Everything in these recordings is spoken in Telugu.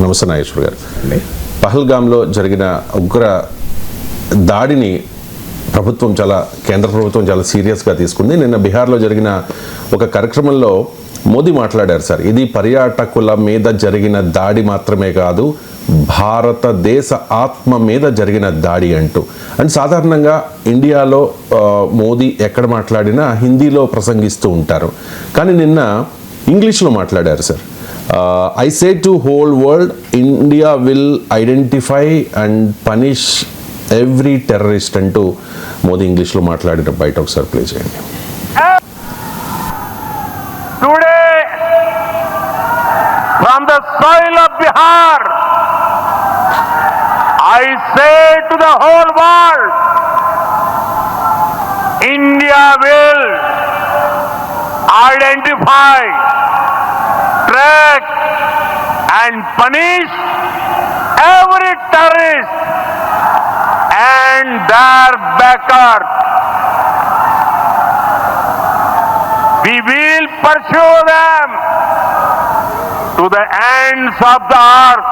నమస్తే నాగేశ్వర్ గారు. పహల్గామ్లో జరిగిన ఉగ్ర దాడిని కేంద్ర ప్రభుత్వం చాలా సీరియస్గా తీసుకుంది. నిన్న బీహార్లో జరిగిన ఒక కార్యక్రమంలో మోదీ మాట్లాడారు. సార్, ఇది పర్యాటకుల మీద జరిగిన దాడి మాత్రమే కాదు, భారతదేశ ఆత్మ మీద జరిగిన దాడి అంటూ. అండ్ సాధారణంగా ఇండియాలో మోదీ ఎక్కడ మాట్లాడినా హిందీలో ప్రసంగిస్తూ ఉంటారు, కానీ నిన్న ఇంగ్లీష్లో మాట్లాడారు. Sir, I say to whole world, India will identify and punish every terrorist అంటూ మోదీ ఇంగ్లీష్లో మాట్లాడిన బయట ఒకసారి ప్లే చేయండి. Today, from the soil of Bihar, I say to the whole world, India will identify, track and punish every terrorist and their backer. We will pursue them to the ends of the earth.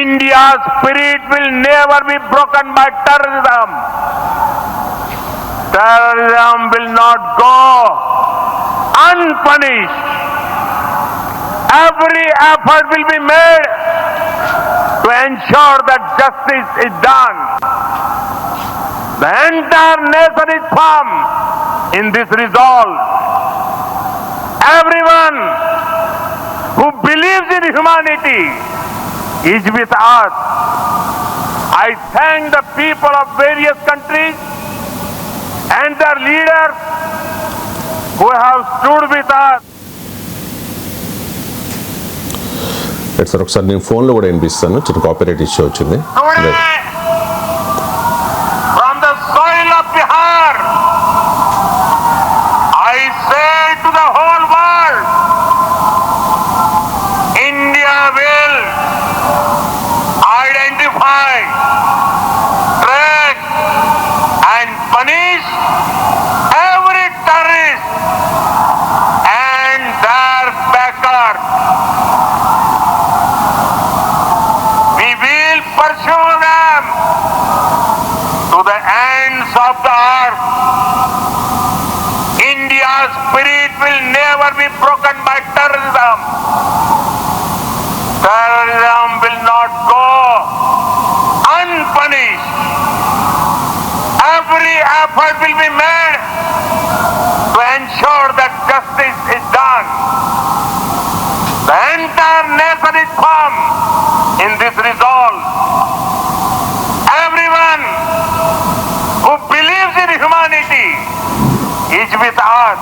India's spirit will never be broken by terrorism. Terrorism will not go unpunished. Every effort will be made to ensure that justice is done. The entire nation is firm in this resolve. Everyone who believes in humanity is with us. I thank the people of various countries and their leaders who have stood with us. Sir, ఒకసారి నేను ఫోన్లో కూడా వినిపిస్తాను. చిన్న కాపీరైట్ ఇష్యూ వచ్చింది. From the soil of Bihar, I say to the whole world, India will identify, track and punish every terrorist and their backer. We will pursue them to the ends of the earth. India's spirit will never be broken by terrorism. Terrorism will not go unpunished. Every effort will be made to ensure that justice is done. The entire nation is firm in this resolve. Everyone who believes in humanity is with us.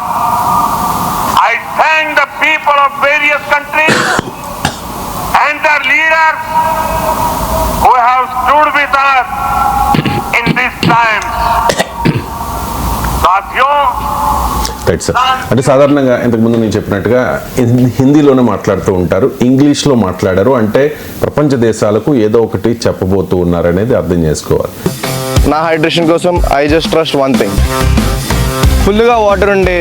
I thank the people of various countries and their leaders who have stood with us in these times. Right sir, అంటే సాధారణంగా ఇంతకుముందు నేను చెప్పినట్టుగా హిందీలోనే మాట్లాడుతూ ఉంటారు, ఇంగ్లీష్లో మాట్లాడారు అంటే ప్రపంచ దేశాలకు ఏదో ఒకటి చెప్పబోతూ ఉన్నారనేది అర్థం చేసుకోవాలి. నా హైడ్రేషన్ కోసం I just trust one thing, ఫుల్గా వాటర్ ఉండే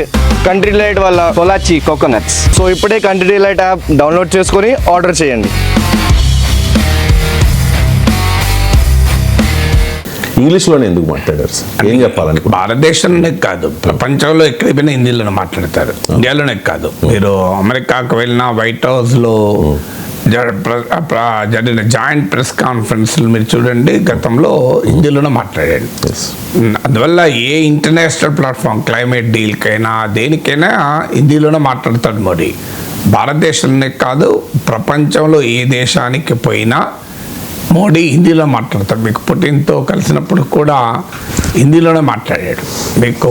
కంట్రీ డిలైట్ వల్ల పొలాచి కోకోనట్స్. సో ఇప్పుడే కంట్రీ డిలైట్ యాప్ డౌన్లోడ్ చేసుకొని ఆర్డర్ చేయండి. ఇంగ్లీష్లోనే ఎందుకు మాట్లాడారు సార్? ఏం చెప్పాలని? భారతదేశంలోనే కాదు, ప్రపంచంలో ఎక్కడికి పోయినా హిందీలోనే మాట్లాడతారు. ఇండియాలోనే కాదు, మీరు అమెరికాకు వెళ్ళినా వైట్ హౌస్లో జరిగిన జాయింట్ ప్రెస్ కాన్ఫరెన్స్లు మీరు చూడండి, గతంలో హిందీలోనే మాట్లాడండి. అందువల్ల ఏ ఇంటర్నేషనల్ ప్లాట్ఫామ్, క్లైమేట్ డీల్కైనా దేనికైనా హిందీలోనే మాట్లాడతాడు మోడీ. భారతదేశంలోనే కాదు, ప్రపంచంలో ఏ దేశానికి పోయినా మోడీ హిందీలో మాట్లాడతాడు. మీకు పుటిన్తో కలిసినప్పుడు కూడా హిందీలోనే మాట్లాడాడు మీకు.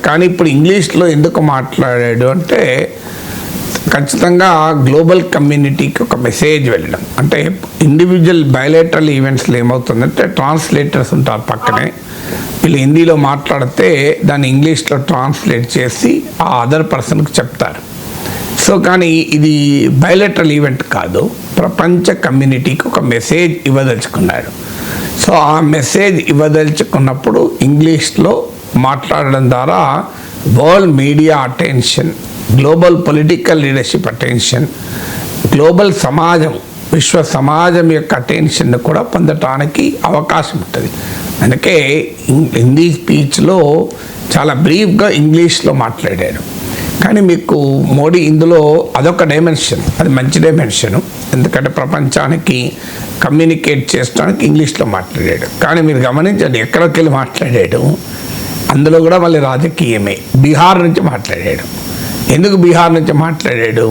కానీ ఇప్పుడు ఇంగ్లీష్లో ఎందుకు మాట్లాడాడు అంటే ఖచ్చితంగా గ్లోబల్ కమ్యూనిటీకి ఒక మెసేజ్ వెళ్ళడం. అంటే ఇండివిజువల్ బయలేటరల్ ఈవెంట్స్లో ఏమవుతుందంటే ట్రాన్స్లేటర్స్ ఉంటారు పక్కనే, వీళ్ళు హిందీలో మాట్లాడితే దాన్ని ఇంగ్లీష్లో ట్రాన్స్లేట్ చేసి ఆ అదర్ పర్సన్కి చెప్తారు. సో కానీ ఇది బయలేటరల్ ఈవెంట్ కాదు, ప్రపంచ కమ్యూనిటీకి ఒక మెసేజ్ ఇవ్వదలుచుకున్నాడు. సో ఆ మెసేజ్ ఇవ్వదలుచుకున్నప్పుడు ఇంగ్లీష్లో మాట్లాడడం ద్వారా world media attention, global political leadership attention global సమాజం, విశ్వ సమాజం యొక్క అటెన్షన్ కూడా పొందటానికి అవకాశం ఉంటుంది. అందుకే హిందీ స్పీచ్లో చాలా బ్రీఫ్గా ఇంగ్లీష్లో మాట్లాడారు. కానీ మీకు మోడీ ఇందులో అదొక డైమెన్షన్, అది మంచి డైమెన్షను. ఎందుకంటే ప్రపంచానికి కమ్యూనికేట్ చేయడానికి ఇంగ్లీష్లో మాట్లాడాడు. కానీ మీరు గమనించండి, ఎక్కడికి వెళ్ళి మాట్లాడాడు అందులో కూడా మళ్ళీ రాజకీయమే. బీహార్ నుంచి మాట్లాడాడు. ఎందుకు బీహార్ నుంచి మాట్లాడాడు?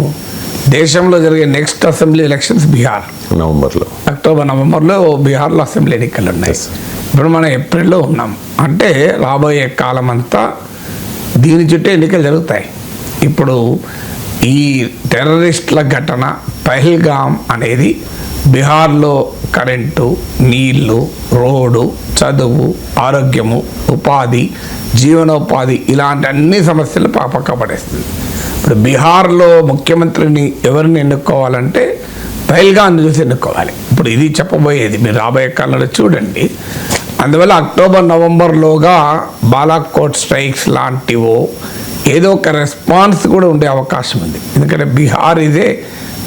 దేశంలో జరిగే next assembly elections Bihar October నవంబర్లో బీహార్లో అసెంబ్లీ ఎన్నికలు ఉన్నాయి. ఇప్పుడు మనం ఏప్రిల్లో ఉన్నాం అంటే రాబోయే కాలం అంతా దీని చుట్టూ ఎన్నికలు జరుగుతాయి. ఇప్పుడు ఈ టెర్రరిస్టుల ఘటన పహల్గామ్ అనేది బీహార్లో కరెంటు, నీళ్లు, రోడ్డు, చదువు, ఆరోగ్యము, ఉపాధి, జీవనోపాధి ఇలాంటి అన్ని సమస్యలు పక్క పడేస్తుంది. ఇప్పుడు బీహార్లో ముఖ్యమంత్రిని ఎవరిని ఎన్నుకోవాలంటే పహల్గామ్ని చూసి ఎన్నుకోవాలి. ఇప్పుడు ఇది చెప్పబోయేది మీరు రాబోయే కాలంలో చూడండి. అందువల్ల అక్టోబర్ నవంబర్లోగా బాలాకోట్ స్ట్రైక్స్ లాంటివో ఏదో ఒక రెస్పాన్స్ కూడా ఉండే అవకాశం ఉంది. ఎందుకంటే బీహార్ ఇదే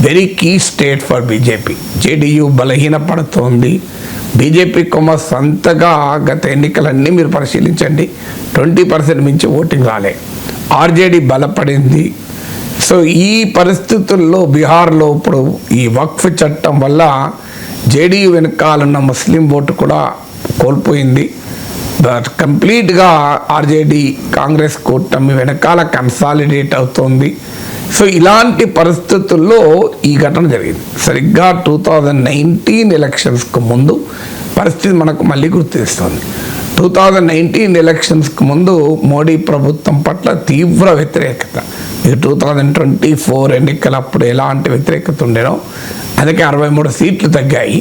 very key state for BJP. JDU బలహీనపడుతోంది. బీజేపీ కొమ్మస్ అంతగా గత ఎన్నికలన్నీ మీరు పరిశీలించండి, 20% మించి ఓటింగ్ రాలే. ఆర్జేడీ బలపడింది. సో ఈ పరిస్థితుల్లో బీహార్లో ఇప్పుడు ఈ వక్ఫ్ చట్టం వల్ల జేడీయూ వెనకాలన్న ముస్లిం ఓటు కూడా కోల్పోయింది. కంప్లీట్గా ఆర్జేడీ కాంగ్రెస్ కూటమి వెనకాల కన్సాలిడేట్ అవుతోంది. సో ఇలాంటి పరిస్థితుల్లో ఈ ఘటన జరిగింది. సరిగ్గా 2019 ఎలక్షన్స్కు ముందు పరిస్థితి మనకు మళ్ళీ గుర్తిస్తుంది. 2019 ఎలక్షన్స్కు ముందు మోడీ ప్రభుత్వం పట్ల తీవ్ర వ్యతిరేకత. ఇక 2024 ఎన్నికలప్పుడు ఎలాంటి వ్యతిరేకత ఉండేనో అందుకే 63 సీట్లు తగ్గాయి.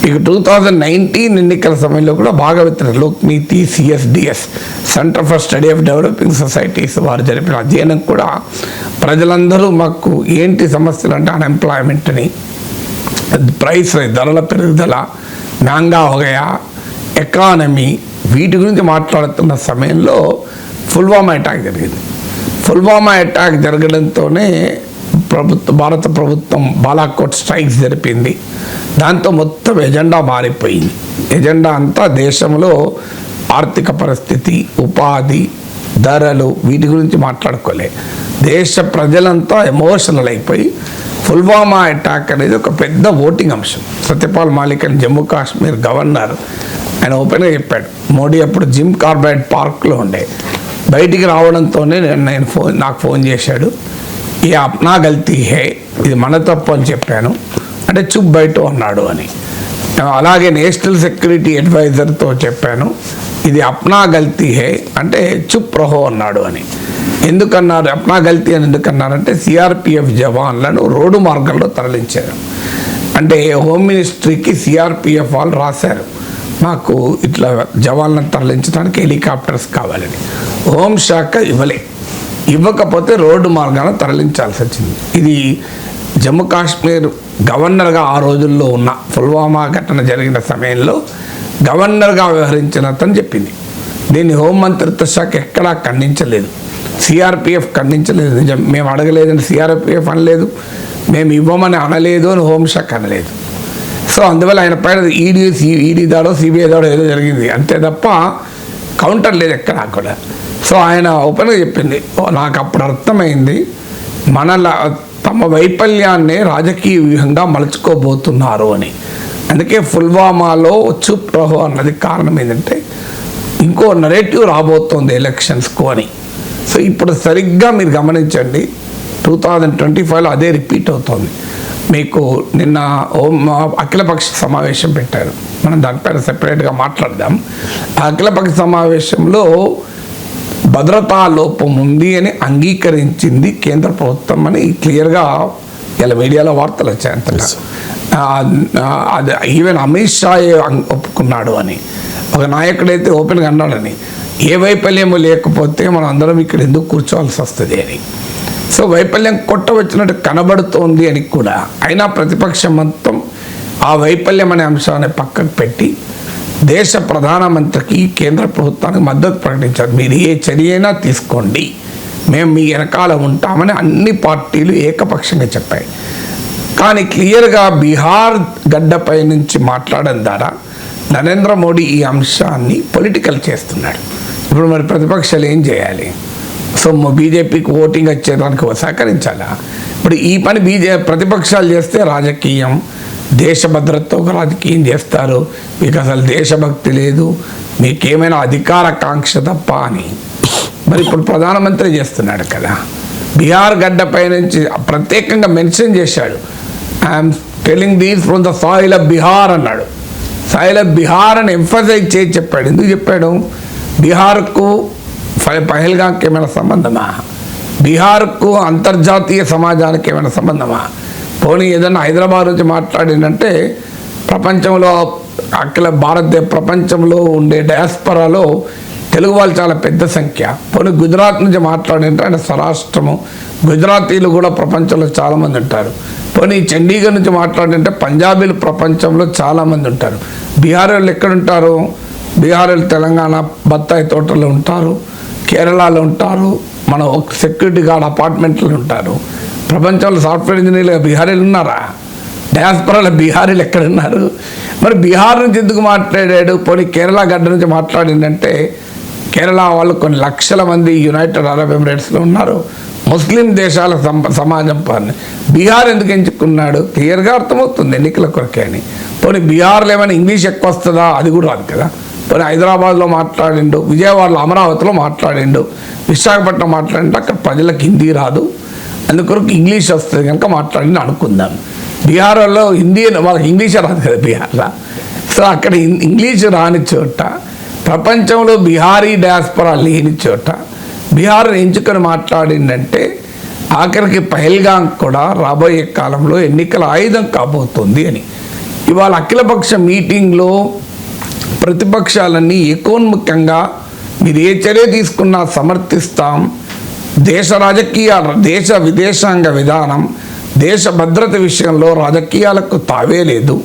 ఇక 2019 ఎన్నికల సమయంలో కూడా బాగా వ్యతిరేక Lokniti CSDS centre for study of developing societies వారు జరిపిన అధ్యయనం కూడా ప్రజలందరూ మాకు ఏంటి సమస్యలు అంటే అన్ఎంప్లాయ్మెంట్ని, ప్రైస్ ధరల పెరుగుదల, మ్యాంగా హోగయా, ఎకానమీ వీటి గురించి మాట్లాడుతున్న సమయంలో పుల్వామా అటాక్ జరిగింది. పుల్వామా అటాక్ జరగడంతోనే భారత ప్రభుత్వం బాలాకోట్ స్ట్రైక్స్ జరిపింది. దాంతో మొత్తం ఎజెండా మారిపోయింది. ఎజెండా అంతా దేశంలో ఆర్థిక పరిస్థితి, ఉపాధి, ధరలు వీటి గురించి మాట్లాడుకోలే. దేశ ప్రజలంతా ఎమోషనల్ అయిపోయి పుల్వామా అటాక్ అనేది ఒక పెద్ద ఓటింగ్ అంశం. సత్యపాల్ మాలిక్ అని జమ్మూ కాశ్మీర్ గవర్నర్ ఆయన ఓపెన్గా చెప్పాడు. మోడీ అప్పుడు జిమ్ కార్బెట్ పార్క్లో ఉండే, బయటికి రావడంతోనే నాకు ఫోన్ చేశాడు. ఈ అప్నా గల్తీ హే, ఇది మన తప్పు అని చెప్పాను అంటే చుప్ బయట అన్నాడు అని. అలాగే నేషనల్ సెక్యూరిటీ అడ్వైజర్తో చెప్పాను, ఇది అప్నా గల్తీ హే అంటే చుప్ రహో అన్నాడు అని. ఎందుకన్నారు అప్నా గల్తీ అని ఎందుకన్నారంటే సిఆర్పిఎఫ్ జవాన్లను రోడ్డు మార్గంలో తరలించారు. అంటే హోమ్ మినిస్ట్రీకి సిఆర్పిఎఫ్ వాళ్ళు రాశారు, మాకు ఇట్లా జవాన్లను తరలించడానికి హెలికాప్టర్స్ కావాలని. హోంశాఖ ఇవ్వకపోతే రోడ్డు మార్గాన తరలించాల్సి వచ్చింది. ఇది జమ్మూ కాశ్మీర్ గవర్నర్గా ఆ రోజుల్లో ఉన్న పుల్వామా ఘటన జరిగిన సమయంలో గవర్నర్గా వ్యవహరించిన అతను చెప్పింది. దీన్ని హోంమంత్రిత్వ శాఖ ఎక్కడా ఖండించలేదు, సిఆర్పిఎఫ్ ఖండించలేదు. నిజం, మేము అడగలేదని సిఆర్పిఎఫ్ అనలేదు, మేము ఇవ్వమని అనలేదు అని హోంశాఖ అనలేదు. సో అందువల్ల ఆయన పైన ఈడీ దాడో సిబిఐ దాడో ఏదో జరిగింది అంతే తప్ప కౌంటర్ లేదు ఎక్కడా కూడా. సో ఆయన ఓపెన్గా చెప్పింది, నాకు అప్పుడు అర్థమైంది తమ వైఫల్యాన్నే రాజకీయ వ్యూహంగా మలుచుకోబోతున్నారు అని. అందుకే పుల్వామాలో చుప్ రహో అన్నది కారణం ఏంటంటే ఇంకో నరేటివ్ రాబోతోంది ఎలక్షన్స్కు అని. సో ఇప్పుడు సరిగ్గా మీరు గమనించండి, 2025లో అదే రిపీట్ అవుతుంది. మీకు నిన్న అఖిలపక్ష సమావేశం పెట్టారు, మనం దానిపైన సెపరేట్గా మాట్లాడదాం. ఆ అఖిలపక్ష సమావేశంలో భద్రతా లోపం ఉంది అని అంగీకరించింది కేంద్ర ప్రభుత్వం అని క్లియర్గా ఇలా మీడియాలో వార్తలు వచ్చాయి. అంతగా అది ఈవెన్ అమిత్ షా ఒప్పుకున్నాడు అని, ఒక నాయకుడైతే ఓపెన్గా అన్నాడని, ఏ వైఫల్యము లేకపోతే మనం అందరం ఇక్కడ ఎందుకు కూర్చోవాల్సి వస్తుంది అని. సో వైఫల్యం కొట్టవచ్చినట్టు కనబడుతోంది అని కూడా, అయినా ప్రతిపక్షం మొత్తం ఆ వైఫల్యం అనే అంశాన్ని పక్కకు పెట్టి దేశ ప్రధానమంత్రికి కేంద్ర ప్రభుత్వానికి మద్దతు ప్రకటించారు. మీరు ఏ చర్య అయినా తీసుకోండి, మేము మీ వెనకాల ఉంటామని అన్ని పార్టీలు ఏకపక్షంగా చెప్పాయి. కానీ క్లియర్గా బీహార్ గడ్డపై నుంచి మాట్లాడడం ద్వారా నరేంద్ర మోడీ ఈ అంశాన్ని పొలిటికల్ చేస్తున్నాడు. ఇప్పుడు మరి ప్రతిపక్షాలు ఏం చేయాలి? సో బీజేపీకి ఓటింగ్ వచ్చేదానికి సహకరించాలా? ఇప్పుడు ఈ పని ప్రతిపక్షాలు చేస్తే రాజకీయం, దేశ భద్రతతో రాజకీయం చేస్తారు. మీకు అసలు దేశభక్తి లేదు, మీకేమైనా అధికార కాంక్ష తప్ప అని. మరి ఇప్పుడు ప్రధానమంత్రి చేస్తున్నాడు కదా, బీహార్ గడ్డపై నుంచి ప్రత్యేకంగా మెన్షన్ చేశాడు. I'm telling these from the soil of Bihar అన్నాడు. సాయిల్ ఆఫ్ బీహార్ అని ఎంఫసైజ్ చేసి చెప్పాడు. ఎందుకు చెప్పాడు? బీహార్కు పహల్గాంకి ఏమైనా సంబంధమా? బీహార్కు అంతర్జాతీయ సమాజానికి ఏమైనా సంబంధమా? పోనీ ఏదైనా హైదరాబాద్ నుంచి మాట్లాడిందంటే ప్రపంచంలో ప్రపంచంలో ఉండే డయాస్పరాలో తెలుగు వాళ్ళు చాలా పెద్ద సంఖ్య. పోనీ గుజరాత్ నుంచి మాట్లాడింటే ఆయన స్వరాష్ట్రము, గుజరాతీలు కూడా ప్రపంచంలో చాలామంది ఉంటారు. పోనీ చండీగఢ్ నుంచి మాట్లాడింటే పంజాబీలు ప్రపంచంలో చాలామంది ఉంటారు. బీహార్ వాళ్ళు ఎక్కడుంటారు? బీహార్ వాళ్ళు తెలంగాణ బత్తాయి తోటలో ఉంటారు, కేరళలో ఉంటారు, మన సెక్యూరిటీ గార్డ్ అపార్ట్మెంట్లో ఉంటారు. ప్రపంచంలో సాఫ్ట్వేర్ ఇంజనీర్లుగా బీహారీలు ఉన్నారా? డయాస్పరాలో బీహారీలు ఎక్కడున్నారు? మరి బీహార్ నుంచి ఎందుకు మాట్లాడాడు? పోనీ కేరళ గడ్డ నుంచి మాట్లాడిందంటే కేరళ వాళ్ళు కొన్ని లక్షల మంది యునైటెడ్ అరబ్ ఎమిరేట్స్లో ఉన్నారు, ముస్లిం దేశాల సమాజం పని. బీహార్ ఎందుకు ఎంచుకున్నాడు? క్లియర్గా అర్థమవుతుంది ఎన్నికల కొరకే అని. పోనీ బీహార్లో ఏమైనా ఇంగ్లీష్ ఎక్కువ వస్తుందా? అది కూడా రాదు కదా. పోనీ హైదరాబాద్లో మాట్లాడిండు, విజయవాడలో అమరావతిలో మాట్లాడిండు, విశాఖపట్నం మాట్లాడిండు, అక్కడ ప్రజలకు హిందీ రాదు, అందుకొరకు ఇంగ్లీష్ వస్తుంది కనుక మాట్లాడింది అనుకుందాం. బీహార్ వాళ్ళు హిందీ వాళ్ళకి ఇంగ్లీషే రాదు కదా బీహార్లో. సో అక్కడ ఇంగ్లీష్ రాని చోట, ప్రపంచంలో బిహారీ డయాస్పరా లేని చోట బీహార్ ఎంచుకొని మాట్లాడిందంటే ఆఖరికి పహల్గాం కూడా రాబోయే కాలంలో ఎన్నికల ఆయుధం కాబోతుంది అని. ఇవాళ అఖిలపక్ష మీటింగ్లో ప్రతిపక్షాలన్నీ ఏకోన్ముఖంగా మీరు ఏ చర్య తీసుకున్నా సమర్థిస్తాం, దేశ రాజకీయాల, దేశ విదేశాంగ విధానం, దేశ భద్రత విషయంలో రాజకీయాలకు తావే లేదు,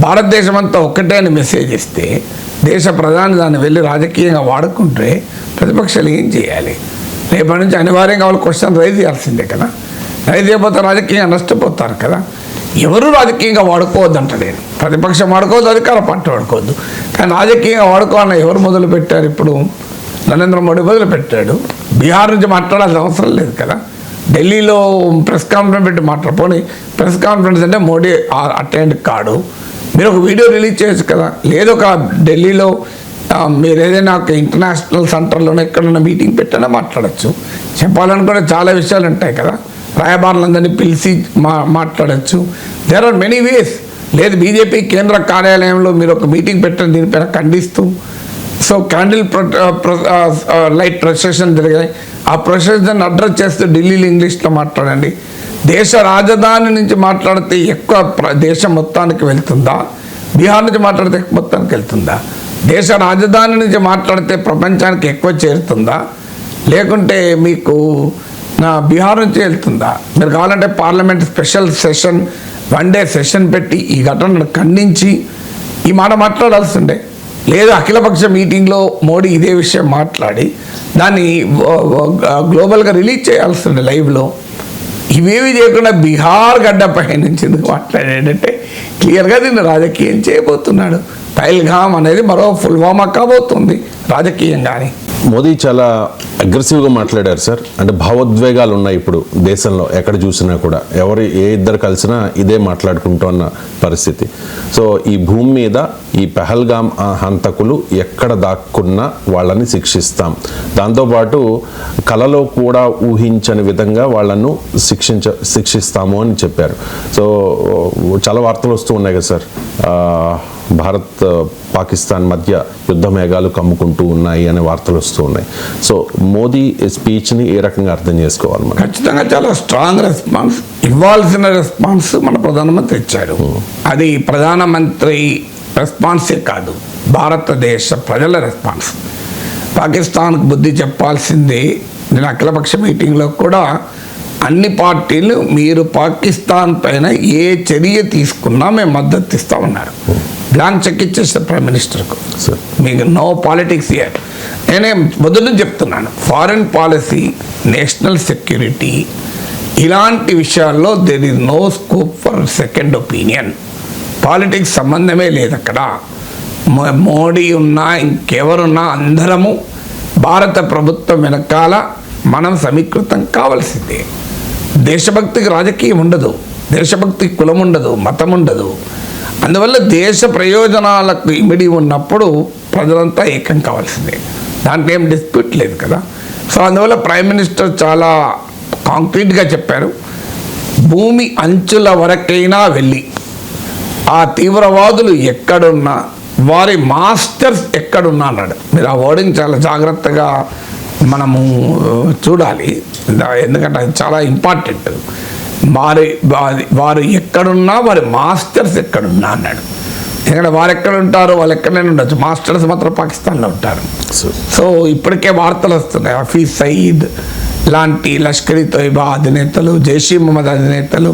భారతదేశం అంతా ఒక్కటే అని మెసేజ్ ఇస్తే దేశ ప్రధాని దాన్ని వెళ్ళి రాజకీయంగా వాడుకుంటే ప్రతిపక్షాలు ఏం చేయాలి? రేపటి నుంచి అనివార్యంగా వాళ్ళు క్వశ్చన్ రైజ్ చేయాల్సిందే కదా. రైజ్ చేయకపోతే రాజకీయంగా నష్టపోతారు కదా. ఎవరు రాజకీయంగా వాడుకోవద్దు అంట నేను. ప్రతిపక్షం వాడుకోవద్దు, అధికార పార్టీ వాడుకోవద్దు, కానీ రాజకీయంగా వాడుకోవాలని ఎవరు మొదలు పెట్టారు? ఇప్పుడు నరేంద్ర మోడీ మొదలు పెట్టాడు. బీహార్ నుంచి మాట్లాడాల్సిన అవసరం లేదు కదా. ఢిల్లీలో ప్రెస్ కాన్ఫరెన్స్ పెట్టి మాట్లాడుకొని, ప్రెస్ కాన్ఫరెన్స్ అంటే మోడీ అటెండ్ కాడు, మీరు ఒక వీడియో రిలీజ్ చేయొచ్చు కదా. లేదు ఒక ఢిల్లీలో మీరు ఏదైనా ఒక ఇంటర్నేషనల్ సెంటర్లోనే ఎక్కడైనా మీటింగ్ పెట్టినా మాట్లాడచ్చు. చెప్పాలనుకునే చాలా విషయాలు ఉంటాయి కదా. రాయబారులందరినీ పిలిచి మాట్లాడచ్చు. There are many ways. లేదు బీజేపీ కేంద్ర కార్యాలయంలో మీరు ఒక మీటింగ్ పెట్టండి దీనిపైన ఖండిస్తూ. సో క్యాండిల్ లైట్ ప్రొసెషన్ జరిగాయి. ఆ ప్రొసెషన్ అడ్రస్ చేస్తూ ఢిల్లీలో ఇంగ్లీష్లో మాట్లాడండి. దేశ రాజధాని నుంచి మాట్లాడితే ఎక్కువ దేశం మొత్తానికి వెళ్తుందా? బీహార్ నుంచి మాట్లాడితే ఎక్కువ మొత్తానికి వెళ్తుందా? దేశ రాజధాని నుంచి మాట్లాడితే ప్రపంచానికి ఎక్కువ చేరుతుందా? లేకుంటే మీకు బీహార్ నుంచి వెళ్తుందా? మీరు కావాలంటే parliament special session, 1 day session పెట్టి ఈ ఘటనను ఖండించి ఈ మాట మాట్లాడాల్సిందే. లేదు అఖిలపక్ష మీటింగ్లో మోడీ ఇదే విషయం మాట్లాడి దాన్ని గ్లోబల్గా రిలీజ్ చేయాల్సిందే లైవ్లో. ఇవేవి చేయకుండా బీహార్ గడ్డపై నుంచి ఎందుకు మాట్లాడాడంటే క్లియర్గా దీన్ని రాజకీయం చేయబోతున్నాడు. పహల్గాం అనేది మరో పుల్వామా కాబోతుంది రాజకీయంగానే. మోదీ చాలా అగ్రెసివ్గా మాట్లాడారు సార్. అంటే భావోద్వేగాలు ఉన్నాయి ఇప్పుడు దేశంలో, ఎక్కడ చూసినా కూడా ఏ ఇద్దరు కలిసినా ఇదే మాట్లాడుకుంటూ ఉన్న పరిస్థితి. సో ఈ భూమి మీద ఈ పహల్గాం హంతకులు ఎక్కడ దాక్కున్నా వాళ్ళని శిక్షిస్తాం, దాంతోపాటు కలలో కూడా ఊహించని విధంగా వాళ్ళను శిక్షిస్తాము అని చెప్పారు. సో చాలా వార్తలు వస్తూ ఉన్నాయి కదా సార్, భారత్ పాకిస్తాన్ మధ్య యుద్ధ మేఘాలు కమ్ముకుంటూ ఉన్నాయి అనే వార్తలు వస్తూ ఉన్నాయి. సో మోదీ స్పీచ్ని ఏ రకంగా అర్థం చేసుకోవాలి మనం? ఖచ్చితంగా చాలా స్ట్రాంగ్ రెస్పాన్స్, ఇవ్వాల్సిన రెస్పాన్స్ మన ప్రధానమంత్రి ఇచ్చారు. అది ప్రధానమంత్రి రెస్పాన్సే కాదు, భారతదేశ ప్రజల రెస్పాన్స్. పాకిస్తాన్కు బుద్ధి చెప్పాల్సిందే. నేను అఖిలపక్ష మీటింగ్లో కూడా అన్ని పార్టీలు మీరు పాకిస్తాన్ పైన ఏ చర్య తీసుకున్నా మేము మద్దతు ఇస్తామన్నారు. బ్లాంక్ చెక్ ఇచ్చేసారు ప్రైమ్ మినిస్టర్కు. మీకు నో పాలిటిక్స్ ఇయర్. నేనే మొదలు చెప్తున్నాను, ఫారిన్ పాలసీ, నేషనల్ సెక్యూరిటీ, ఇలాంటి విషయాల్లో there is no scope for second opinion. Politics సంబంధమే లేదు అక్కడ. మోడీ ఉన్నా ఇంకెవరున్నా అందరము భారత ప్రభుత్వం వెనకాల మనం సమీకృతం కావాల్సిందే. దేశభక్తికి రాజకీయం ఉండదు, దేశభక్తికి కులం ఉండదు, మతం ఉండదు. అందువల్ల దేశ ప్రయోజనాలకు ఇమిడి ఉన్నప్పుడు ప్రజలంతా ఏకం కావాల్సిందే. దాంట్లో ఏం డిస్ప్యూట్ లేదు కదా. సో అందువల్ల ప్రైమ్ మినిస్టర్ చాలా కాంక్రీట్గా చెప్పారు, భూమి అంచుల వరకైనా వెళ్ళి ఆ తీవ్రవాదులు ఎక్కడున్నా, వారి మాస్టర్స్ ఎక్కడున్నా అన్నాడు. మీరు ఆ వర్డింగ్ చాలా జాగ్రత్తగా మనము చూడాలి, ఎందుకంటే అది చాలా ఇంపార్టెంట్. వారు ఎక్కడున్నా వారి మాస్టర్స్ ఎక్కడున్నా అన్నాడు. ఎందుకంటే వారు ఎక్కడ ఉంటారు, వాళ్ళు ఎక్కడైనా ఉండొచ్చు, మాస్టర్స్ మాత్రం పాకిస్తాన్లో ఉంటారు. సో ఇప్పటికే వార్తలు వస్తున్నాయి, హఫీజ్ సయీద్ లాంటి లష్కరీ తోయిబా అధినేతలు, జైషీ మహమ్మద్ అధినేతలు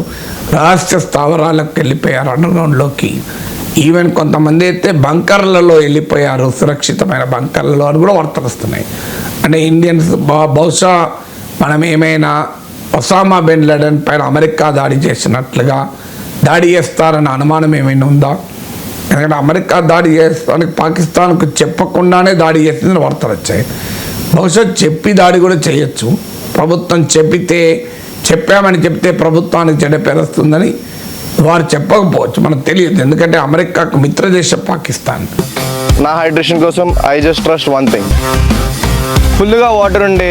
రహస్య స్థావరాలకు వెళ్ళిపోయారు, అండర్గ్రౌండ్లోకి. ఈవెన్ కొంతమంది అయితే బంకర్లలో వెళ్ళిపోయారు, సురక్షితమైన బంకర్లలో అని కూడా వార్తలు వస్తున్నాయి. అంటే ఇండియన్స్ బహుశా మనం ఏమైనా ఒసామా బిన్ లాడెన్ పైన అమెరికా దాడి చేసినట్లుగా దాడి చేస్తారన్న అనుమానం ఏమైనా ఉందా? ఎందుకంటే అమెరికా దాడి చేస్తానికి పాకిస్తాన్కు చెప్పకుండానే దాడి చేసిందని వార్తలు వచ్చాయి. బహుశా చెప్పి దాడి కూడా చేయొచ్చు. ప్రభుత్వం చెప్పామని చెప్తే ప్రభుత్వానికి చెడ్డ పేరు వస్తుందని వారు చెప్పకపోవచ్చు, మనకు తెలియదు. ఎందుకంటే అమెరికాకు మిత్రదేశం పాకిస్తాన్. నా హైడ్రేషన్ కోసం I just trust one thing, ఫుల్గా వాటర్ ఉండే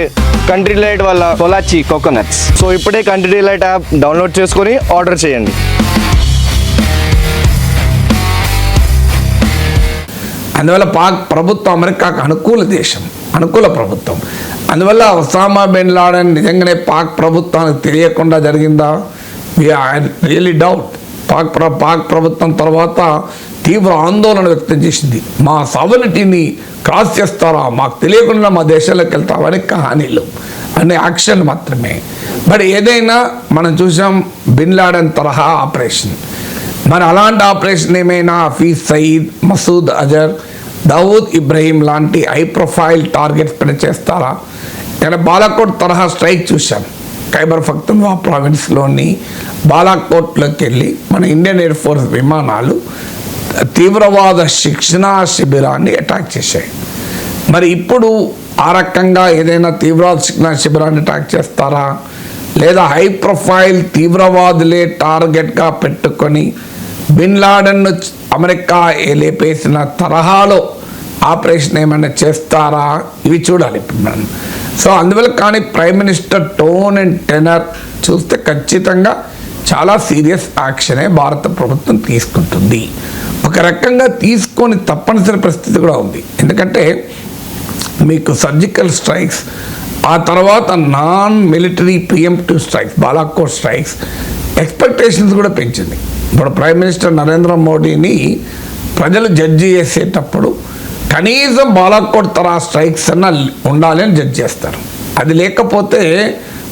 కంట్రీ డిలైట్ వల్ల సోలాచి కోకోనట్స్. సో ఇప్పుడే కంట్రీ డిలైట్ యాప్ డౌన్లోడ్ చేసుకొని ఆర్డర్ చేయండి. అందువల్ల పాక్ ప్రభుత్వం అమెరికాకు అనుకూల దేశం, అనుకూల ప్రభుత్వం. అందువల్ల ఒసామా బిన్ లాడెన్ నిజంగానే పాక్ ప్రభుత్వానికి తెలియకుండా జరిగిందా? Really doubt. పాక్ ప్రభుత్వం తర్వాత తీవ్ర ఆందోళన వ్యక్తం చేసింది, మా సావరిటీని క్రాస్ చేస్తారా, మాకు తెలియకుండా మా దేశాలకు వెళ్తామని కహానీలు, అనే యాక్షన్ మాత్రమే. బట్ ఏదైనా మనం చూసాం బిన్ లాడెన్ తరహా ఆపరేషన్. మరి అలాంటి ఆపరేషన్ ఏమైనా హఫీజ్ సయీద్, మసూద్ అజర్, దావూద్ ఇబ్రహీం లాంటి హై ప్రొఫైల్ టార్గెట్స్ పైన చేస్తారా? ఇక్కడ బాలాకోట్ తరహా స్ట్రైక్ చూసాం. ఖైబర్ పఖ్తూన్ఖ్వా ప్రావిన్స్లోని బాలాకోట్లోకి వెళ్ళి మన ఇండియన్ ఎయిర్ ఫోర్స్ విమానాలు తీవ్రవాద శిక్షణా శిబిరాన్ని అటాక్ చేశాయి. మరి ఇప్పుడు ఆ రకంగా ఏదైనా తీవ్రవాద శిక్షణా శిబిరాన్ని అటాక్ చేస్తారా? లేదా హై ప్రొఫైల్ తీవ్రవాదులే టార్గెట్గా పెట్టుకొని బిన్ లాడెన్ను అమెరికా లేపేసిన తరహాలో ఆపరేషన్ ఏమైనా చేస్తారా? ఇవి చూడాలి ఇప్పుడు మనం. సో అందువల్ల కానీ prime minister tone and tenor చూస్తే ఖచ్చితంగా చాలా సీరియస్ యాక్షనే భారత ప్రభుత్వం తీసుకుంటుంది. ఒక రకంగా తీసుకొని తప్పనిసరి పరిస్థితి కూడా ఉంది. ఎందుకంటే మీకు సర్జికల్ స్ట్రైక్స్, ఆ తర్వాత non military preemptive strikes, Balakot strikes expectations కూడా పెంచింది. ఇప్పుడు ప్రైమ్ మినిస్టర్ నరేంద్ర మోడీని ప్రజలు జడ్జి చేసేటప్పుడు కనీసం బాలాకోట్ తరహా స్ట్రైక్స్ అన్న ఉండాలి అని జడ్జి చేస్తారు. అది లేకపోతే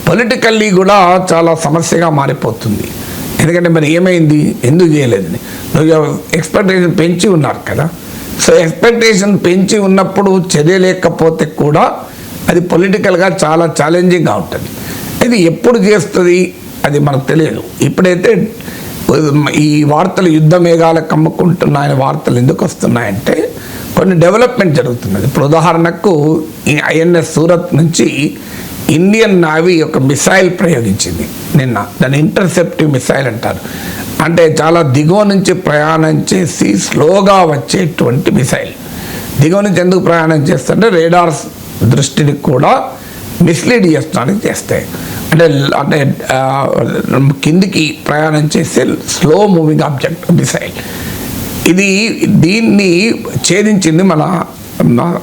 పొలిటికల్లీ కూడా చాలా సమస్యగా మారిపోతుంది. ఎందుకంటే మరి ఏమైంది, ఎందుకు చేయలేదని ఎక్స్పెక్టేషన్ పెంచి ఉన్నారు కదా. సో ఎక్స్పెక్టేషన్ పెంచి ఉన్నప్పుడు చర్య లేకపోతే కూడా అది పొలిటికల్గా చాలా ఛాలెంజింగ్గా ఉంటుంది. ఇది ఎప్పుడు చేస్తుంది అది మనకు తెలియదు. ఇప్పుడైతే ఈ వార్తలు యుద్ధ మేఘాలకు కమ్ముకుంటున్నాయని వార్తలు ఎందుకు వస్తున్నాయంటే కొన్ని డెవలప్మెంట్ జరుగుతున్నది. ఇప్పుడు ఉదాహరణకు ఈ ఐఎన్ఎస్ సూరత్ నుంచి ఇండియన్ నావీ ఒక మిసైల్ ప్రయోగించింది నిన్న. దాన్ని ఇంటర్సెప్టివ్ మిసైల్ అంటారు. అంటే చాలా దిగువ నుంచి ప్రయాణం చేసి స్లోగా వచ్చేటువంటి మిసైల్. దిగువ నుంచి ఎందుకు ప్రయాణం చేస్తుంటే రేడార్స్ దృష్టిని కూడా మిస్లీడ్ చేస్తానికి చేస్తాయి. అంటే కిందికి ప్రయాణం చేసే స్లో మూవింగ్ ఆబ్జెక్ట్ మిసైల్. దీన్ని ఛేదించింది మన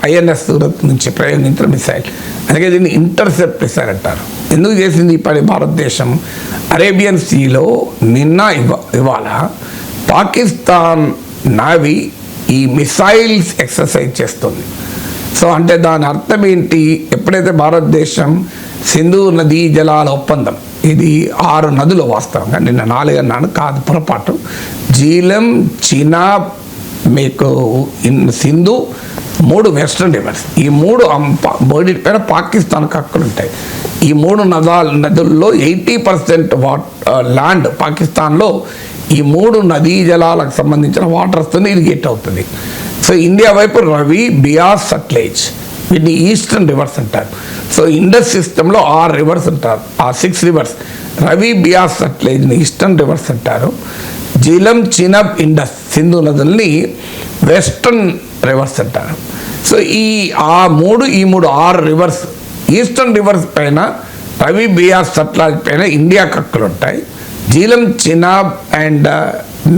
ఐఎన్ఎస్ సూరత్ నుంచి ప్రయోగించిన మిసైల్. అందుకే దీన్ని ఇంటర్సెప్ట్ మిసైల్ అంటారు. ఎందుకు చేసింది ఈ పని భారతదేశం? అరేబియన్ సీలో నిన్న ఇవాళ పాకిస్తాన్ నావీ ఈ మిసైల్స్ ఎక్సర్సైజ్ చేస్తుంది. సో అంటే దాని అర్థం ఏంటి? ఎప్పుడైతే భారతదేశం సింధు నదీ జలాల ఒప్పందం, ఇది 6 నదులు వాస్తవంగా, నిన్న 4 అన్నాను కాదు పొరపాటు, జీలం, చినాబ్, మీకు సింధు, 3 వెస్ట్రన్ రివర్స్. ఈ 3 పైన పాకిస్తాన్కి హక్కులు ఉంటాయి. ఈ 3 నదుల్లో 80% ల్యాండ్ పాకిస్తాన్లో ఈ 3 నదీ జలాలకు సంబంధించిన వాటర్స్తో ఇరిగేట్ అవుతుంది. సో ఇండియా వైపు రవి, బియాస్, సట్లెజ్, వీటిని ఈస్టర్న్ రివర్స్ అంటారు. సో ఇండస్ సిస్టంలో 6 రివర్స్ అంటారు. ఆ 6 రివర్స్ రవి, బియాస్, సట్లెజ్ని ఈస్టర్న్ రివర్స్ అంటారు. జీలం, చినబ్, ఇండస్, సింధు నదుల్ని వెస్టర్న్ రివర్స్ అంటారు. సో ఈ 6 రివర్స్, ఈస్టర్న్ రివర్స్ పైన రవి, బియాస్, సట్లెజ్ పైన ఇండియాకి హక్కులు ఉంటాయి. జీలం, చినాబ్ అండ్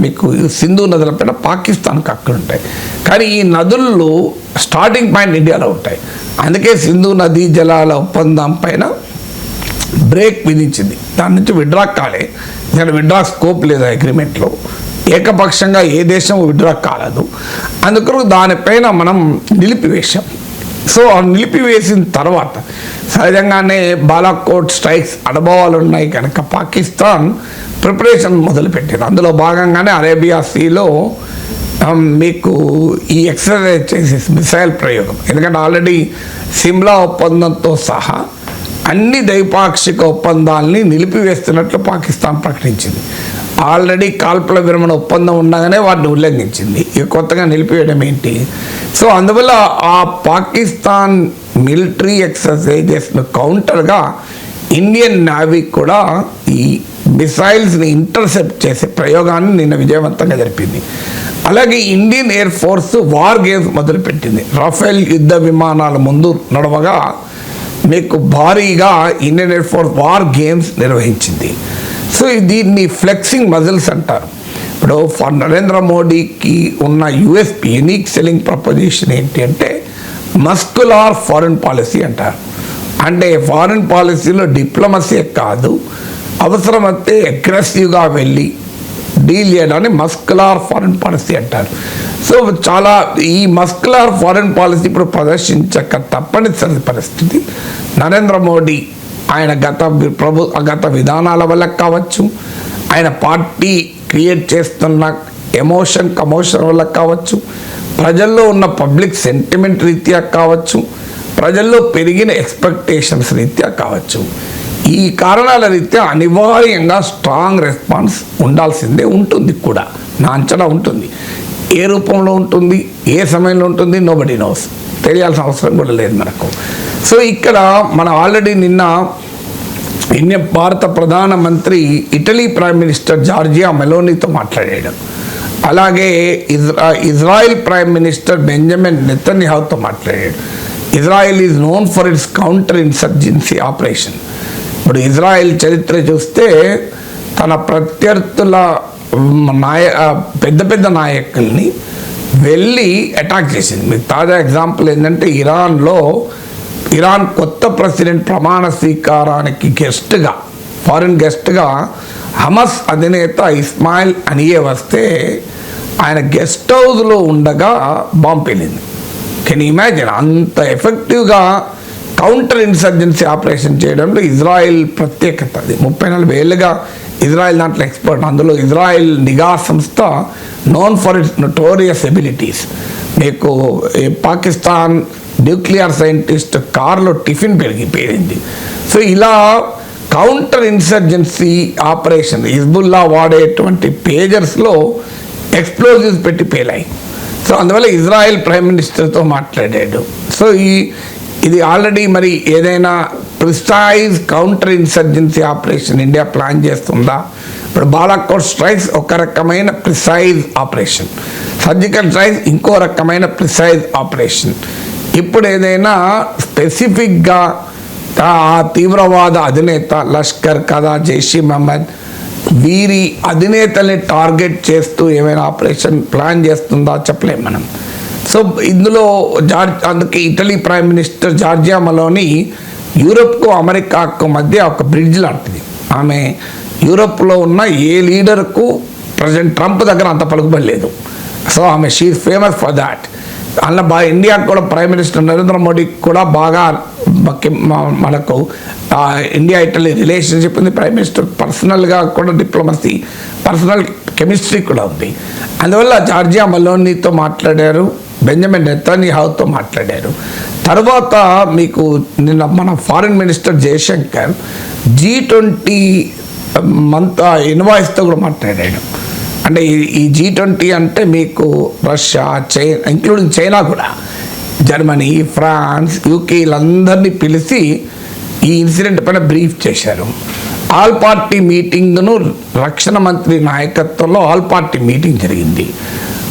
మీకు సింధు నదుల పైన పాకిస్తాన్కి హక్కులు ఉంటాయి. కానీ ఈ నదుల్లో స్టార్టింగ్ పాయింట్ ఇండియాలో ఉంటాయి. అందుకే సింధు నదీ జలాల ఒప్పందం పైన బ్రేక్ విధించింది. దాని నుంచి విడ్రా కాలే. దాని విడ్రా స్కోప్ లేదు అగ్రిమెంట్లో. ఏకపక్షంగా ఏ దేశం విడ్రా కాలేదు. అందుకు దానిపైన మనం నిలిపివేశాం. సో నిలిపివేసిన తర్వాత సహజంగానే బాలాకోట్ స్ట్రైక్స్ అనుభవాలు ఉన్నాయి కనుక పాకిస్తాన్ ప్రిపరేషన్ మొదలుపెట్టింది. అందులో భాగంగానే అరేబియా సీలో మీకు ఈ ఎక్సర్సైజ్ చేసేసి మిసైల్ ప్రయోగం. ఎందుకంటే ఆల్రెడీ సిమ్లా ఒప్పందంతో సహా అన్ని ద్వైపాక్షిక ఒప్పందాలని నిలిపివేస్తున్నట్లు పాకిస్తాన్ ప్రకటించింది. ఆల్రెడీ కాల్పుల విరమణ ఒప్పందం ఉండగానే వాటిని ఉల్లంఘించింది. ఇక కొత్తగా నిలిపివేయడం ఏంటి? సో అందువల్ల ఆ పాకిస్తాన్ మిలిటరీ ఎక్సర్సైజెస్ను కౌంటర్గా ఇండియన్ నేవీ కూడా ఈ మిసైల్స్ని ఇంటర్సెప్ట్ చేసే ప్రయోగాన్ని నిన్న విజయవంతంగా జరిపింది. అలాగే Indian Air force war games మొదలుపెట్టింది. రఫేల్ యుద్ధ విమానాల ముందు నడవగా మీకు భారీగా Indian Air force war games నిర్వహించింది. సో దీన్ని ఫ్లెక్సింగ్ మజిల్స్ అంటారు. ఇప్పుడు నరేంద్ర మోడీకి ఉన్న యూఎస్పీ యూనిక్ సెల్లింగ్ ప్రపోజిషన్ ఏంటి అంటే మస్కులార్ ఫారెన్ పాలసీ అంటారు. అంటే ఫారెన్ పాలసీలో డిప్లొమసీ కాదు, అవసరమైతే అగ్రెసివ్గా వెళ్ళి డీల్ చేయడాన్ని మస్కులార్ ఫారెన్ పాలసీ అంటారు. సో చాలా ఈ మస్కులార్ ఫారెన్ పాలసీ ఇప్పుడు ప్రదర్శించక తప్పనిసరి పరిస్థితి. నరేంద్ర మోడీ ఆయన గత విధానాల వల్ల కావచ్చు, ఆయన పార్టీ క్రియేట్ చేస్తున్న కమోషన్ వల్ల కావచ్చు, ప్రజల్లో ఉన్న పబ్లిక్ సెంటిమెంట్ రీత్యా కావచ్చు, ప్రజల్లో పెరిగిన ఎక్స్పెక్టేషన్స్ రీత్యా కావచ్చు, ఈ కారణాల రీత్యా అనివార్యంగా స్ట్రాంగ్ రెస్పాన్స్ ఉండాల్సిందే ఉంటుంది కూడా. నా అంచనా ఉంటుంది. ఏ రూపంలో ఉంటుంది, ఏ సమయంలో ఉంటుంది, నోబడీ నోస్. తెలియాల్సిన అవసరం కూడా లేదు మనకు. సో ఇక్కడ మనం ఆల్రెడీ నిన్న భారత ప్రధానమంత్రి ఇటలీ ప్రైమ్ మినిస్టర్ జార్జియా మెలోనీతో మాట్లాడాడు. అలాగే ఇజ్రాయెల్ ప్రైమ్ మినిస్టర్ బెంజమిన్ నెతన్యాహుతో మాట్లాడాడు. Israel is known for it's counter insurgency operation. ఇప్పుడు ఇజ్రాయెల్ చరిత్ర చూస్తే తన ప్రత్యర్థుల పెద్ద నాయకుల్ని వెళ్ళి అటాక్ చేసింది. మీకు తాజా ఎగ్జాంపుల్ ఏంటంటే ఇరాన్ కొత్త ప్రెసిడెంట్ ప్రమాణ స్వీకారానికి ఫారిన్ గెస్ట్గా హమస్ అధినేత ఇస్మాయిల్ అనియే వస్తే ఆయన గెస్ట్ హౌస్లో ఉండగా బాంబు పేలింది. కెన్ ఇమాజిన్ అంత ఎఫెక్టివ్గా కౌంటర్ ఇన్సర్జెన్సీ ఆపరేషన్ చేయడంలో ఇజ్రాయెల్ ప్రత్యేకత. అది 34 ఏళ్ళుగా ఇజ్రాయెల్ దాంట్లో ఎక్స్పర్ట్. అందులో ఇజ్రాయెల్ నిఘా సంస్థ known for it's notorious abilities. మీకు పాకిస్తాన్ న్యూక్లియర్ సైంటిస్ట్ కార్లో టిఫిన్ పేరింది. సో ఇలా కౌంటర్ ఇన్సర్జెన్సీ ఆపరేషన్ హిజ్బుల్లా వాడేటువంటి పేజర్స్లో ఎక్స్ప్లోజివ్స్ పెట్టి పేలాయి. సో అందువల్ల ఇజ్రాయెల్ ప్రైమ్ మినిస్టర్తో మాట్లాడాడు. సో ఇది ఆల్రెడీ మరి ఏదైనా precise counter insurgency operation India plan చేస్తుందా? ఇప్పుడు బాలాకోట్ స్ట్రైక్స్ ఒక రకమైన ప్రిసైజ్ ఆపరేషన్, సర్జికల్ స్ట్రైక్స్ ఇంకో రకమైన ప్రిసైజ్ ఆపరేషన్. ఇప్పుడు ఏదైనా స్పెసిఫిక్గా ఆ తీవ్రవాద అధినేత లష్కర్ ఖదా, జైష్ మహమ్మద్ వీరి అధినేతల్ని టార్గెట్ చేస్తూ ఏమైనా ఆపరేషన్ ప్లాన్ చేస్తుందా చెప్పలేం మనం. సో ఇందులో అందుకే Italy prime minister Giorgia Meloni యూరప్కు అమెరికాకు మధ్య ఒక బ్రిడ్జ్ లాంటిది. ఆమె యూరప్లో ఉన్న ఏ లీడర్కు ప్రెసిడెంట్ ట్రంప్ దగ్గర అంత పలుకుబడి లేదు. సో ఆమె షీఈ్ ఫేమస్ ఫర్ దాట్. అందులో ఇండియాకు కూడా ప్రైమ్ మినిస్టర్ నరేంద్ర మోడీకి కూడా బాగా మనకు ఇండియా ఇటలీ రిలేషన్షిప్ ఉంది. ప్రైమ్ మినిస్టర్ పర్సనల్గా కూడా డిప్లొమసీ, పర్సనల్ కెమిస్ట్రీ కూడా ఉంది. అందువల్ల జార్జియా మెలోనీతో మాట్లాడారు. బెంజమిన్ నెతన్యాహుతో మాట్లాడారు. తర్వాత మీకు నిన్న మన ఫారిన్ మినిస్టర్ జయశంకర్ G20 మంత్ ఇన్వాయిస్తో కూడా మాట్లాడాడు. అంటే ఈ G20 అంటే మీకు రష్యా, చైనా, ఇంక్లూడింగ్ చైనా కూడా, జర్మనీ, ఫ్రాన్స్, UK వీళ్ళందరినీ పిలిచి ఈ ఇన్సిడెంట్ పైన బ్రీఫ్ చేశారు. ఆల్ పార్టీ మీటింగ్ను రక్షణ మంత్రి నాయకత్వంలో ఆల్ పార్టీ మీటింగ్ జరిగింది.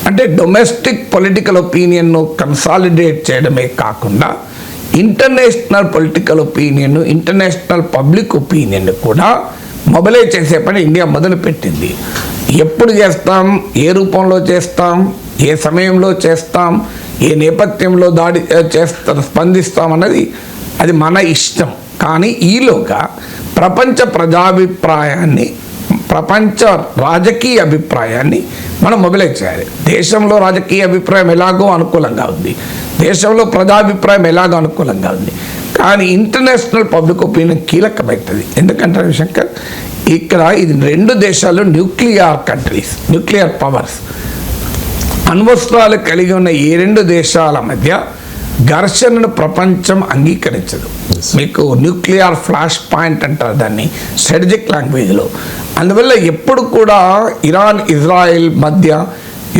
అంటే డొమెస్టిక్ పొలిటికల్ ఒపీనియన్ను కన్సాలిడేట్ చేయడమే కాకుండా international political opinion, international public opinion కూడా మొబిలైజ్ చేసే పని ఇండియా మొదలుపెట్టింది. ఎప్పుడు చేస్తాం, ఏ రూపంలో చేస్తాం, ఏ సమయంలో చేస్తాం, ఏ నేపథ్యంలో దాడి స్పందిస్తాం అన్నది అది మన ఇష్టం. కానీ ఈలోగా ప్రపంచ ప్రజాభిప్రాయాన్ని, ప్రపంచ రాజకీయ అభిప్రాయాన్ని మనం మొబిలైజ్ చేయాలి. దేశంలో రాజకీయ అభిప్రాయం ఎలాగో అనుకూలంగా ఉంది, దేశంలో ప్రజాభిప్రాయం ఎలాగో అనుకూలంగా ఉంది. కానీ ఇంటర్నేషనల్ పబ్లిక్ ఒపీనియన్ కీలకమవుతుంది. ఎందుకంటే రవిశంకర్, ఇక్కడ ఇది 2 దేశాలు న్యూక్లియర్ కంట్రీస్, న్యూక్లియర్ పవర్స్. అణ్వస్త్రాలు కలిగి ఉన్న ఈ 2 దేశాల మధ్య ఘర్షణను ప్రపంచం అంగీకరించదు. మీకు న్యూక్లియర్ ఫ్లాష్ పాయింట్ అంటారు దాన్ని స్ట్రాటజిక్ లాంగ్వేజ్లో. అందువల్ల ఎప్పుడు కూడా ఇరాన్, ఇజ్రాయెల్ మధ్య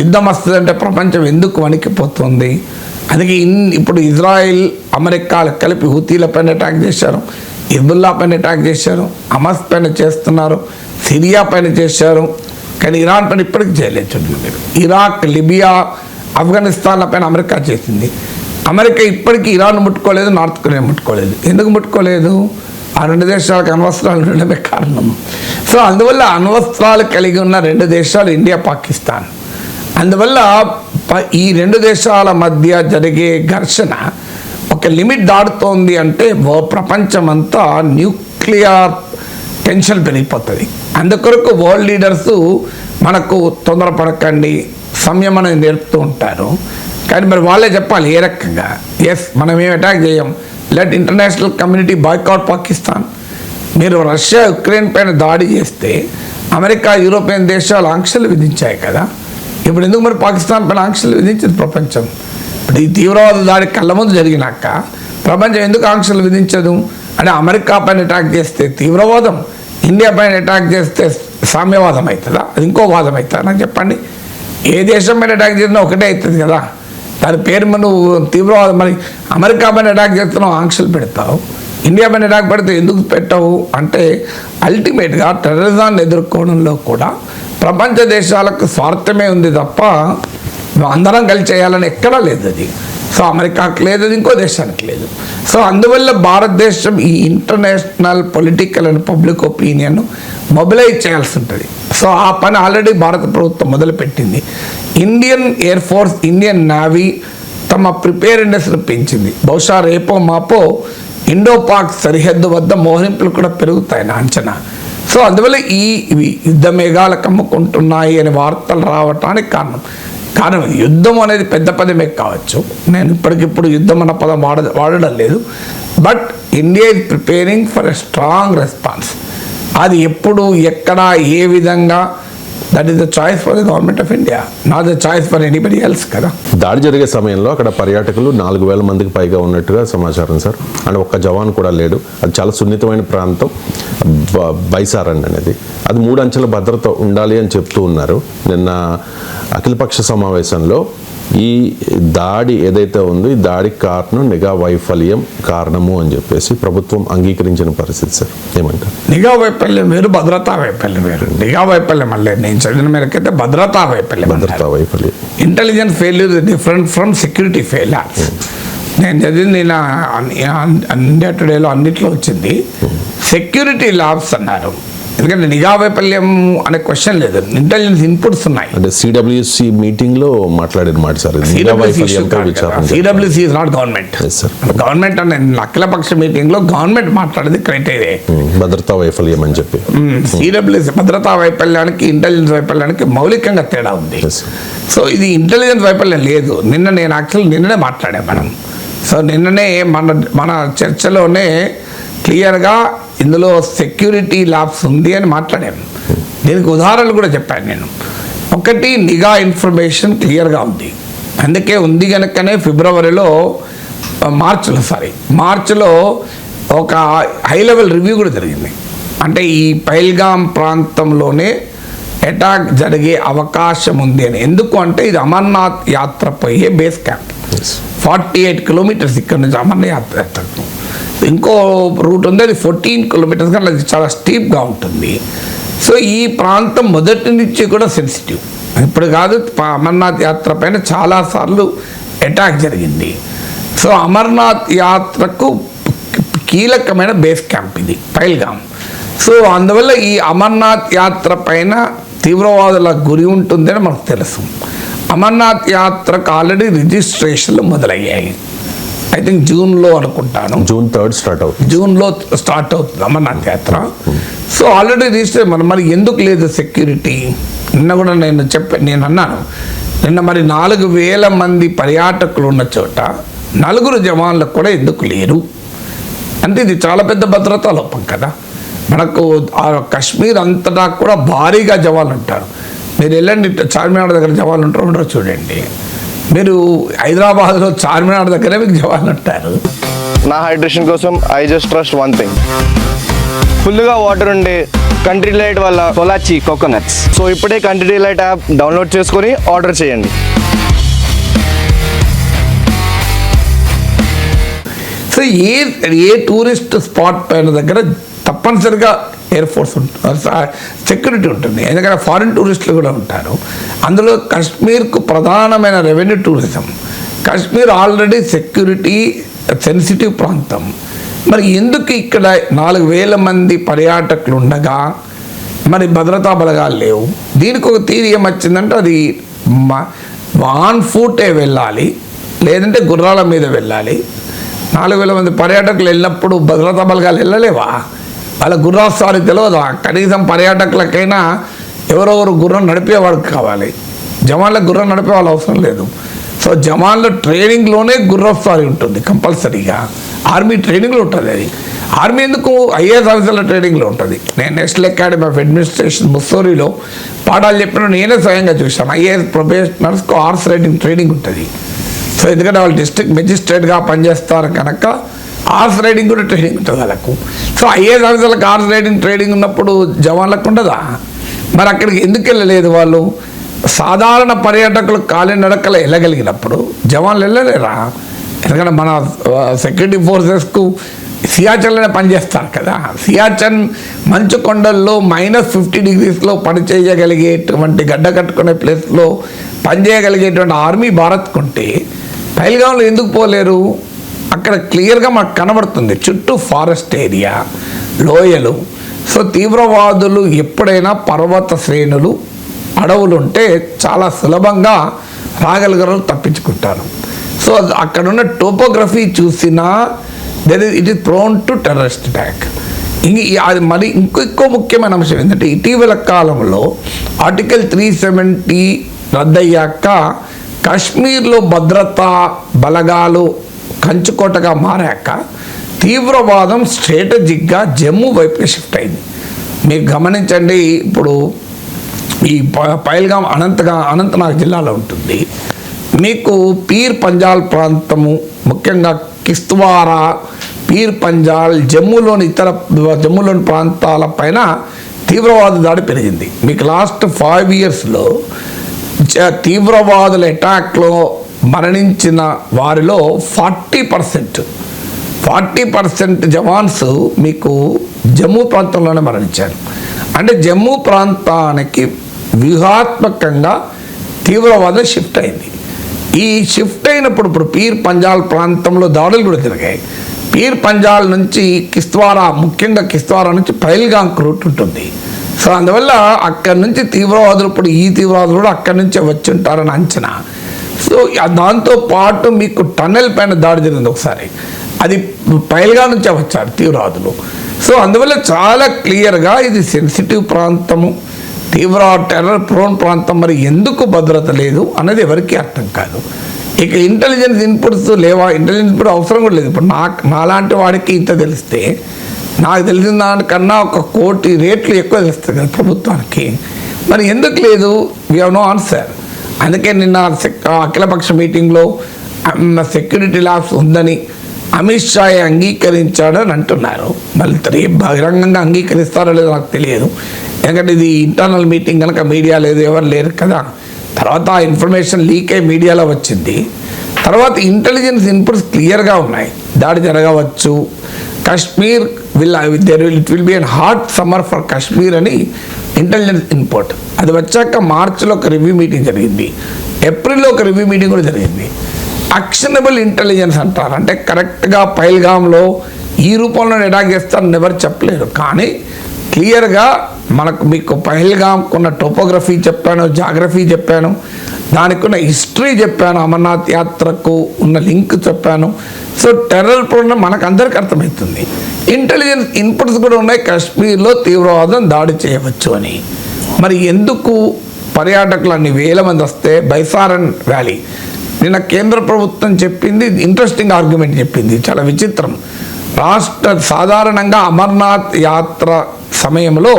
యుద్ధం వస్తుందంటే ప్రపంచం ఎందుకు వణికిపోతుంది? అందుకే ఇప్పుడు ఇజ్రాయెల్, అమెరికాలు కలిపి హూతీల పైన అటాక్ చేశారు, హిజ్బుల్లా పైన అటాక్ చేశారు, హమాస్ పైన చేస్తున్నారు, సిరియా పైన చేశారు. కానీ ఇరాన్ పైన ఇప్పటికీ చేయలేదు. చూడండి మీరు, ఇరాక్, లిబియా, ఆఫ్ఘనిస్తాన్ల పైన అమెరికా చేసింది. అమెరికా ఇప్పటికీ ఇరాన్ ముట్టుకోలేదు, నార్త్ కొరియా ముట్టుకోలేదు. ఎందుకు ముట్టుకోలేదు? ఆ 2 దేశాలకు అణ్వస్త్రాలు ఉండడమే కారణం. సో అందువల్ల అణ్వస్త్రాలు కలిగి ఉన్న 2 దేశాలు ఇండియా, పాకిస్తాన్. అందువల్ల ఈ 2 దేశాల మధ్య జరిగే ఘర్షణ ఒక లిమిట్ దాటుతోంది అంటే ప్రపంచమంతా న్యూక్లియర్ టెన్షన్ పెరిగిపోతుంది. అందుకొరకు వరల్డ్ లీడర్స్ మనకు తొందరపడకండి, సంయమనం నేర్పుతూ ఉంటారు. కానీ మరి వాళ్ళే చెప్పాలి ఏ రకంగా. మనం ఏం అటాక్ చేయం, let international community boycott Pakistan. మీరు రష్యా, యుక్రెయిన్ పైన దాడి చేస్తే అమెరికా, యూరోపియన్ దేశాలు ఆంక్షలు విధించాయి కదా. ఇప్పుడు ఎందుకు మరి పాకిస్తాన్ పైన ఆంక్షలు విధించింది ప్రపంచం? ఇప్పుడు ఈ తీవ్రవాద దాడి కళ్ళ ముందు జరిగినాక ప్రపంచం ఎందుకు ఆంక్షలు విధించదు? అంటే అమెరికా పైన అటాక్ చేస్తే తీవ్రవాదం, ఇండియా పైన అటాక్ చేస్తే సామ్యవాదం అవుతుందా? అది ఇంకో వాదం అవుతుందా? నాకు చెప్పండి. ఏ దేశం పైన అటాక్ చేసినా ఒకటే అవుతుంది కదా. దాని పేరు నువ్వు తీవ్రవాదం. మరి అమెరికా పైన అటాక్ చేస్తున్నావు, ఆంక్షలు పెడతావు, ఇండియా పైన అటాక్ పెడితే ఎందుకు పెట్టవు? అంటే అల్టిమేట్గా టెర్రరిజాన్ని ఎదుర్కోవడంలో కూడా ప్రపంచ దేశాలకు స్వార్థమే ఉంది తప్ప అందరం కలిసి చేయాలని ఎక్కడా లేదు అది. సో అమెరికాకి లేదు, అది ఇంకో దేశానికి లేదు. సో అందువల్ల భారతదేశం ఈ international political and public opinion mobilize చేయాల్సి ఉంటుంది. సో ఆ పని ఆల్రెడీ భారత ప్రభుత్వం మొదలుపెట్టింది. Indian Air Force, Indian Navy తమ ప్రిపేర్నెస్ను పెంచింది. బహుశా రేపో మాపో ఇండో పాక్ సరిహద్దు వద్ద మోహరింపులు కూడా పెరుగుతాయి నా అంచనా. సో అందువల్ల ఈ యుద్ధ మేఘాలు కమ్ముకుంటున్నాయి అనే వార్తలు రావటానికి కారణం యుద్ధం అనేది పెద్ద పదమే కావచ్చు. నేను ఇప్పటికిప్పుడు యుద్ధం అన్న పదం వాడడం లేదు. But India is preparing for a strong response. అది ఎప్పుడు, ఎక్కడ, ఏ విధంగా, that is the choice for the government of India, not the choice for anybody else కదా. దాడి జరిగే సమయంలో అక్కడ పర్యాటకులు 4,000 మందికి పైగా ఉన్నట్టుగా సమాచారం సార్. అంటే ఒక్క జవాన్ కూడా లేడు. అది చాలా సున్నితమైన ప్రాంతం బైసారన్ అనేది. అది 3 అంచెల భద్రత ఉండాలి అని చెప్తూ ఉన్నారు. నిన్న అఖిలపక్ష సమావేశంలో ఈ దాడి ఏదైతే ఉందో ఈ దాడికి కారణం నిఘా వైఫల్యం కారణము అని చెప్పేసి ప్రభుత్వం అంగీకరించిన పరిస్థితి సార్. ఏమంటారు? నిఘా వైఫల్యం వేరు, భద్రతా వైఫల్యం వేరు. నిఘా వైఫల్యం మళ్ళీ నేను చదివిన మేరకైతే భద్రతా వైఫల్యం. Intelligence failure different from security failure. నేను చదివింది ఇండియా టుడేలో అన్నిట్లో వచ్చింది. సెక్యూరిటీ లాబ్స్ అన్నారు. ఎందుకంటే నిఘా వైఫల్యం అనే క్వశ్చన్ లేదు, ఇంటెలిజెన్స్ ఇన్పుట్స్ ఉన్నాయి. అంటే సిడబ్ల్యూసి మీటింగ్ లో మాట్లాడిన మాట sir. CWC is not government. Government అనే అఖిలపక్ష మీటింగ్ లో గవర్నమెంట్ మాట్లాడేది క్రైటీరియా భద్రతా వైఫల్యం అని చెప్పి. సిడబ్ల్యూసి భద్రతా వైఫల్యానికి, ఇంటెలిజెన్స్ వైఫల్యానికి మౌలికంగా తేడా ఉంది. సో ఇది ఇంటెలిజెన్స్ వైఫల్యం లేదు. నేను యాక్చువల్లీ నిన్ననే మాట్లాడాను మనం. సో నిన్ననే మన చర్చలోనే క్లియర్గా ఇందులో సెక్యూరిటీ ల్యాబ్స్ ఉంది అని మాట్లాడాను. దీనికి ఉదాహరణలు కూడా చెప్పాను నేను. ఒకటి, నిఘా ఇన్ఫర్మేషన్ క్లియర్గా ఉంది. అందుకే ఉంది కనుకనే ఫిబ్రవరిలో మార్చిలో ఒక హై లెవెల్ రివ్యూ కూడా జరిగింది. అంటే ఈ పహల్గాం ప్రాంతంలోనే అటాక్ జరిగే అవకాశం ఉంది అని. ఎందుకు అంటే ఇది అమర్నాథ్ యాత్ర పోయే బేస్ క్యాంప్. 48 కిలోమీటర్స్ ఇక్కడ నుంచి అమర్నాథ్ యాత్రకు. ఇంకో రూట్ ఉంది, అది 14 కిలోమీటర్స్, కానీ అది చాలా స్టీప్గా ఉంటుంది. సో ఈ ప్రాంతం మొదటి నుంచి కూడా సెన్సిటివ్. ఇప్పుడు కాదు, అమర్నాథ్ యాత్ర పైన చాలాసార్లు అటాక్ జరిగింది. సో అమర్నాథ్ యాత్రకు కీలకమైన బేస్ క్యాంప్ ఇది పహల్గాం. సో అందువల్ల ఈ అమర్నాథ్ యాత్ర పైన తీవ్రవాదుల గురి ఉంటుందని మనకు తెలుసు. అమర్నాథ్ యాత్రకు ఆల్రెడీ రిజిస్ట్రేషన్లు మొదలయ్యాయి. ఐ థింక్ జూన్లో అనుకుంటాను, June 3rd స్టార్ట్ అవుతుంది. జూన్లో స్టార్ట్ అవుతుంది అమర్నాథ్ యాత్ర. సో ఆల్రెడీ రిజిస్టర్ మరి ఎందుకు లేదు సెక్యూరిటీ? నిన్న కూడా నేను అన్నాను, నిన్న మరి 4,000 మంది పర్యాటకులు ఉన్న చోట 4 జవాన్లకు కూడా ఎందుకు లేరు అంటే ఇది చాలా పెద్ద భద్రతా లోపం కదా. మనకు కాశ్మీర్ అంతటా కూడా భారీగా జవాన్లు ఉంటారు. మీరు వెళ్ళండి, చార్మినార్ దగ్గర జవాన్లు ఉంటారో చూడండి. మీరు హైదరాబాద్లో చార్మినార్ దగ్గరే మీకు జవాన్లు ఉంటారు. నా హైడ్రేషన్ కోసం I just trust one thing, ఫుల్గా వాటర్ ఉండే కంట్రీ డిలైట్ వల్ల పొలాచి కోకోనట్స్. సో ఇప్పుడే కంట్రీ డిలైట్ యాప్ డౌన్లోడ్ చేసుకొని ఆర్డర్ చేయండి. సో ఏ టూరిస్ట్ స్పాట్ పైన దగ్గర తప్పనిసరిగా ఎయిర్ ఫోర్స్ ఉంటుంది, సెక్యూరిటీ ఉంటుంది. ఎందుకంటే ఫారిన్ టూరిస్టులు కూడా ఉంటారు. అందులో కాశ్మీర్కు ప్రధానమైన revenue tourism. Kashmir already security sensitive ప్రాంతం. మరి ఎందుకు ఇక్కడ 4,000 మంది పర్యాటకులు ఉండగా మరి భద్రతా బలగాలు లేవు? దీనికి ఒక థియరీ ఏమొచ్చిందంటే అది ఆన్ ఫూటే వెళ్ళాలి, లేదంటే గుర్రాల మీద వెళ్ళాలి. 4,000 మంది పర్యాటకులు వెళ్ళినప్పుడు భద్రతా బలగాలు వెళ్ళలేవా? వాళ్ళ గుర్రాస్వారి తెలియదా? కనీసం పర్యాటకులకైనా ఎవరెవరు గుర్రం నడిపేవాడు కావాలి. జవాన్లకు గుర్రం నడిపే వాళ్ళు అవసరం లేదు. సో జవాన్ల ట్రైనింగ్లోనే గుర్రస్వారి ఉంటుంది కంపల్సరీగా. ఆర్మీ ట్రైనింగ్లో ఉంటుంది అది. ఆర్మీ ఎందుకు? ఐఏఎస్ ఆఫీసర్ల ట్రైనింగ్లో ఉంటుంది. నేను నేషనల్ అకాడమీ ఆఫ్ అడ్మినిస్ట్రేషన్ ముస్సోరీలో పాఠాలు చెప్పిన నేనే స్వయంగా చూశాను. ఐఏఎస్ ప్రొఫెషనల్స్కు హార్స్ రైడింగ్ ట్రైనింగ్ ఉంటుంది. సో ఎందుకంటే వాళ్ళు డిస్ట్రిక్ట్ మెజిస్ట్రేట్గా పనిచేస్తారు కనుక హార్స్ రైడింగ్ కూడా ట్రైనింగ్ ఉంటుంది వాళ్ళకు. సో ఐఏఎస్ ఆఫీసర్లకు హార్స్ రైడింగ్ ట్రైనింగ్ ఉన్నప్పుడు జవాన్లకు ఉండదా? మరి అక్కడికి ఎందుకు వెళ్ళలేదు వాళ్ళు? సాధారణ పర్యాటకులు కాలినడకలు వెళ్ళగలిగినప్పుడు జవాన్లు వెళ్ళలేరా? ఎందుకంటే మన సెక్యూరిటీ ఫోర్సెస్కు సియాచన్లోనే పనిచేస్తారు కదా. సియాచన్ మంచు కొండల్లో -50 degreesలో పనిచేయగలిగేటువంటి గడ్డ కట్టుకునే ప్లేస్లో పనిచేయగలిగేటువంటి ఆర్మీ భారత్కుంటే పహల్గాంలో ఎందుకు పోలేరు? అక్కడ క్లియర్గా మాకు కనబడుతుంది చుట్టూ ఫారెస్ట్ ఏరియా, లోయలు. సో తీవ్రవాదులు ఎప్పుడైనా పర్వత శ్రేణులు, అడవులు ఉంటే చాలా సులభంగా రాగలిగరు, తప్పించుకుంటారు. సో అక్కడున్న టోపోగ్రఫీ చూసినా it is prone to terrorist attack. అది మరి ఇంకో ముఖ్యమైన అంశం ఏంటంటే ఇటీవల కాలంలో ఆర్టికల్ 370 రద్దయ్యాక కాశ్మీర్లో భద్రతా బలగాలు కంచుకోటగా మారాక తీవ్రవాదం స్ట్రాటజిక్గా జమ్మూ వైపుకి షిఫ్ట్ అయింది. మీరు గమనించండి, ఇప్పుడు ఈ పహల్గాం అనంతనాగ్ జిల్లాలో ఉంటుంది. మీకు పీర్ పంజాల్ ప్రాంతము, ముఖ్యంగా కిస్తవారా, పీర్ పంజాల్, జమ్మూలోని ప్రాంతాల పైన తీవ్రవాద దాడి పెరిగింది. మీకు లాస్ట్ 5 yearsలో తీవ్రవాదుల అటాక్లో మరణించిన వారిలో 40% జవాన్స్ మీకు జమ్మూ ప్రాంతంలోనే మరణించారు. అంటే జమ్మూ ప్రాంతానికి వ్యూహాత్మకంగా తీవ్రవాదం షిఫ్ట్ అయింది. ఈ షిఫ్ట్ అయినప్పుడు ఇప్పుడు పీర్ పంజాల్ ప్రాంతంలో దాడులు కూడా జరిగాయి. పీర్ పంజాల్ నుంచి కిస్తవారా, ముఖ్యంగా కిస్తవారా నుంచి పహల్గాంకు రూట్ ఉంటుంది. సో అందువల్ల అక్కడి నుంచి తీవ్రవాదులు, ఇప్పుడు ఈ తీవ్రవాదులు కూడా అక్కడి నుంచే వచ్చి ఉంటారని అంచనా. సో దాంతో పాటు మీకు టన్నెల్ పైన దాడి జరిగింది ఒకసారి, అది పహల్గాం నుంచే వచ్చారు తీవ్రవాదులు. సో అందువల్ల చాలా క్లియర్గా ఇది సెన్సిటివ్ ప్రాంతము, తీవ్ర టెర్రర్ ప్రోన్ ప్రాంతం. మరి ఎందుకు భద్రత లేదు అన్నది ఎవరికి అర్థం కాదు. ఇక ఇంటెలిజెన్స్ ఇన్పుట్స్ లేవా? ఇంటెలిజెన్స్ ఇన్పుట్ అవసరం కూడా లేదు. ఇప్పుడు నాలాంటి వాడికి ఇంత తెలిస్తే, నాకు తెలిసిన దానికన్నా 1 కోటి రేట్లు ఎక్కువ తెలుస్తుంది కదా ప్రభుత్వానికి. మరి ఎందుకు లేదు? We have no answer. అందుకే నిన్న అఖిలపక్ష మీటింగ్లో సెక్యూరిటీ ల్యాబ్స్ ఉందని అమిత్ షా అంగీకరించాడు అని అంటున్నారు. మళ్ళీ రేపు బహిరంగంగా అంగీకరిస్తారో లేదో నాకు తెలియదు, ఎందుకంటే ఇది ఇంటర్నల్ మీటింగ్ కనుక మీడియా లేదు, ఎవరు లేరు కదా. తర్వాత ఆ ఇన్ఫర్మేషన్ లీక్ అయ్యి మీడియాలో వచ్చింది. తర్వాత ఇంటెలిజెన్స్ ఇన్పుట్స్ క్లియర్గా ఉన్నాయి, దాడి జరగవచ్చు, Kashmir it will be an hot summer for Kashmir అని ఇంటెలిజెన్స్ ఇన్పుట్. అది వచ్చాక మార్చిలో ఒక రివ్యూ మీటింగ్ జరిగింది, ఏప్రిల్లో ఒక రివ్యూ మీటింగ్ కూడా జరిగింది. యాక్షనబుల్ ఇంటెలిజెన్స్ అంటారు, అంటే కరెక్ట్గా పహల్గామ్లో ఈ రూపంలో అటాక్ చేస్తారని ఎవరు చెప్పలేరు. కానీ క్లియర్గా మీకు పహల్గామ్కున్న టోపోగ్రఫీ చెప్పాను, జాగ్రఫీ చెప్పాను, దానికి ఉన్న హిస్టరీ చెప్పాను, అమర్నాథ్ యాత్రకు ఉన్న లింక్ చెప్పాను. సో టెర్రర్ ప్రోగ్రామ్ మనకు అందరికీ అర్థమవుతుంది. ఇంటెలిజెన్స్ ఇన్పుట్స్ కూడా ఉన్నాయి, కాశ్మీర్లో తీవ్రవాదం దాడి చేయవచ్చు అని. మరి ఎందుకు పర్యాటకులు అన్ని వేల మంది వస్తే బైసారన్ వ్యాలీ నిన్న కేంద్ర ప్రభుత్వం చెప్పింది, ఇంట్రెస్టింగ్ ఆర్గ్యుమెంట్ చెప్పింది, చాలా విచిత్రం. సాధారణంగా అమర్నాథ్ యాత్ర సమయంలో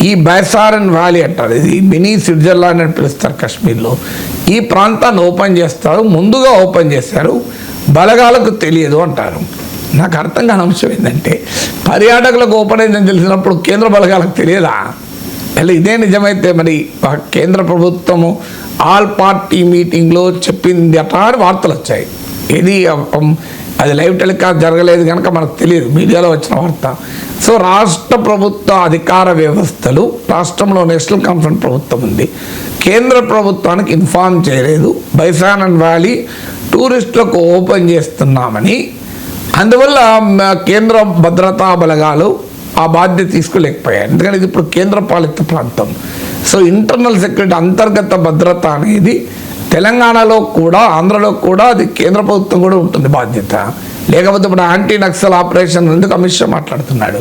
ఈ బైసారన్ వ్యాలీ అంటారు, ఇది మినీ స్విట్జర్లాండ్ అని పిలుస్తారు కాశ్మీర్లో. ఈ ప్రాంతాన్ని ఓపెన్ చేస్తారు, ముందుగా ఓపెన్ చేశారు, బలగాలకు తెలియదు అంటారు. నాకు అర్థం కాని అంశం ఏంటంటే పర్యాటకులకు ఓపెన్ అయిందని తెలిసినప్పుడు కేంద్ర బలగాలకు తెలియదా? అలా ఇదే నిజమైతే మరి కేంద్ర ప్రభుత్వము ఆల్ పార్టీ మీటింగ్లో చెప్పింది అట్లా వార్తలు వచ్చాయి. ఇది అది లైవ్ టెలికాస్ట్ జరగలేదు కనుక మనకు తెలియదు, మీడియాలో వచ్చిన వార్త. సో రాష్ట్ర ప్రభుత్వ అధికార వ్యవస్థలు, రాష్ట్రంలో నేషనల్ కాన్ఫరెన్స్ ప్రభుత్వం ఉంది, కేంద్ర ప్రభుత్వానికి ఇన్ఫార్మ్ చేయలేదు బైసారన్ వ్యాలీ టూరిస్టులకు ఓపెన్ చేస్తున్నామని. అందువల్ల కేంద్ర భద్రతా బలగాలు ఆ బాధ్యత తీసుకోలేకపోయాయి, ఎందుకంటే ఇది ఇప్పుడు కేంద్ర పాలిత ప్రాంతం. సో ఇంటర్నల్ సెక్యూరిటీ, అంతర్గత భద్రత అనేది తెలంగాణలో కూడా ఆంధ్రలో కూడా అది కేంద్ర ప్రభుత్వం కూడా ఉంటుంది బాధ్యత. లేకపోతే ఇప్పుడు యాంటీ నక్సల్ ఆపరేషన్ ఎందుకు అమిత్ షా మాట్లాడుతున్నాడు?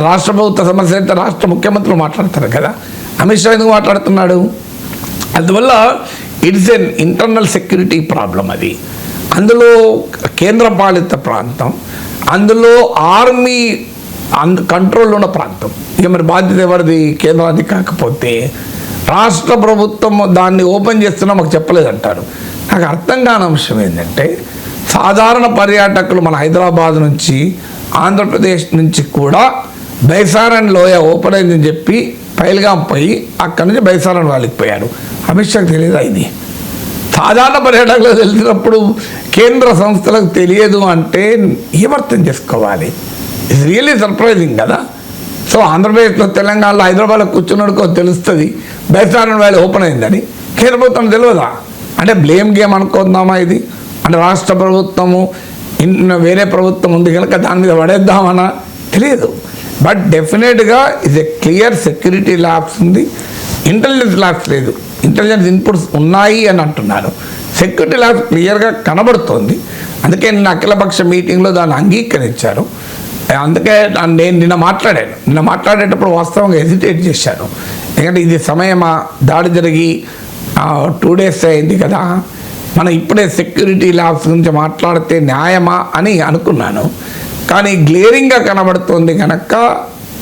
రాష్ట్ర ప్రభుత్వ సమస్య అయితే రాష్ట్ర ముఖ్యమంత్రులు మాట్లాడతారు కదా, అమిత్ షా ఎందుకు మాట్లాడుతున్నాడు? అందువల్ల it's an internal security problem అది. అందులో కేంద్ర పాలిత ప్రాంతం, అందులో ఆర్మీ కంట్రోల్ ఉన్న ప్రాంతం. ఇక మరి బాధ్యత ఎవరిది? కేంద్రానికి కాకపోతే రాష్ట్ర ప్రభుత్వం దాన్ని ఓపెన్ చేస్తున్నా మాకు చెప్పలేదంటారు. నాకు అర్థం కాని అంశం ఏంటంటే సాధారణ పర్యాటకులు మన హైదరాబాద్ నుంచి ఆంధ్రప్రదేశ్ నుంచి కూడా బైసారన్ లోయ ఓపెన్ అయిందని చెప్పి పహల్గాం పోయి అక్కడి నుంచి బైసారన్ వ్యాలీకి పోయారు. అమిత్ షాకి తెలియదా? ఇది సాధారణ పర్యాటకులకు తెలిసినప్పుడు కేంద్ర సంస్థలకు తెలియదు అంటే ఏమర్థం చేసుకోవాలి? ఇట్స్ రియల్లీ సర్ప్రైజింగ్ కదా. సో ఆంధ్రప్రదేశ్లో, తెలంగాణలో, హైదరాబాద్లో కూర్చున్నట్టుకో తెలుస్తుంది బైసారన్ వ్యాలీ ఓపెన్ అయిందని, కేంద్ర ప్రభుత్వం తెలియదా? అంటే బ్లేమ్ గేమ్ అనుకుందామా ఇది? అంటే రాష్ట్ర ప్రభుత్వము వేరే ప్రభుత్వం ఉంది కనుక దాని మీద పడేద్దామన్నా? తెలియదు. బట్ డెఫినెట్గా ఇది క్లియర్ సెక్యూరిటీ ల్యాబ్స్ ఉంది, ఇంటెలిజెన్స్ ల్యాబ్స్ లేదు. ఇంటెలిజెన్స్ ఇన్పుట్స్ ఉన్నాయి అని అంటున్నారు, సెక్యూరిటీ ల్యాబ్స్ క్లియర్గా కనబడుతోంది. అందుకే నిన్న అఖిలపక్ష మీటింగ్లో దాన్ని అంగీకరించారు. అందుకే నేను నిన్న మాట్లాడేటప్పుడు వాస్తవంగా హెసిటేట్ చేశాను, ఎందుకంటే ఇది సమయమా, దాడి జరిగి 2 days అయింది కదా, మనం ఇప్పుడే సెక్యూరిటీ ల్యాబ్స్ గురించి మాట్లాడితే న్యాయమా అని అనుకున్నాను. కానీ గ్లేరింగ్గా కనబడుతోంది కనుక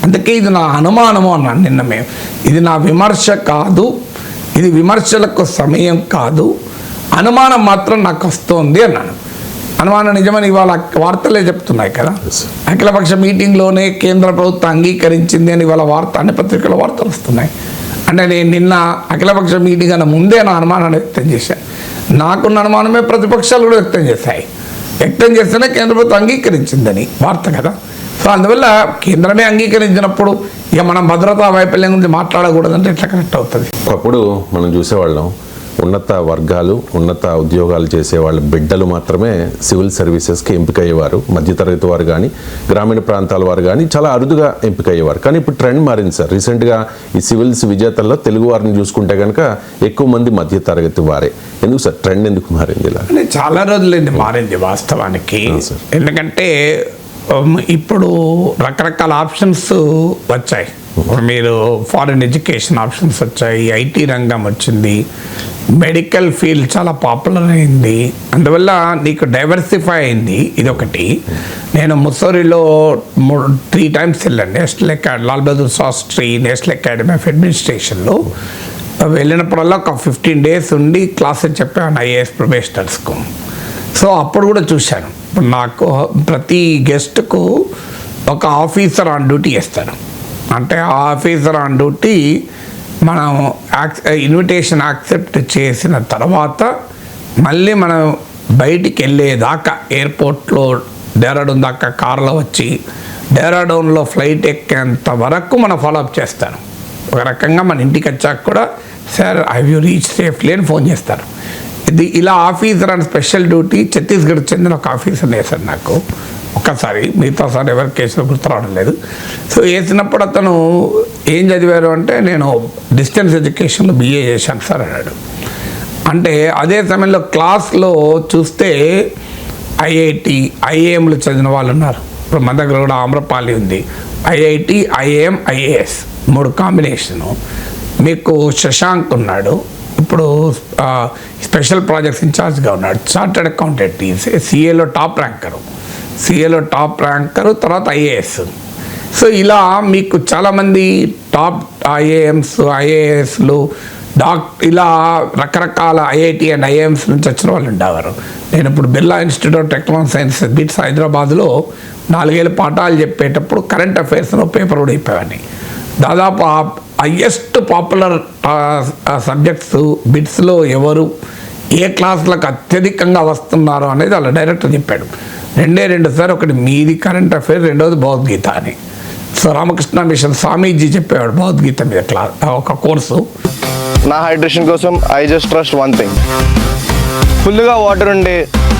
అందుకే ఇది నా అనుమానము అన్నాను నిన్న. ఇది నా విమర్శ కాదు, ఇది విమర్శలకు సమయం కాదు, అనుమానం మాత్రం నాకు వస్తోంది అన్నాను. అనుమానం నిజమని ఇవాళ వార్తలే చెప్తున్నాయి కదా. అఖిలపక్ష మీటింగ్లోనే కేంద్ర ప్రభుత్వం అంగీకరించింది అని ఇవాళ అన్ని పత్రికల వార్తలు వస్తున్నాయి. అంటే నేను నిన్న అఖిలపక్ష మీటింగ్ అన్న ముందే నా అనుమానాన్ని వ్యక్తం చేశాను. నాకున్న అనుమానమే ప్రతిపక్షాలు కూడా వ్యక్తం చేస్తేనే కేంద్ర ప్రభుత్వం అంగీకరించిందని వార్త కదా. సో అందువల్ల కేంద్రమే అంగీకరించినప్పుడు ఇక మనం భద్రతా వైఫల్యం గురించి మాట్లాడకూడదంటే ఎట్లా కరెక్ట్ అవుతుంది? ఒకప్పుడు మనం చూసేవాళ్ళం, ఉన్నత వర్గాలు, ఉన్నత ఉద్యోగాలు చేసే వాళ్ళ బిడ్డలు మాత్రమే సివిల్ సర్వీసెస్కి ఎంపిక అయ్యేవారు. మధ్యతరగతి వారు కానీ, గ్రామీణ ప్రాంతాల వారు కానీ చాలా అరుదుగా ఎంపిక అయ్యేవారు. కానీ ఇప్పుడు ట్రెండ్ మారింది సార్. రీసెంట్గా ఈ సివిల్స్ విజేతల్లో తెలుగు వారిని చూసుకుంటే కనుక ఎక్కువ మంది మధ్యతరగతి వారే. ఎందుకు సార్ ట్రెండ్ ఎందుకు మారింది ఇలా? చాలా రోజులైంది మారింది వాస్తవానికి. ఎందుకంటే ఇప్పుడు రకరకాల ఆప్షన్స్ వచ్చాయి. మీరు ఫారిన్ ఎడ్యుకేషన్ ఆప్షన్స్ వచ్చాయి, ఐటీ రంగం వచ్చింది, మెడికల్ ఫీల్డ్ చాలా పాపులర్ అయింది. అందువల్ల నీకు డైవర్సిఫై అయింది. ఇదొకటి. నేను ముస్సోరిలో 3 times వెళ్ళాను. National academy, Lal Bahadur Shastri national academy of అడ్మినిస్ట్రేషన్లో వెళ్ళినప్పుడల్లా ఒక 15 days ఉండి క్లాసెస్ చెప్పాను ఐఏఎస్ ప్రొబేషనర్స్కు. సో అప్పుడు కూడా చూశాను. ఇప్పుడు నాకు ప్రతి గెస్ట్కు ఒక ఆఫీసర్ ఆన్ డ్యూటీ ఇస్తాను. అంటే ఆ ఆఫీసర్ ఆన్ డ్యూటీ మనం ఇన్విటేషన్ యాక్సెప్ట్ చేసిన తర్వాత మళ్ళీ మనం బయటికి వెళ్ళేదాకా ఎయిర్పోర్ట్లో డెహ్రాడూన్ దాకా కార్లో వచ్చి డెహ్రాడూన్లో ఫ్లైట్ ఎక్కేంత వరకు మనం ఫాలోఅప్ చేస్తాను. ఒక రకంగా మన ఇంటికి వచ్చాక కూడా sir have you reach safely అని ఫోన్ చేస్తారు. ఇది ఇలా officer and special duty Chhattisgarh చెందిన ఒక ఆఫీసర్ వేశారు నాకు ఒక్కసారి. మిగతా సార్ ఎవరి కేసులో గుర్తు రావడం లేదు. సో వేసినప్పుడు అతను ఏం చదివారు అంటే నేను డిస్టెన్స్ ఎడ్యుకేషన్లో BA చేశాను సార్ అన్నాడు. అంటే అదే సమయంలో క్లాస్లో చూస్తే IIT IAMలు చదివిన వాళ్ళు ఉన్నారు. ఇప్పుడు మన దగ్గర కూడా ఆమ్రపాలి ఉంది. IIT IAM IAS 3 combination. మీకు శశాంక్ ఉన్నాడు, ఇప్పుడు స్పెషల్ ప్రాజెక్ట్స్ ఇన్ఛార్జ్గా ఉన్నాడు. చార్టెడ్ అకౌంటెంట్, CAలో టాప్ ర్యాంకరు, తర్వాత IAS. సో ఇలా మీకు చాలామంది టాప్ IAMs IASలు ఇలా రకరకాల IIT అండ్ IIMs నుంచి వచ్చిన వాళ్ళు ఉండేవారు. నేను ఇప్పుడు Birla institute of technology sciences bits హైదరాబాద్లో 4 ఏళ్ళ పాఠాలు చెప్పేటప్పుడు కరెంట్ అఫైర్స్లో పేపర్ కూడా చెప్పేవాడిని. దాదాపు హయ్యెస్ట్ పాపులర్ సబ్జెక్ట్స్ బిట్స్లో ఎవరు ఏ క్లాసులకు అత్యధికంగా వస్తున్నారు అనేది వాళ్ళ డైరెక్టర్ చెప్పాడు. 2 సార్, ఒకటి మీది కరెంట్ అఫైర్, రెండోది భగవద్గీత అని. సో రామకృష్ణ మిషన్ స్వామీజీ చెప్పేవాడు భగవద్గీత మీద ఒక కోర్సు. నా హైడ్రేషన్ కోసం I just trust one thing, ఫుల్గా వాటర్ ఉండే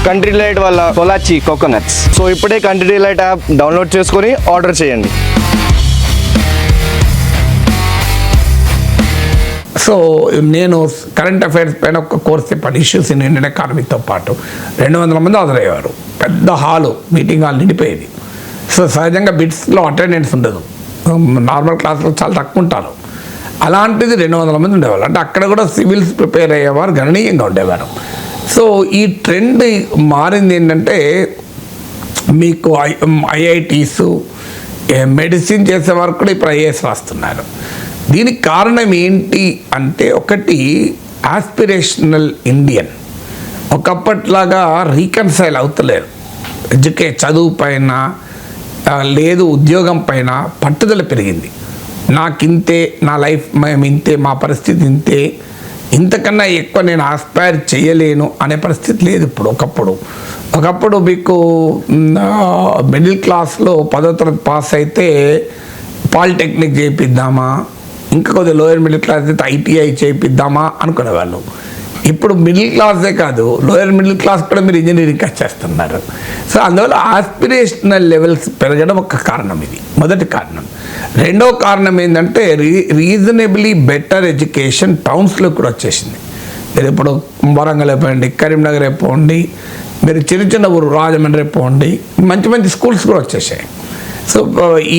కంట్రీ డిలైట్ వల్ల పొలాచి కోకోనట్స్. సో ఇప్పుడే కంట్రీ డిలైట్ యాప్ డౌన్లోడ్ చేసుకొని ఆర్డర్ చేయండి. సో నేను కరెంట్ అఫైర్స్ పైన ఒక కోర్స్ చెప్పాను, ఇష్యూస్ ఇన్ ఇండియన్ ఎకానమీతో పాటు. 200 మంది హాజరయ్యేవారు. పెద్ద మీటింగ్ హాల్ నిండిపోయేది. సో సహజంగా బిట్స్లో అటెండెన్స్ ఉండదు, నార్మల్ క్లాస్లో చాలా తక్కువ ఉంటారు. అలాంటిది 200 మంది ఉండేవాళ్ళు. అంటే అక్కడ కూడా సివిల్స్ ప్రిపేర్ అయ్యేవారు గణనీయంగా ఉండేవారు. సో ఈ ట్రెండ్ మారింది ఏంటంటే మీకు IITs మెడిసిన్ చేసేవారు కూడా ఇప్పుడు IAS రాస్తున్నారు. దీనికి కారణం ఏంటి అంటే ఒకటి ఆస్పిరేషనల్ ఇండియన్. ఒకప్పట్లాగా రీకన్సైల్ అవుతలేరు. చదువు పైన లేదు, ఉద్యోగం పైన పట్టుదల పెరిగింది. నాకింతే, నా లైఫ్ మేము ఇంతే, మా పరిస్థితి ఇంతే, ఇంతకన్నా ఎక్కువ నేను ఆస్పైర్ చేయలేను అనే పరిస్థితి లేదు ఇప్పుడు. ఒకప్పుడు మీకు మిడిల్ క్లాస్లో 10వ తరగతి పాస్ అయితే పాలిటెక్నిక్ చేయిద్దామా, ఇంకా కొద్దిగా లోయర్ మిడిల్ క్లాస్ అయితే ITI చేయిద్దామా అనుకునేవాళ్ళు. ఇప్పుడు మిడిల్ క్లాసే కాదు, లోయర్ మిడిల్ క్లాస్ కూడా మీరు ఇంజనీరింగ్ చేస్తున్నారు. సో అందువల్ల ఆస్పిరేషనల్ లెవెల్స్ పెరగడం ఒక కారణం, ఇది మొదటి కారణం. రెండో కారణం ఏంటంటే రీజనబుల్లీ బెటర్ ఎడ్యుకేషన్ టౌన్స్లో కూడా వచ్చేసింది. మీరు ఇప్పుడు వరంగల్ అయిపోండి, కరీంనగర్ అయిపోండి, మీరు చిన్న ఊరు రాజమండ్రి అయిపోండి, మంచి స్కూల్స్ కూడా వచ్చేసాయి. సో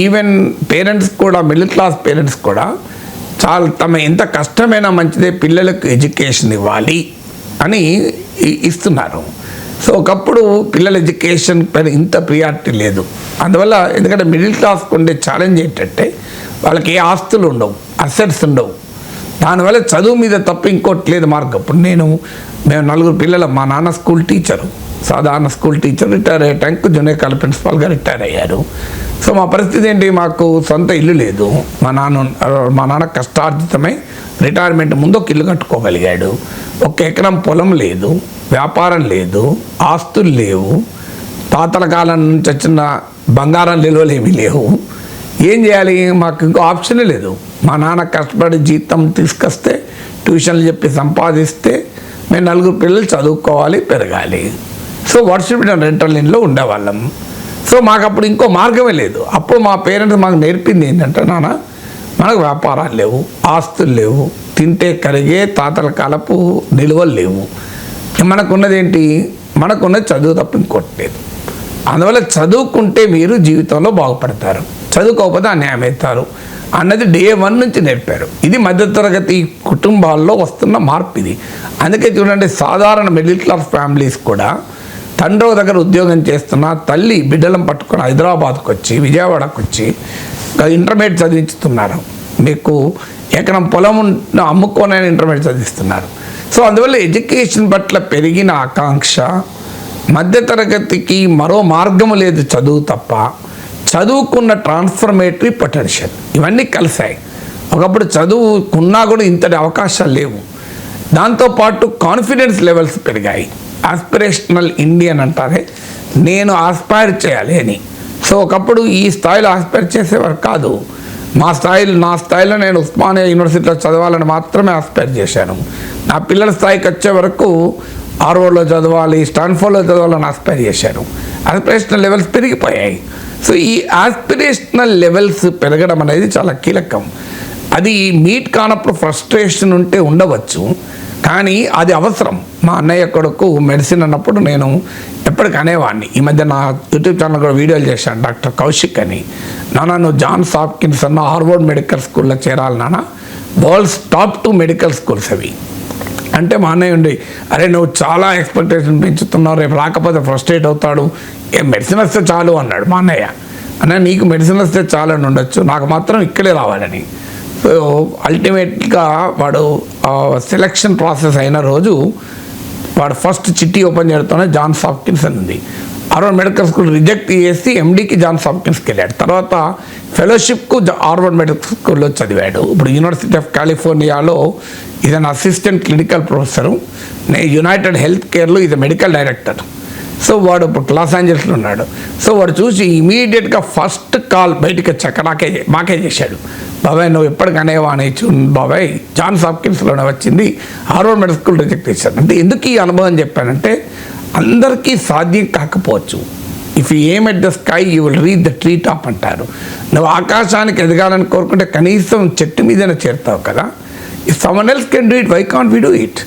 ఈవెన్ పేరెంట్స్ కూడా, మిడిల్ క్లాస్ పేరెంట్స్ కూడా చాలా ఎంత కష్టమైనా మంచిదే పిల్లలకు ఎడ్యుకేషన్ ఇవ్వాలి అని ఇస్తున్నారు. సో ఒకప్పుడు పిల్లల ఎడ్యుకేషన్ పైన ఇంత ప్రియారిటీ లేదు. అందువల్ల ఎందుకంటే మిడిల్ క్లాస్కి ఉండే ఛాలెంజ్ ఏంటంటే వాళ్ళకి ఏ ఆస్తులు ఉండవు, అసెట్స్ ఉండవు. దానివల్ల చదువు మీద తప్ప ఇంకోటి లేదు మార్గం. ఇప్పుడు మేము 4 పిల్లలు, మా నాన్న స్కూల్ టీచరు, సాధారణ స్కూల్ టీచర్, రిటైర్ అయ్యే టైంకు జూనియర్ కాలేజ్ ప్రిన్సిపాల్గా రిటైర్ అయ్యారు. సో మా పరిస్థితి ఏంటి, మాకు సొంత ఇల్లు లేదు. మా నాన్న కష్టార్జితమై రిటైర్మెంట్ ముందు ఒక ఇల్లు కట్టుకోగలిగాడు. 1 ఎకరం పొలం లేదు, వ్యాపారం లేదు, ఆస్తులు లేవు, తాతల కాలం నుంచి వచ్చిన బంగారం నిల్వలు ఏమీ లేవు. ఏం చేయాలి, మాకు ఇంకో ఆప్షన్ లేదు. మా నాన్న కష్టపడి జీతం తీసుకొస్తే, ట్యూషన్లు చెప్పి సంపాదిస్తే మేము 4 పిల్లలు చదువుకోవాలి, పెరగాలి. సో వర్షిప్ రెంటల్ ఇంట్లో ఉండేవాళ్ళం. సో మాకు అప్పుడు ఇంకో మార్గమే లేదు. అప్పుడు మా పేరెంట్స్ మాకు నేర్పింది ఏంటంటే, నాన్న మనకు వ్యాపారాలు లేవు, ఆస్తులు లేవు, తింటే కరిగే తాతల కాలపు నిల్వలు లేవు, మనకున్నది ఏంటి, మనకున్నది చదువు తప్ప ఇంకోటి లేదు. అందువల్ల చదువుకుంటే మీరు జీవితంలో బాగుపడతారు, చదువుకోకపోతే అన్యాయం అవుతారు అన్నది Day 1 నుంచి నేర్పారు. ఇది మధ్యతరగతి కుటుంబాల్లో వస్తున్న మార్పు ఇది. అందుకే చూడండి, సాధారణ మిడిల్ క్లాస్ ఫ్యామిలీస్ కూడా తండ్రి దగ్గర ఉద్యోగం చేస్తున్న తల్లి బిడ్డలను పట్టుకొని హైదరాబాద్కి వచ్చి, విజయవాడకు వచ్చి ఇంటర్మీడియట్ చదివించుతున్నారు. మీకు ఎకరం పొలం అమ్ముకోనని ఇంటర్మీడియట్ చదివిస్తున్నారు. సో అందువల్ల ఎడ్యుకేషన్ పట్ల పెరిగిన ఆకాంక్ష, మధ్యతరగతికి మరో మార్గము లేదు చదువు తప్ప, చదువుకున్న ట్రాన్స్ఫర్మేటరీ పొటెన్షియల్ ఇవన్నీ కలిసాయి. ఒకప్పుడు చదువుకున్నా కూడా ఇంతటి అవకాశాలు లేవు. దాంతోపాటు కాన్ఫిడెన్స్ లెవెల్స్ పెరిగాయి. ఆస్పిరేషనల్ ఇండియన్ అంటారే, నేను ఆస్పైర్ చేయాలి అని. సో ఒకప్పుడు ఈ స్థాయిలో ఆస్పైర్ చేసేవారు కాదు. నా స్థాయిలో నేను ఉస్మానియా యూనివర్సిటీలో చదవాలని మాత్రమే ఆస్పైర్ చేశాను. నా పిల్లల స్థాయికి వచ్చే వరకు హార్వర్డ్లో చదవాలి, స్టాన్ఫోర్డ్లో చదవాలని ఆస్పైర్ చేశాను. ఆస్పిరేషనల్ లెవెల్స్ పెరిగిపోయాయి. సో ఈ ఆస్పిరేషనల్ లెవెల్స్ పెరగడం అనేది చాలా కీలకం. అది మీట్ కానప్పుడు ఫ్రస్ట్రేషన్ ఉంటే ఉండవచ్చు, కానీ అది అవసరం. మా అన్నయ్య కొడుకు మెడిసిన్ అన్నప్పుడు నేను ఎప్పటికీ అనేవాడిని. ఈ మధ్య నా యూట్యూబ్ ఛానల్ కూడా వీడియోలు చేశాను, డాక్టర్ కౌశిక్ అని. నాన్న నువ్వు జాన్స్ హాప్కిన్స్ అన్న హార్వర్డ్ మెడికల్ స్కూల్లో చేరాలి నాన్న, వరల్డ్స్ టాప్ 2 మెడికల్ స్కూల్స్ అవి అంటే. మా అన్నయ్య ఉండి, అరే నువ్వు చాలా ఎక్స్పెక్టేషన్ పెంచుతున్నావు, రేపు రాకపోతే ఫ్రస్ట్రేట్ అవుతాడు, మెడిసిన్ వస్తే చాలు అన్నాడు మా అన్నయ్య. అన్న నీకు మెడిసిన్ వస్తే చాలు అని ఉండొచ్చు, నాకు మాత్రం ఇక్కడే రావాలని. సో అల్టిమేట్గా వాడు సెలక్షన్ ప్రాసెస్ అయిన రోజు వాడు ఫస్ట్ చిట్టి ఓపెన్ చేయడంతోనే జాన్స్ హాప్కిన్స్ అని ఉంది. హార్వర్డ్ మెడికల్ స్కూల్ రిజెక్ట్ చేసి ఎండీకి జాన్స్ హాప్కిన్స్కి వెళ్ళాడు. తర్వాత ఫెలోషిప్కు హార్వర్డ్ మెడికల్ స్కూల్లో చదివాడు. ఇప్పుడు యూనివర్సిటీ ఆఫ్ కాలిఫోర్నియాలో ఇతను assistant clinical professor, united health కేర్లో ఇది మెడికల్ డైరెక్టర్. సో వాడు ఇప్పుడు లాస్ ఏంజల్స్లో ఉన్నాడు. సో వాడు చూసి ఇమీడియట్గా ఫస్ట్ కాల్ బయటికి వచ్చాక మాకే చేశాడు, బాబాయ్ నువ్వు ఎప్పటికనేవా అని. బాబాయ్ జాన్స్ హాప్కిన్స్లోనే వచ్చింది, హార్వర్డ్ మెడికల్ స్కూల్ రిజెక్ట్ చేశాడు. అంటే ఎందుకు ఈ అనుభవం చెప్పానంటే, అందరికీ సాధ్యం కాకపోవచ్చు. If you aim at the sky you will reach the tree top అంటారు. నువ్వు ఆకాశానికి ఎదగాలని కోరుకుంటే కనీసం చెట్టు మీదనే చేరుతావు కదా. If someone else can do it, why can't we do it?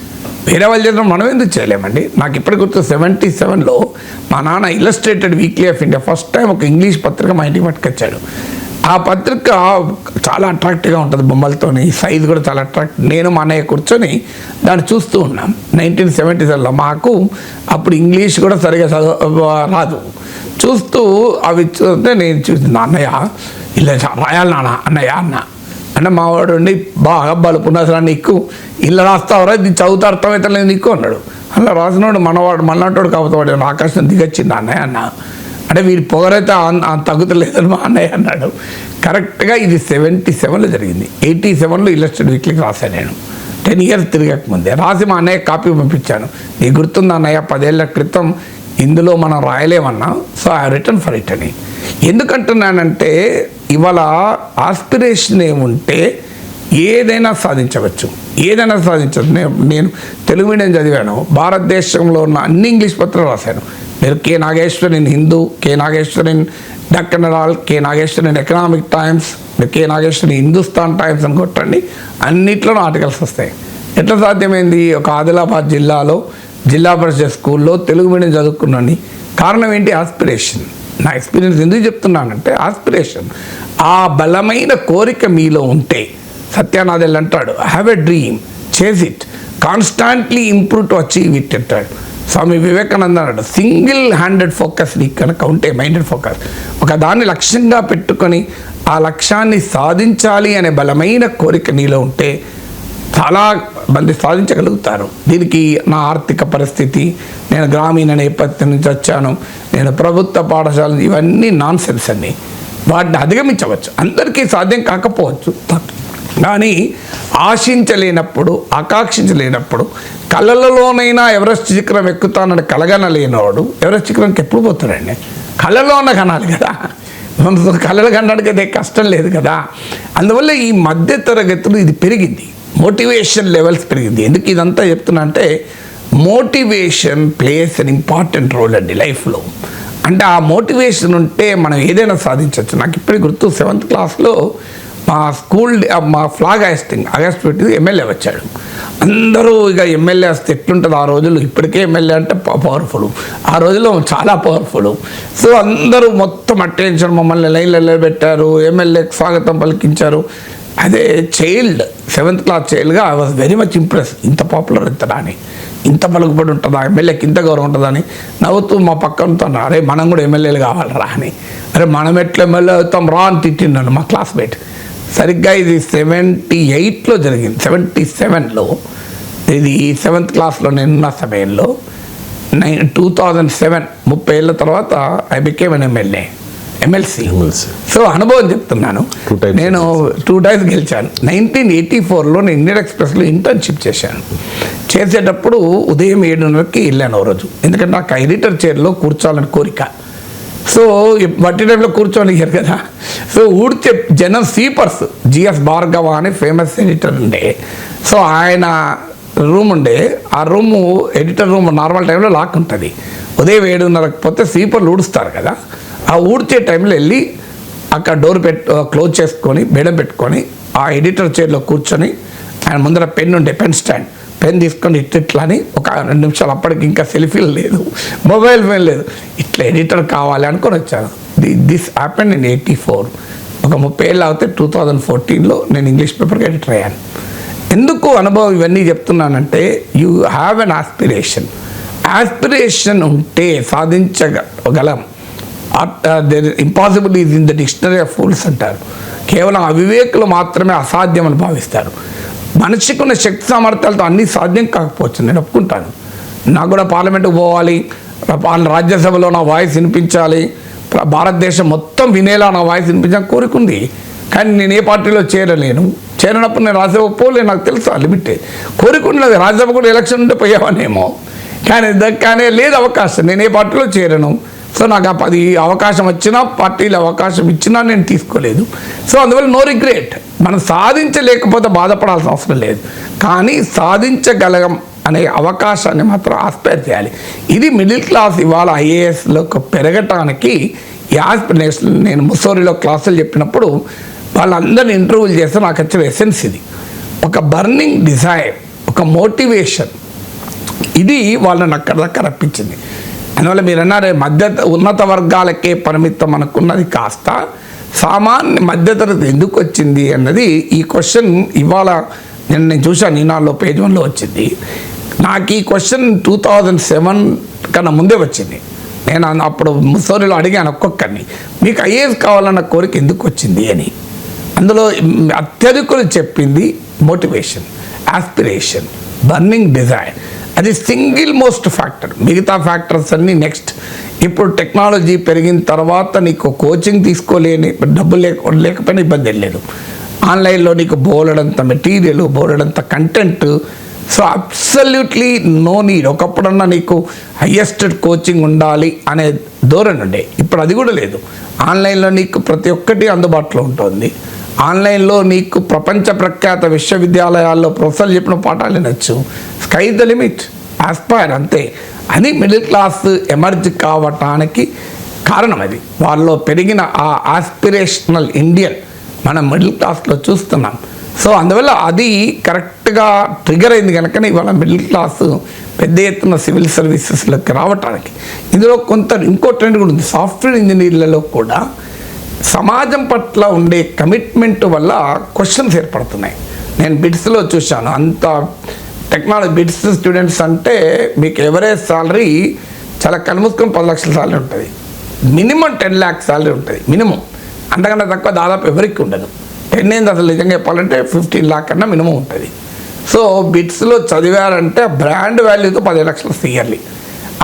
వేరే వాళ్ళు చేయడం మనం ఎందుకు చేయలేమండి. నాకు ఇప్పటి గుర్తు 77లో మా నాన్న illustrated weekly off India first time ఒక ఇంగ్లీష్ పత్రిక మా ఇంటికి పట్టుకొచ్చాడు. ఆ పత్రిక చాలా అట్రాక్టివ్గా ఉంటుంది, బొమ్మలతోని, సైజు కూడా చాలా అట్రాక్టివ్. నేను మా అన్నయ్య కూర్చొని దాన్ని చూస్తూ ఉన్నాం 1977లో. మాకు అప్పుడు ఇంగ్లీష్ కూడా సరిగా రాదు. చూస్తూ అవి చూస్తే నేను చూసి అన్నయ్య ఇలా రాయాలి నాన్న అన్నయ్య అంటే మావాడు ఉండి బాగా బలుపున్నసరా నీకు ఇలా రాస్తావురా, ఇది చదువుతా అర్థమైతే లేదు నీకు అన్నాడు. అలా రాసినవాడు మనవాడు కాకపోతే ఆకాశం దిగొచ్చింది అన్నయ్య అన్న అంటే వీరి పొగరైతే తగ్గుతలేదని మా అన్నయ్య అన్నాడు. కరెక్ట్గా ఇది 77లో జరిగింది. 87లో ఇల్లస్ట్రేటెడ్ వీక్లీకి రాశాను నేను, 10 years తిరగకముందే రాసి మా అన్నయ్య కాపీ పంపించాను. నీకు గుర్తుంది అన్నయ్య 10 ఏళ్ల క్రితం ఇందులో మనం రాయలేమన్నా, so I return for it అని. ఎందుకంటున్నానంటే ఇవాళ ఆస్పిరేషన్ ఏముంటే ఏదైనా సాధించవచ్చు. నేను తెలుగు మీడియం చదివాను, భారతదేశంలో ఉన్న అన్ని ఇంగ్లీష్ పత్రాలు రాశాను. మీరు K Nageshwar in Hindu, K Nageshwar in Deccan Herald, K Nageshwar in Economic Times, K Nageshwar in Hindustan Times అని కొట్టండి, అన్నిట్లోనూ ఆర్టికల్స్ వస్తాయి. ఎట్లా సాధ్యమైంది? ఒక ఆదిలాబాద్ జిల్లాలో జిల్లా పరిషత్ స్కూల్లో తెలుగు మీడియం చదువుకున్నాను. కారణం ఏంటి? ఆస్పిరేషన్. నా ఎక్స్పీరియన్స్ ఎందుకు చెప్తున్నానంటే ఆస్పిరేషన్, ఆ బలమైన కోరిక మీలో ఉంటే, సత్యానాథెల్ అంటాడు have a dream, chase it, constantly improve to achieve it అంటాడు. స్వామి వివేకానంద అన్నాడు సింగిల్ హ్యాండెడ్ ఫోకస్ నీకు కనుక ఉంటే, మైండెడ్ ఫోకస్, ఒక దాన్ని లక్ష్యంగా పెట్టుకొని ఆ లక్ష్యాన్ని సాధించాలి అనే బలమైన కోరిక నీలో ఉంటే చాలా మంది సాధించగలుగుతారు. దీనికి నా ఆర్థిక పరిస్థితి, నేను గ్రామీణ నేపథ్యం నుంచి వచ్చాను, నేను ప్రభుత్వ పాఠశాల, ఇవన్నీ నాన్ సెన్స్ అండి. వాటిని అధిగమించవచ్చు, అందరికీ సాధ్యం కాకపోవచ్చు. కానీ ఆశించలేనప్పుడు, ఆకాంక్షించలేనప్పుడు, కళలలోనైనా ఎవరెస్ట్ శిఖరం ఎక్కుతానని కలగనలేనివాడు ఎవరెస్ట్ శిఖరంకి ఎప్పుడు పోతాడండి? కళలోన కనాలి కదా, కళలు కనడానికి అయితే కష్టం లేదు కదా. అందువల్ల ఈ మధ్య తరగతులు ఇది పెరిగింది, మోటివేషన్ లెవెల్స్ పెరిగింది. ఎందుకు ఇదంతా చెప్తున్నా అంటే motivation plays an important role అండి లైఫ్లో. అంటే ఆ మోటివేషన్ ఉంటే మనం ఏదైనా సాధించవచ్చు. నాకు ఇప్పటికి గుర్తు 7th క్లాస్లో మా ఫ్లాగ్ హాయిస్టింగ్ ఆగస్ట్ 20 ఎమ్మెల్యే వచ్చాడు. అందరూ ఇక ఎమ్మెల్యే వస్తే ఎట్లుంటుంది ఆ రోజుల్లో, ఇప్పటికే ఎమ్మెల్యే అంటే పవర్ఫుల్, ఆ రోజుల్లో చాలా పవర్ఫుల్. సో అందరూ మొత్తం అటెన్షన్ మమ్మల్ని లైన్లలో పెట్టారు, ఎమ్మెల్యేకి స్వాగతం పలికించారు. అదే చైల్డ్, 7th క్లాస్ చైల్డ్గా I was very much impress. ఇంత పాపులర్ అవుతుందా అని, ఇంత పలుకుబడి ఉంటుందా, ఎమ్మెల్యేకి ఇంత గౌరవం ఉంటుందని నవ్వుతూ మా పక్కనతో అరే మనం కూడా ఎమ్మెల్యేలు కావాలరా అని. అరే మనం ఎట్లా ఎమ్మెల్యే అవుతాం రా అని తిట్టిన్నాను మా క్లాస్మేట్. సరిగ్గా ఇది 78లో జరిగింది, 77లో. ఇది 7th క్లాస్లో నేనున్న సమయంలో 2007, 30 ఏళ్ళ తర్వాత I became an MLC. So అనుభవం చెప్తున్నాను. 2 times నేను 2 times గెలిచాను. 1984లో నేను ఇండియన్ ఎక్స్ప్రెస్లో ఇంటర్న్షిప్ చేశాను. చేసేటప్పుడు ఉదయం 7:30కి వెళ్ళాను ఓ రోజు, ఎందుకంటే నాకు ఎడిటర్ చైర్లో కూర్చోవాలని కోరిక. సో బట్టి టైంలో కూర్చోనియ్యారు కదా. సో ఊడ్చే జనం స్వీపర్స్, జిఎస్ భార్గవ అని ఫేమస్ ఎడిటర్ ఉండే. సో ఆయన రూమ్ ఉండే, ఆ రూము ఎడిటర్ రూమ్ నార్మల్ టైంలో లాక్ ఉంటుంది. ఉదయం 7:30కి పోతే స్వీపర్లు ఊడుస్తారు కదా, ఆ ఊడ్చే టైంలో వెళ్ళి అక్కడ డోర్ క్లోజ్ చేసుకొని బెడం పెట్టుకొని ఆ ఎడిటర్ చైర్లో కూర్చొని ఆయన ముందర పెన్ ఉండే, పెన్ స్టాండ్, పెన్ తీసుకొని ఇట్లా అని ఒక 2 నిమిషాలు, అప్పటికి ఇంకా సెల్ఫీలు లేదు, మొబైల్ ఫోన్ లేదు, ఇట్లా ఎడిటర్ కావాలి అనుకొని వచ్చాను. This happen in 84. ఒక 30 ఏళ్ళు అవుతే 2014లో నేను ఇంగ్లీష్ పేపర్కి ఎడిటర్ అయ్యాను. ఎందుకు అనుభవం ఇవన్నీ చెప్తున్నానంటే, యూ హ్యావ్ అన్ ఆస్పిరేషన్ ఉంటే సాధించగలం. Impossible is in the dictionary of fools అంటారు. కేవలం అవివేకులు మాత్రమే అసాధ్యం అని భావిస్తారు. మనిషికి ఉన్న శక్తి సామర్థ్యాలతో అన్నీ సాధ్యం కాకపోవచ్చు, నేను ఒప్పుకుంటాను. నాకు కూడా పార్లమెంటుకు పోవాలి, రాజ్యసభలో నా వాయిస్ వినిపించాలి, భారతదేశం మొత్తం వినేలా నా వాయిస్ వినిపించాలని కోరుకుంది. కానీ నేను ఏ పార్టీలో చేరినప్పుడు నేను రాజ్యసభ పోలే, నాకు తెలుసు ఆ లిమిట్. కోరుకున్నది రాజ్యసభ కూడా ఎలక్షన్ ఉంటే పోయేవానేమో, కానీ లేదు అవకాశం, నేను ఏ పార్టీలో చేరను. సో నాకు అది అవకాశం వచ్చినా, పార్టీలు అవకాశం ఇచ్చినా నేను తీసుకోలేదు. సో అందువల్ల నో రిగ్రెట్. మనం సాధించలేకపోతే బాధపడాల్సిన అవసరం లేదు, కానీ సాధించగలం అనే అవకాశాన్ని మాత్రం ఆస్పైర్ చేయాలి. ఇది మిడిల్ క్లాస్ ఇవాళ ఐఏఎస్లో పెరగటానికి ఈ ఆస్పిరేషన్. నేను ముస్సోరిలో క్లాసులు చెప్పినప్పుడు వాళ్ళందరినీ ఇంటర్వ్యూలు చేస్తే నాకు వచ్చిన ఎసెన్స్ ఇది. ఒక బర్నింగ్ డిజైర్, ఒక మోటివేషన్, ఇది వాళ్ళని అక్కడ దాకా రప్పించింది. అందువల్ల మీరు అన్నారే ఉన్నత వర్గాలకే పరిమితం అనుకున్నది కాస్త సామాన్య మధ్యతరగతి ఎందుకు వచ్చింది అన్నది ఈ క్వశ్చన్ ఇవాళ నేను చూశాను, ఈనాడులో పేజ్ 1లో వచ్చింది. నాకు ఈ క్వశ్చన్ 2007 కన్నా ముందే వచ్చింది. నేను అప్పుడు ముస్సోరిలో అడిగాను ఒక్కొక్కరిని, మీకు ఐఏఎస్ కావాలన్న కోరిక ఎందుకు వచ్చింది అని. అందులో అత్యధికులు చెప్పింది మోటివేషన్, ఆస్పిరేషన్, బర్నింగ్ డిజైర్. అది సింగిల్ మోస్ట్ ఫ్యాక్టర్. మిగతా ఫ్యాక్టర్స్ అన్నీ నెక్స్ట్. ఇప్పుడు టెక్నాలజీ పెరిగిన తర్వాత నీకు కోచింగ్ తీసుకోలేని, డబ్బులు లేకపోయినా ఇబ్బంది లేదు. ఆన్లైన్లో నీకు బోలెడంత మెటీరియల్, బోలెడంత content. So absolutely no need. ఒకప్పుడన్నా నీకు హయ్యెస్ట్ కోచింగ్ ఉండాలి అనే ధోరణి ఉండే, ఇప్పుడు అది కూడా లేదు. ఆన్లైన్లో నీకు ప్రతి ఒక్కటి అందుబాటులో ఉంటుంది. ఆన్లైన్లో నీకు ప్రపంచ ప్రఖ్యాత విశ్వవిద్యాలయాల్లో ప్రొఫెసర్లు చెప్పిన పాఠాలు వినొచ్చు. స్కై ద లిమిట్, ఆస్పైర్, అంతే. అది మిడిల్ క్లాస్ ఎమర్జ్ కావటానికి కారణం. అది వాళ్ళలో పెరిగిన ఆ ఆస్పిరేషనల్ ఇండియన్ మనం మిడిల్ క్లాస్లో చూస్తున్నాం. సో అందువల్ల అది కరెక్ట్గా ట్రిగర్ అయింది కనుకనే ఇవాళ మిడిల్ క్లాస్ పెద్ద ఎత్తున సివిల్ సర్వీసెస్లోకి రావటానికి. ఇందులో ఇంకో ట్రెండ్ కూడా ఉంది. సాఫ్ట్వేర్ ఇంజనీర్లలో కూడా సమాజం పట్ల ఉండే కమిట్మెంట్ వల్ల క్వశ్చన్స్ ఏర్పడుతున్నాయి. నేను బిట్స్లో చూశాను, అంత టెక్నాలజీ బిట్స్ స్టూడెంట్స్ అంటే మీకు ఎవరేజ్ సాలరీ చాలా కలుముసుకొని 10 లక్షల సాలరీ ఉంటుంది, మినిమం 10 lakhs సాలరీ ఉంటుంది మినిమం. అంతకన్నా తక్కువ దాదాపు ఎవరికి ఉండదు. 10 ఏంది అసలు నిజంగా చెప్పాలంటే 15 lakh కన్నా మినిమం ఉంటుంది. సో బిట్స్లో చదివారంటే బ్రాండ్ వాల్యూతో 10 లక్షలు ఇయర్లీ.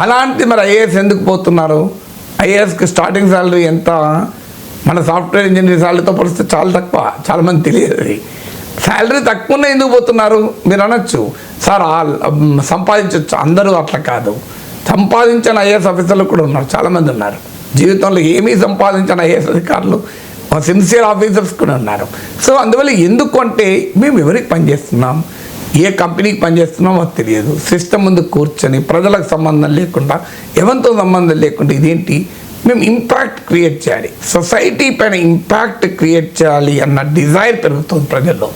అలాంటి మరి ఐఏఎస్ ఎందుకు పోతున్నారు? ఐఏఎస్కి స్టార్టింగ్ సాలరీ ఎంత? మన సాఫ్ట్వేర్ ఇంజనీర్ సాలరీతో పోలిస్తే చాలా తక్కువ. చాలామంది తెలియదు అది. శాలరీ తక్కువనే ఎందుకు పోతున్నారు? మీరు అనొచ్చు, సార్ సంపాదించవచ్చు. అందరూ అట్లా కాదు. సంపాదించిన ఐఏఎస్ ఆఫీసర్లు కూడా ఉన్నారు, చాలామంది ఉన్నారు. జీవితంలో ఏమీ సంపాదించిన ఐఏఎస్ అధికారులు, సిన్సియర్ ఆఫీసర్స్ కూడా ఉన్నారు. సో అందువల్ల ఎందుకు అంటే మేము ఎవరికి పనిచేస్తున్నాం, ఏ కంపెనీకి పనిచేస్తున్నామో అది తెలియదు. సిస్టమ్ ముందు కూర్చొని ప్రజలకు సంబంధం లేకుండా, ఎవరితో సంబంధం లేకుండా ఇదేంటి మేము ఇంపాక్ట్ క్రియేట్ చేయాలి, సొసైటీ పైన ఇంపాక్ట్ క్రియేట్ చేయాలి అన్న డిజైర్ పెరుగుతుంది ప్రజల్లో,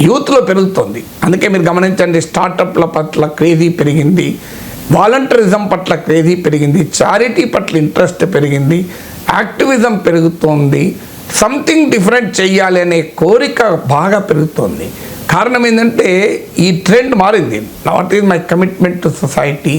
యూత్లో పెరుగుతుంది. అందుకే మీరు గమనించండి, స్టార్టప్ల పట్ల క్రేజీ పెరిగింది, వాలంటరిజం పట్ల క్రేజీ పెరిగింది, చారిటీ పట్ల ఇంట్రెస్ట్ పెరిగింది, యాక్టివిజం పెరుగుతోంది, సంథింగ్ డిఫరెంట్ చెయ్యాలి అనే కోరిక బాగా పెరుగుతోంది. కారణం ఏంటంటే ఈ ట్రెండ్ మారింది. What is my commitment to society.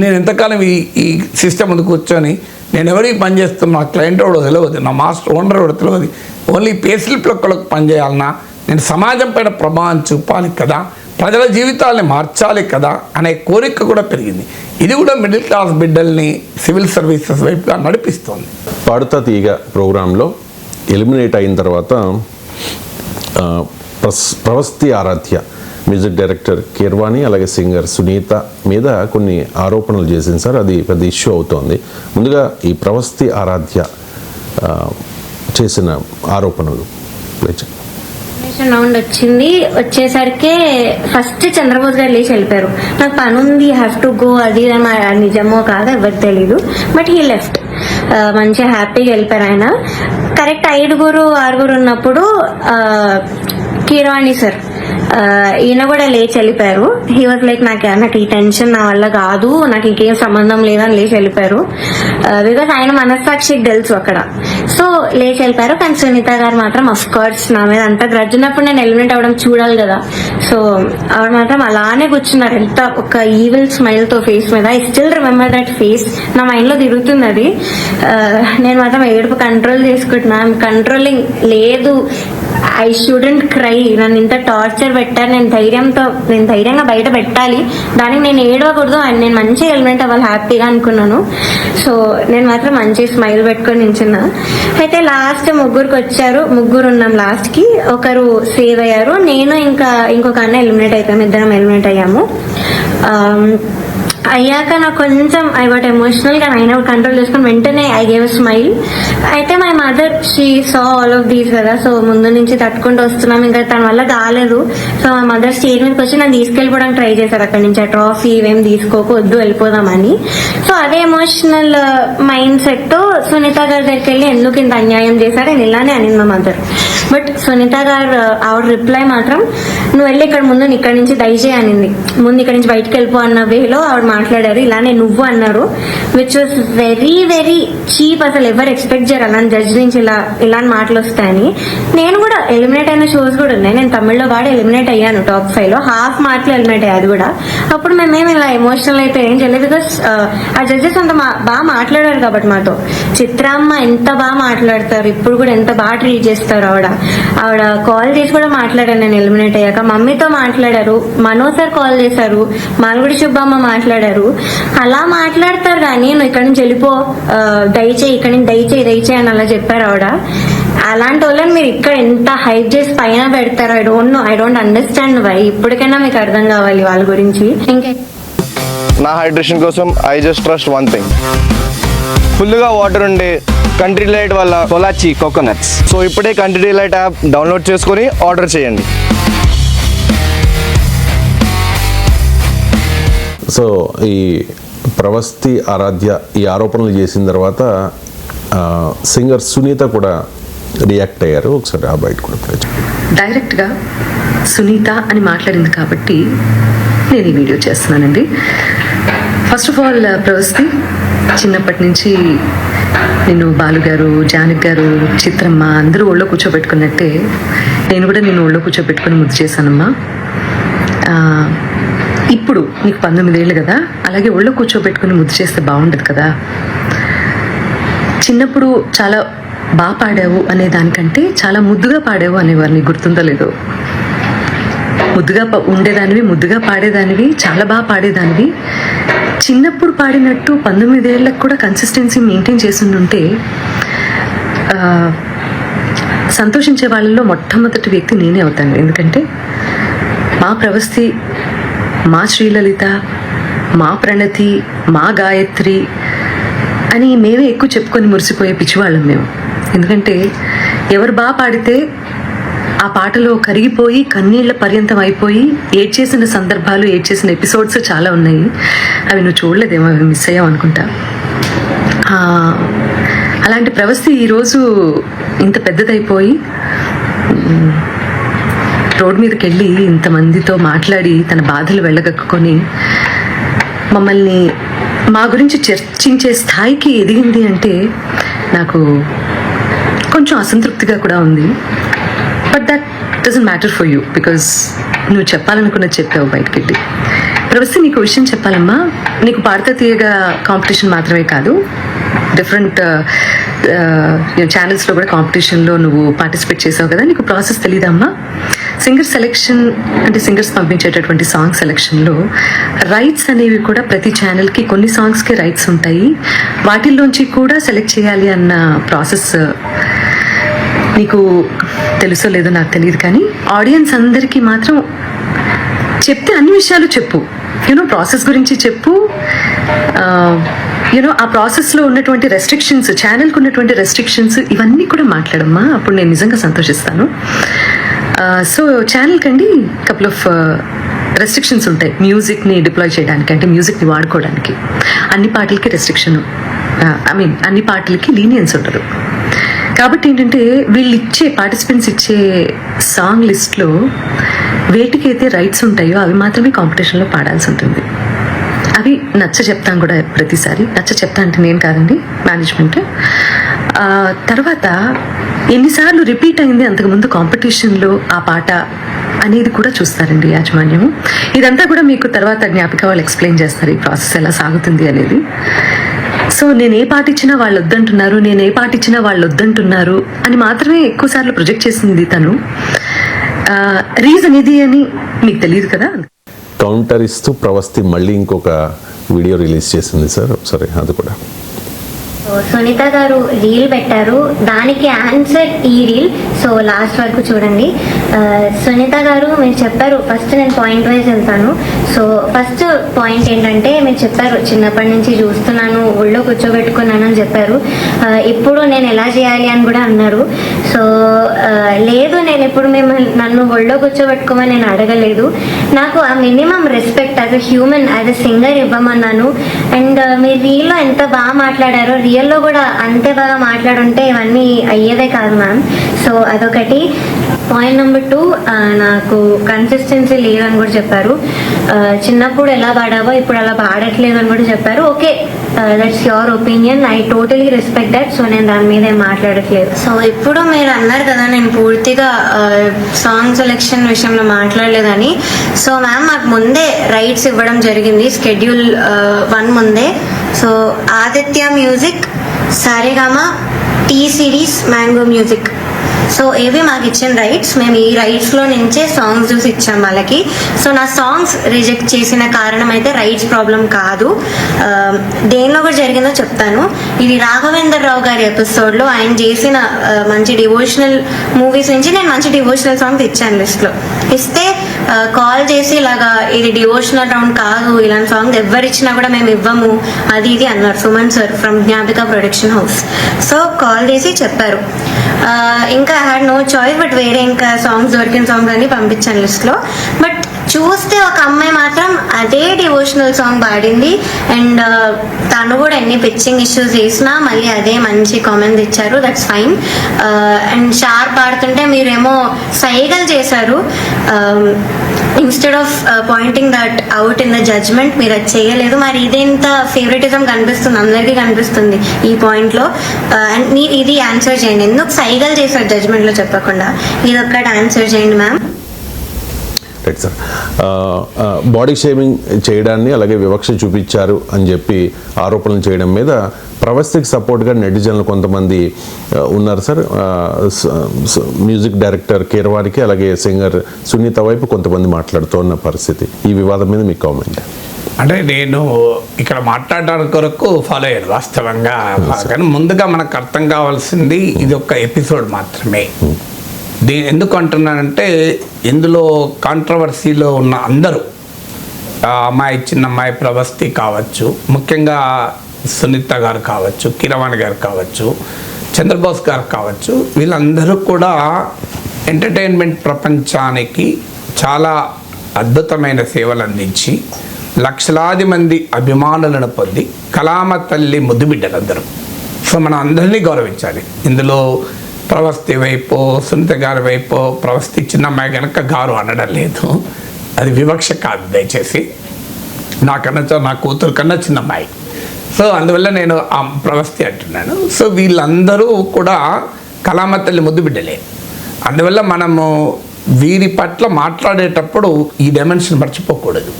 నేను ఎంతకాలం ఈ సిస్టమ్ ముందు కూర్చొని నేను ఎవరికి పనిచేస్తున్నా, నా క్లయింట్ ఎవడో తెలియదు, నా మాస్టర్ ఓనర్ ఎవడో తెలియదు, ఓన్లీ పేస్లిప్లో కొరకు పనిచేయాలన్నా, నేను సమాజం పైన ప్రభావం చూపాలి కదా, ప్రజల జీవితాలని మార్చాలి కదా అనే కోరిక కూడా పెరిగింది. ఇది కూడా మిడిల్ క్లాస్ బిడ్డల్ని సివిల్ సర్వీసెస్ వైపుగా నడిపిస్తోంది. పాడుతా తీగ ప్రోగ్రాంలో ఎలిమినేట్ అయిన తర్వాత ప్రవస్తి ఆరాధ్య మ్యూజిక్ డైరెక్టర్ కీర్వాణి అలాగే సింగర్ సునీత మీద కొన్ని ఆరోపణలు చేసింది సార్. అది పెద్ద ఇష్యూ అవుతోంది. ముందుగా ఈ ప్రవస్తి ఆరాధ్య చేసిన ఆరోపణలు రౌండ్ వచ్చేసరికి ఫస్ట్ చంద్రబోస్ గారు లేచి వెళ్ళిపోయారు. నాకు పని ఉంది, హ్యావ్ టు గో, అది నిజమో కాదో ఎవరికి తెలీదు. But he left. మంచిగా హ్యాపీగా వెళ్ళిపోయారు ఆయన. కరెక్ట్ 5-6 ఉన్నప్పుడు కీరవాణి సార్ ఈయన కూడా లేచి వెళ్ళిపోయారు. హీ వాజ్ లైక్ నాకు ఈ టెన్షన్ నా వల్ల కాదు, నాకు ఇంకేం సంబంధం లేదని లేచి వెళ్ళిపోయారు. బికాస్ ఆయన మనస్సాక్షికి తెలుసు అక్కడ. సో లేచి వెళ్ళిపోయారు. కానీ సునీత గారు మాత్రం అఫ్ కోర్స్ నా మీద అంత గ్రడ్జ్ ఉన్నప్పుడు నేను ఎలిమినేట్ అవ్వడం చూడాలి కదా. సో ఆవిడ మాత్రం అలానే కూర్చున్నారు, ఎంత ఒక ఈవిల్ స్మైల్ తో ఫేస్ మీద. I still remember that face. నా మైండ్ లో తిరుగుతుంది అది. నేను మాత్రం ఏడుపు కంట్రోల్ చేసుకుంటున్నా. కంట్రోలింగ్ లేదు, ఐ షుడెంట్ క్రై. నన్ను ఇంత టార్చర్ పెట్టారు, నేను ధైర్యంగా బయట పెట్టాలి, దానికి నేను ఏడవకూడదు అండ్ నేను మంచిగా ఎలిమెంట్ అవ్వాలి హ్యాపీగా అనుకున్నాను. సో నేను మాత్రం మంచి స్మైల్ పెట్టుకొని నించున్నా. అయితే లాస్ట్ ముగ్గురు ఉన్నాం. లాస్ట్ కి ఒకరు సేవ్ అయ్యారు, నేను ఇంకా ఇంకొక అన్న ఎలిమినేట్ అయిపోయాము. ఇద్దరం ఎలిమినేట్ అయ్యాము. అయ్యాక నాకు కొంచెం ఐ వాట్ ఎమోషనల్ గా అయినా కంట్రోల్ చేసుకుని వెంటనే ఐ గేవ్ అ స్మైల్. అయితే my mother she saw all of these కదా. సో ముందు నుంచి తట్టుకుంటూ వస్తున్నాం, ఇంకా తన వల్ల కాలేదు. సో మా మదర్ స్టేజ్ మీదకి వచ్చి నన్ను తీసుకెళ్ళిపోవడానికి ట్రై చేశారు. అక్కడి నుంచి ఆ ట్రాఫీ ఇవేం తీసుకోవద్దు, వెళ్ళిపోదామని. సో అదే ఎమోషనల్ మైండ్ సెట్ తో సునీత గారి దగ్గరికి వెళ్ళి ఎందుకు ఇంత అన్యాయం చేశారు అని ఇలానే అనింది మా మదర్. బట్ సునీత గారు ఆవిడ రిప్లై మాత్రం నువ్వు వెళ్ళి ఇక్కడ ముందు ఇక్కడి నుంచి దయచేయి అనింది. ముందు ఇక్కడి నుంచి బయటకు వెళ్ళిపో అన్న వేలో ఆవిడ మాట్లాడారు. ఇలానే నువ్వు అన్నారు, which was very very cheap. అసలు ఎవరు ఎక్స్పెక్ట్ చేయరు అలాంటి జడ్జ్ నుంచి ఇలాంటి మాటలు వస్తాయని. నేను కూడా ఎలిమినేట్ అయిన షోస్ కూడా ఉన్నాయి. నేను తమిళ్లో వాడి ఎలిమినేట్ అయ్యాను టాప్ 5 లో. హాఫ్ మార్క్లో ఎలిమినేట్ అయ్యాను అది కూడా. అప్పుడు మేమేమి ఇలా ఎమోషనల్ అయితే ఏం చేయలేదు. బికాస్ ఆ జడ్జెస్ అంత బాగా మాట్లాడారు కాబట్టి మాతో. చిత్రమ్మ ఎంత బాగా మాట్లాడతారు, ఇప్పుడు కూడా ఎంత బాగా ట్రీట్ చేస్తారు. ఆవిడ కాల్ చేసి కూడా మాట్లాడాను నేను ఎలిమినేట్ అయ్యాక. మమ్మీతో మాట్లాడారు, మనో సార్ కాల్ చేశారు, మాల్గుడి సుబ్బమ్మ మాట్లాడారు. అలా మాట్లాడతారు కానీ నువ్వు ఇక్కడి నుంచి వెళ్ళిపో, దయచేయి ఇక్కడి నుంచి దయచేయి అని అలా చెప్పారు ఆవిడ. అలాంటి వాళ్ళని మీరు ఇక్కడ ఎంత హైప్ చేసి పైన పెడతారు. I don't understand why. ఇప్పటికైనా మీకు అర్థం కావాలి వాళ్ళ గురించి. ఇంకా నా హైడ్రేషన్ కోసం I just trust one thing, ఫుల్గా వాటర్ ఉండే కంట్రీ డిలైట్ వల్ల సోలాచి కోకోనట్స్. సో ఇప్పుడే కంట్రీ డిలైట్ యాప్ డౌన్లోడ్ చేసుకొని ఆర్డర్ చేయండి. సో ఈ ప్రవస్తి ఆరాధ్య ఈ ఆరోపణలు చేసిన తర్వాత సింగర్ సునీత కూడా రియాక్ట్ అయ్యారు. ఒకసారి ఆ బయట కూడా డైరెక్ట్గా సునీత అని మాట్లాడింది కాబట్టి నేను ఈ వీడియో చేస్తున్నానండి. ఫస్ట్ ఆఫ్ ఆల్ ప్రవస్తి, చిన్నప్పటి నుంచి నేను బాలుగారు, జానక్ గారు, చిత్రమ్మ అందరూ ఒళ్ళో కూర్చోబెట్టుకున్నట్టే నేను కూడా నేను ఒళ్ళో కూర్చోబెట్టుకుని ముద్దు చేశానమ్మా. ఇప్పుడు నీకు 19 ఏళ్ళు కదా, అలాగే ఒళ్ళో కూర్చోబెట్టుకుని ముద్దు చేస్తే బాగుండదు కదా. చిన్నప్పుడు చాలా బాగా పాడావు అనే దానికంటే చాలా ముద్దుగా పాడావు అనేవారు. నీకు గుర్తుందో లేదో? ముద్దుగా ఉండేదానివి, ముద్దుగా పాడేదానివి, చాలా బాగా పాడేదానివి. చిన్నప్పుడు పాడినట్టు 19 ఏళ్ళకు కూడా కన్సిస్టెన్సీ మెయింటైన్ చేసి ఉంటే సంతోషించే వాళ్ళలో మొట్టమొదటి వ్యక్తి నేనే అవుతాను. ఎందుకంటే మా ప్రవస్తి, మా శ్రీలలిత, మా ప్రణతి, మా గాయత్రి అని మేమే ఎక్కువ చెప్పుకొని మురిసిపోయే పిచ్చివాళ్ళం మేము. ఎందుకంటే ఎవరు బాగా పాడితే ఆ పాటలో కరిగిపోయి కన్నీళ్ల పర్యంతం అయిపోయి ఏడ్చేసిన సందర్భాలు, ఏడ్చేసిన ఎపిసోడ్స్ చాలా ఉన్నాయి. అవి నువ్వు చూడలేదేమో, అవి మిస్ అయ్యావు అనుకుంటా. అలాంటి ప్రవస్తి ఈరోజు ఇంత పెద్దదైపోయి రోడ్ మీదకి వెళ్ళి ఇంతమందితో మాట్లాడి తన బాధలు వెళ్ళగక్కుకొని మమ్మల్ని మా గురించి చర్చించే స్థాయికి ఎదిగింది అంటే నాకు కొంచెం అసంతృప్తిగా కూడా ఉంది. But that doesn't matter for you, because నువ్వు చెప్పాలనుకున్నది చెప్పావు బయటకెళ్ళి. ప్రవస్తి, నీకు విషయం చెప్పాలమ్మా. నీకు పాడతా తీయగా కాంపిటీషన్ మాత్రమే కాదు, డిఫరెంట్ ఛానల్స్లో కూడా కాంపిటీషన్లో నువ్వు పార్టిసిపేట్ చేసావు కదా, నీకు ప్రాసెస్ తెలీదమ్మా? సింగర్ సెలెక్షన్ అంటే సింగర్స్ పంపించేటటువంటి సాంగ్ సెలెక్షన్లో రైట్స్ అనేవి కూడా ప్రతి ఛానల్కి కొన్ని సాంగ్స్కి రైట్స్ ఉంటాయి. వాటిల్లోంచి కూడా సెలెక్ట్ చేయాలి అన్న ప్రాసెస్ నీకు తెలుసో లేదో నాకు తెలియదు, కానీ ఆడియన్స్ అందరికీ మాత్రం చెప్తే అన్ని విషయాలు చెప్పు. ప్రాసెస్ గురించి చెప్పు. ఆ ప్రాసెస్లో ఉన్నటువంటి రెస్ట్రిక్షన్స్, ఛానల్కి ఉన్నటువంటి రెస్ట్రిక్షన్స్ ఇవన్నీ కూడా మాట్లాడమ్మా. అప్పుడు నేను నిజంగా సంతోషిస్తాను. సో ఛానల్ కండి కపుల్ ఆఫ్ రెస్ట్రిక్షన్స్ ఉంటాయి మ్యూజిక్ని డిప్లాయ్ చేయడానికి, అంటే మ్యూజిక్ని వాడుకోవడానికి. అన్ని పాటలకి రెస్ట్రిక్షన్, అన్ని పాటలకి లీనియన్స్ ఉండదు. కాబట్టి ఏంటంటే వీళ్ళు పార్టిసిపెంట్స్ ఇచ్చే సాంగ్ లిస్ట్లో వేటికైతే రైట్స్ ఉంటాయో అవి మాత్రమే కాంపిటీషన్లో పాడాల్సి ఉంటుంది. అవి నచ్చ చెప్తాం కూడా ప్రతిసారి. నచ్చ చెప్తా అంటే నేను కాదండి, మేనేజ్మెంట్. తర్వాత ఎన్నిసార్లు రిపీట్ అయింది అంతకుముందు కాంపిటీషన్లో ఆ పాట అనేది కూడా చూస్తారండి యాజమాన్యము. ఇదంతా కూడా మీకు తర్వాత జ్ఞాపిక వాళ్ళు ఎక్స్ప్లెయిన్ చేస్తారు ఈ ప్రాసెస్ ఎలా సాగుతుంది అనేది. సో నేను ఏ పాట ఇచ్చినా వాళ్ళు వద్దంటున్నారు అని మాత్రమే ఎక్కువసార్లు ప్రొజెక్ట్ చేసింది తను. రీజన్ ఇది అని మీకు తెలియదు కదా. కౌంటర్ ఇస్తూ ప్రవస్తి మళ్ళీ ఇంకొక వీడియో రిలీజ్ చేసింది సార్, సరే అది కూడా. సునీత గారు రీల్ పెట్టారు, దానికి ఆన్సర్ ఈ రీల్. సో లాస్ట్ వరకు చూడండి. సునీత గారు మీరు చెప్పారు, ఫస్ట్ నేను పాయింట్ వైజ్ వెళ్తాను. సో ఫస్ట్ పాయింట్ ఏంటంటే మీరు చెప్పారు చిన్నప్పటి నుంచి చూస్తున్నాను, ఒళ్ళో కూర్చోబెట్టుకున్నాను అని చెప్పారు. ఇప్పుడు నేను ఎలా చేయాలి అని కూడా అన్నారు. సో లేదు, నేను ఇప్పుడు నన్ను ఒళ్ళో కూర్చోబెట్టుకోమని నేను అడగలేదు. నాకు ఆ minimum respect as a human, as a singer ఇవ్వమన్నాను. అండ్ మీరు రీల్లో ఎంత బాగా మాట్లాడారో రియల్లో కూడా అంతే బాగా మాట్లాడుంటే ఇవన్నీ అయ్యేదే కాదు మ్యామ్. సో అదొకటి. పాయింట్ నెంబర్ 2, నాకు కన్సిస్టెన్సీ లేదని కూడా చెప్పారు. చిన్నప్పుడు ఎలా పాడావో ఇప్పుడు అలా పాడట్లేదు అని కూడా చెప్పారు. Okay, that's your opinion, I totally respect that. So నేను దాని మీద ఏం మాట్లాడట్లేదు. సో ఇప్పుడు మీరు అన్నారు కదా నేను పూర్తిగా సాంగ్ సెలెక్షన్ విషయంలో మాట్లాడలేదని. సో మ్యామ్ మాకు ముందే రైట్స్ ఇవ్వడం జరిగింది, స్కెడ్యూల్ 1 ముందే. So Aditya music, Saregama, T series, mango music, so ఇవి మాకు ఇచ్చిన రైట్స్. మేము ఈ రైట్స్లో నుంచే సాంగ్స్ చూసి ఇచ్చాం వాళ్ళకి. సో నా సాంగ్స్ రిజెక్ట్ చేసిన కారణం అయితే రైట్స్ ప్రాబ్లం కాదు, దేనిలో కూడా జరిగిందో చెప్తాను. ఇది రాఘవేంద్ర రావు గారి ఎపిసోడ్లో ఆయన చేసిన మంచి డివోషనల్ మూవీస్ నుంచి నేను మంచి డివోషనల్ సాంగ్స్ ఇచ్చాను లిస్ట్లో. ఇస్తే కాల్ చేసి ఇలాగా ఇది డివోషనల్ రౌండ్ కాదు, ఇలాంటి సాంగ్స్ ఎవరు ఇచ్చినా కూడా మేము ఇవ్వము అది ఇది అన్నారు Suman sir from Gnapika production house. So call చేసి చెప్పారు. ఇంకా I had no choice, but వేరే ఇంకా సాంగ్స్ దొరికిన సాంగ్స్ అన్ని పంపించాను లిస్ట్లో. బట్ చూస్తే ఒక అమ్మాయి మాత్రం అదే డివోషనల్ సాంగ్ పాడింది. అండ్ తను కూడా ఎన్ని పిచ్చింగ్ ఇష్యూస్ చేసినా మళ్ళీ అదే మంచి కామెంట్స్ ఇచ్చారు, దట్స్ ఫైన్. అండ్ షార్ప్ పాడుతుంటే మీరేమో సైగలు చేశారు. Instead of pointing that out in the judgement మీరు అది చేయలేదు. మరి ఇదేంత ఫేవరెటిజం కనిపిస్తుంది, అందరికీ కనిపిస్తుంది ఈ పాయింట్లో. అండ్ మీరు ఇది ఆన్సర్ చేయండి, ఎందుకు సైగలు చేశారు జడ్జ్మెంట్లో చెప్పకుండా, ఇది ఒక్కటి ఆన్సర్ చేయండి ma'am. Right sir. Body shaming చేయడాన్ని అలాగే వివక్ష చూపించారు అని చెప్పి ఆరోపణలు చేయడం మీద ప్రవస్తికి సపోర్ట్గా నెటిజన్లు కొంతమంది ఉన్నారు సార్. మ్యూజిక్ డైరెక్టర్ కీరవాణికి అలాగే సింగర్ సునీత వైపు కొంతమంది మాట్లాడుతూ ఉన్న పరిస్థితి. ఈ వివాదం మీద మీ కామెంట్? అంటే నేను ఇక్కడ మాట్లాడడానికి కొరకు ఫాలో అయ్యాను వాస్తవంగా, కానీ ముందుగా మనకు అర్థం కావాల్సింది ఇది ఒక ఎపిసోడ్ మాత్రమే. ఎందుకు అంటున్నానంటే ఇందులో కాంట్రవర్సీలో ఉన్న అందరూ, అమ్మాయి చిన్న అమ్మాయి ప్రవస్తి కావచ్చు, ముఖ్యంగా సునీత గారు కావచ్చు, కీరవాణి గారు కావచ్చు, చంద్రబోస్ గారు కావచ్చు, వీళ్ళందరూ కూడా ఎంటర్టైన్మెంట్ ప్రపంచానికి చాలా అద్భుతమైన సేవలు అందించి లక్షలాది మంది అభిమానులను పొంది కళామ తల్లి ముద్దు బిడ్డలందరూ. సో మనం అందరినీ గౌరవించాలి. ఇందులో ప్రవస్తి వైపు, సునీత గారి వైపు, ప్రవస్తి చిన్న అమ్మాయి కనుక గారు అనడం లేదు, అది వివక్ష కాదు దయచేసి. నాకన్నా నా కూతురు కన్నా చిన్న అమ్మాయి, సో అందువల్ల నేను ఆ ప్రవస్తి అంటున్నాను. సో వీళ్ళందరూ కూడా కళామ తల్లి ముద్దు బిడ్డలే. అందువల్ల మనము వీరి పట్ల మాట్లాడేటప్పుడు ఈ డైమెన్షన్ మర్చిపోకూడదు.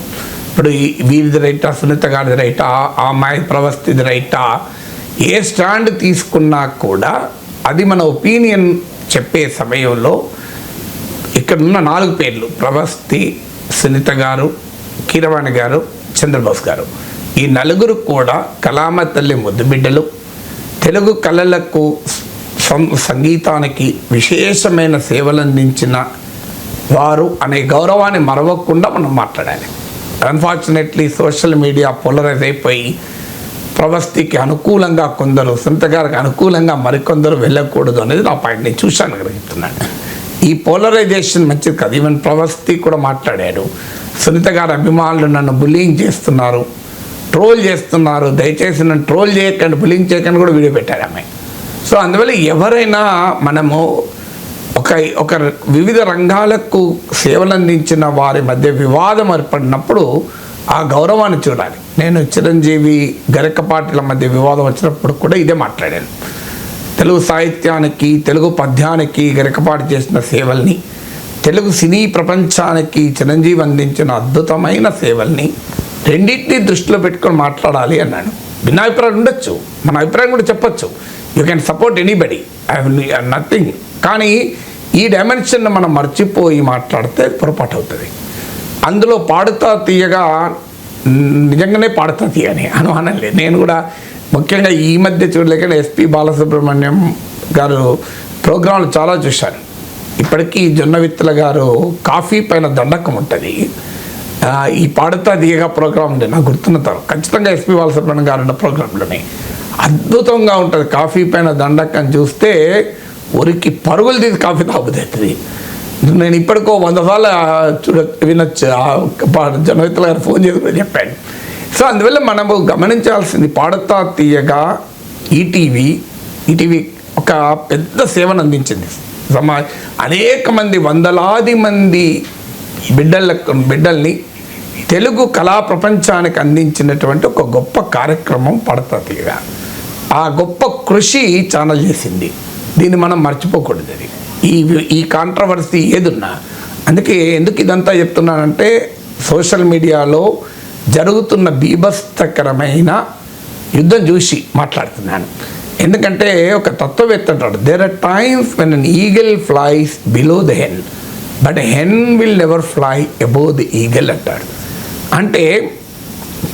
ఇప్పుడు వీరిది రైటా, సునీత గారిది రైటా, ఆ అమ్మాయి ప్రవస్థిది రైటా, ఏ స్టాండ్ తీసుకున్నా కూడా అది మన ఒపీనియన్ చెప్పే సమయంలో ఇక్కడున్న 4 పేర్లు ప్రవస్థి, సునీత గారు, కీరవాణి గారు, చంద్రబోస్ గారు, ఈ 4 కూడా కళామ తల్లి ముద్దుబిడ్డలు. తెలుగు కళలకు సంగీతానికి విశేషమైన సేవలు అందించిన వారు అనే గౌరవాన్ని మరవకుండా మనం మాట్లాడాలి. అన్ఫార్చునేట్లీ సోషల్ మీడియా పోలరైజ్ అయిపోయి ప్రవస్థికి అనుకూలంగా కొందరు, సునీత గారికి అనుకూలంగా మరికొందరు వెళ్ళకూడదు అనేది నా పాయింట్. నేను చూశాను కదా చెప్తున్నాను. ఈ పోలరైజేషన్ మంచిది కాదు. ఈవెన్ ప్రవస్థి కూడా మాట్లాడాడు, సునీత గారి అభిమానులు నన్ను బుల్లింగ్ చేస్తున్నారు, ట్రోల్ చేస్తున్నారు, దయచేసి నన్ను ట్రోల్ చేయకండి, బుల్లింగ్ చేయకండి కూడా వీడియో పెట్టారు ఆమె. సో అందువల్ల ఎవరైనా మనము ఒక వివిధ రంగాలకు సేవలు అందించిన వారి మధ్య వివాదం ఏర్పడినప్పుడు ఆ గౌరవాన్ని చూడాలి. నేను చిరంజీవి, గరికపాటిల మధ్య వివాదం వచ్చినప్పుడు కూడా ఇదే మాట్లాడాను. తెలుగు సాహిత్యానికి, తెలుగు పద్యానికి గరికపాటి చేసిన సేవల్ని, తెలుగు సినీ ప్రపంచానికి చిరంజీవి అందించిన అద్భుతమైన సేవల్ని రెండింటినీ దృష్టిలో పెట్టుకొని మాట్లాడాలి అన్నాను. భిన్నాభిప్రాయం ఉండొచ్చు, మన అభిప్రాయం కూడా చెప్పచ్చు. You can support anybody, I have nothing. కానీ ఈ డైమెన్షన్ మనం మర్చిపోయి మాట్లాడితే పొరపాటు అవుతుంది. అందులో పాడుతా తీయగా నిజంగానే పాడుతా తీయని అనుమానం లేదు. నేను కూడా ముఖ్యంగా ఈ మధ్య చూడలేక ఎస్పి బాలసుబ్రహ్మణ్యం గారు ప్రోగ్రాంలు చాలా చూశాను. ఇప్పటికీ జొన్నవిత్తుల గారు కాఫీ పైన దండకం ఉంటుంది, ఈ పాడుతా తీయగా ప్రోగ్రాం ఉంది నాకు గుర్తున్నతారు. ఖచ్చితంగా ఎస్పి బాలసుబ్రహ్మణ్యం గారు ఉన్న ప్రోగ్రాంలోనే అద్భుతంగా ఉంటుంది. కాఫీ పైన దండకం చూస్తే ఉరికి పరుగులు తీసి కాఫీ తాగుతుంది. నేను ఇప్పటికో 100 సార్లు వినొచ్చు. జొన్నవిత్తుల గారు ఫోన్ చేసి కూడా చెప్పాను. సో అందువల్ల మనము గమనించాల్సింది, పాడుతా తీయగా ఈటీవీ ఒక పెద్ద సేవను అందించింది. అనేక మంది, వందలాది మంది బిడ్డల్ని తెలుగు కళా ప్రపంచానికి అందించినటువంటి ఒక గొప్ప కార్యక్రమం పాడుతా తీయగా. ఆ గొప్ప కృషి ఛానల్ చేసింది. దీన్ని మనం మర్చిపోకూడదు. అది ఈ కాంట్రవర్సీ ఏదున్నా. అందుకే ఎందుకు ఇదంతా చెప్తున్నానంటే, సోషల్ మీడియాలో జరుగుతున్న బీభత్సకరమైన యుద్ధం చూసి మాట్లాడుతున్నాను. ఎందుకంటే ఒక తత్వవేత్త అంటాడు, there are times when an eagle flies below the hen but hen will never fly above the eagle అంటాడు. అంటే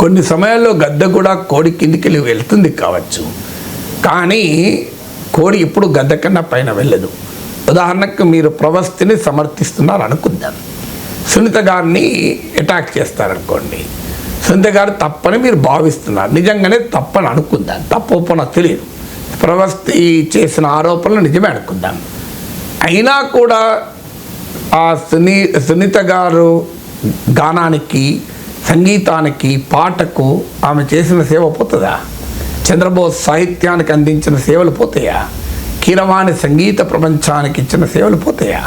కొన్ని సమయాల్లో గద్ద కూడా కోడి కిందికి వెళ్తుంది కావచ్చు, కానీ కోడి ఇప్పుడు గద్ద కన్నా పైన వెళ్ళదు. ఉదాహరణకు మీరు ప్రవస్థిని సమర్థిస్తున్నారు అనుకుందాం, సునీత గారిని అటాక్ చేస్తారనుకోండి. సునీత గారు తప్పని మీరు భావిస్తున్నారు, నిజంగానే తప్పని అనుకుందాం, తప్పు నాకు తెలియదు, ప్రవస్థి చేసిన ఆరోపణలు నిజమే అనుకుందాం. అయినా కూడా ఆ సునీత గారు గానానికి, సంగీతానికి, పాటకు ఆమె చేసిన సేవ పోతుందా? చంద్రబోస్ సాహిత్యానికి అందించిన సేవలు పోతాయా? కీరవాణి సంగీత ప్రపంచానికి ఇచ్చిన సేవలు పోతాయా?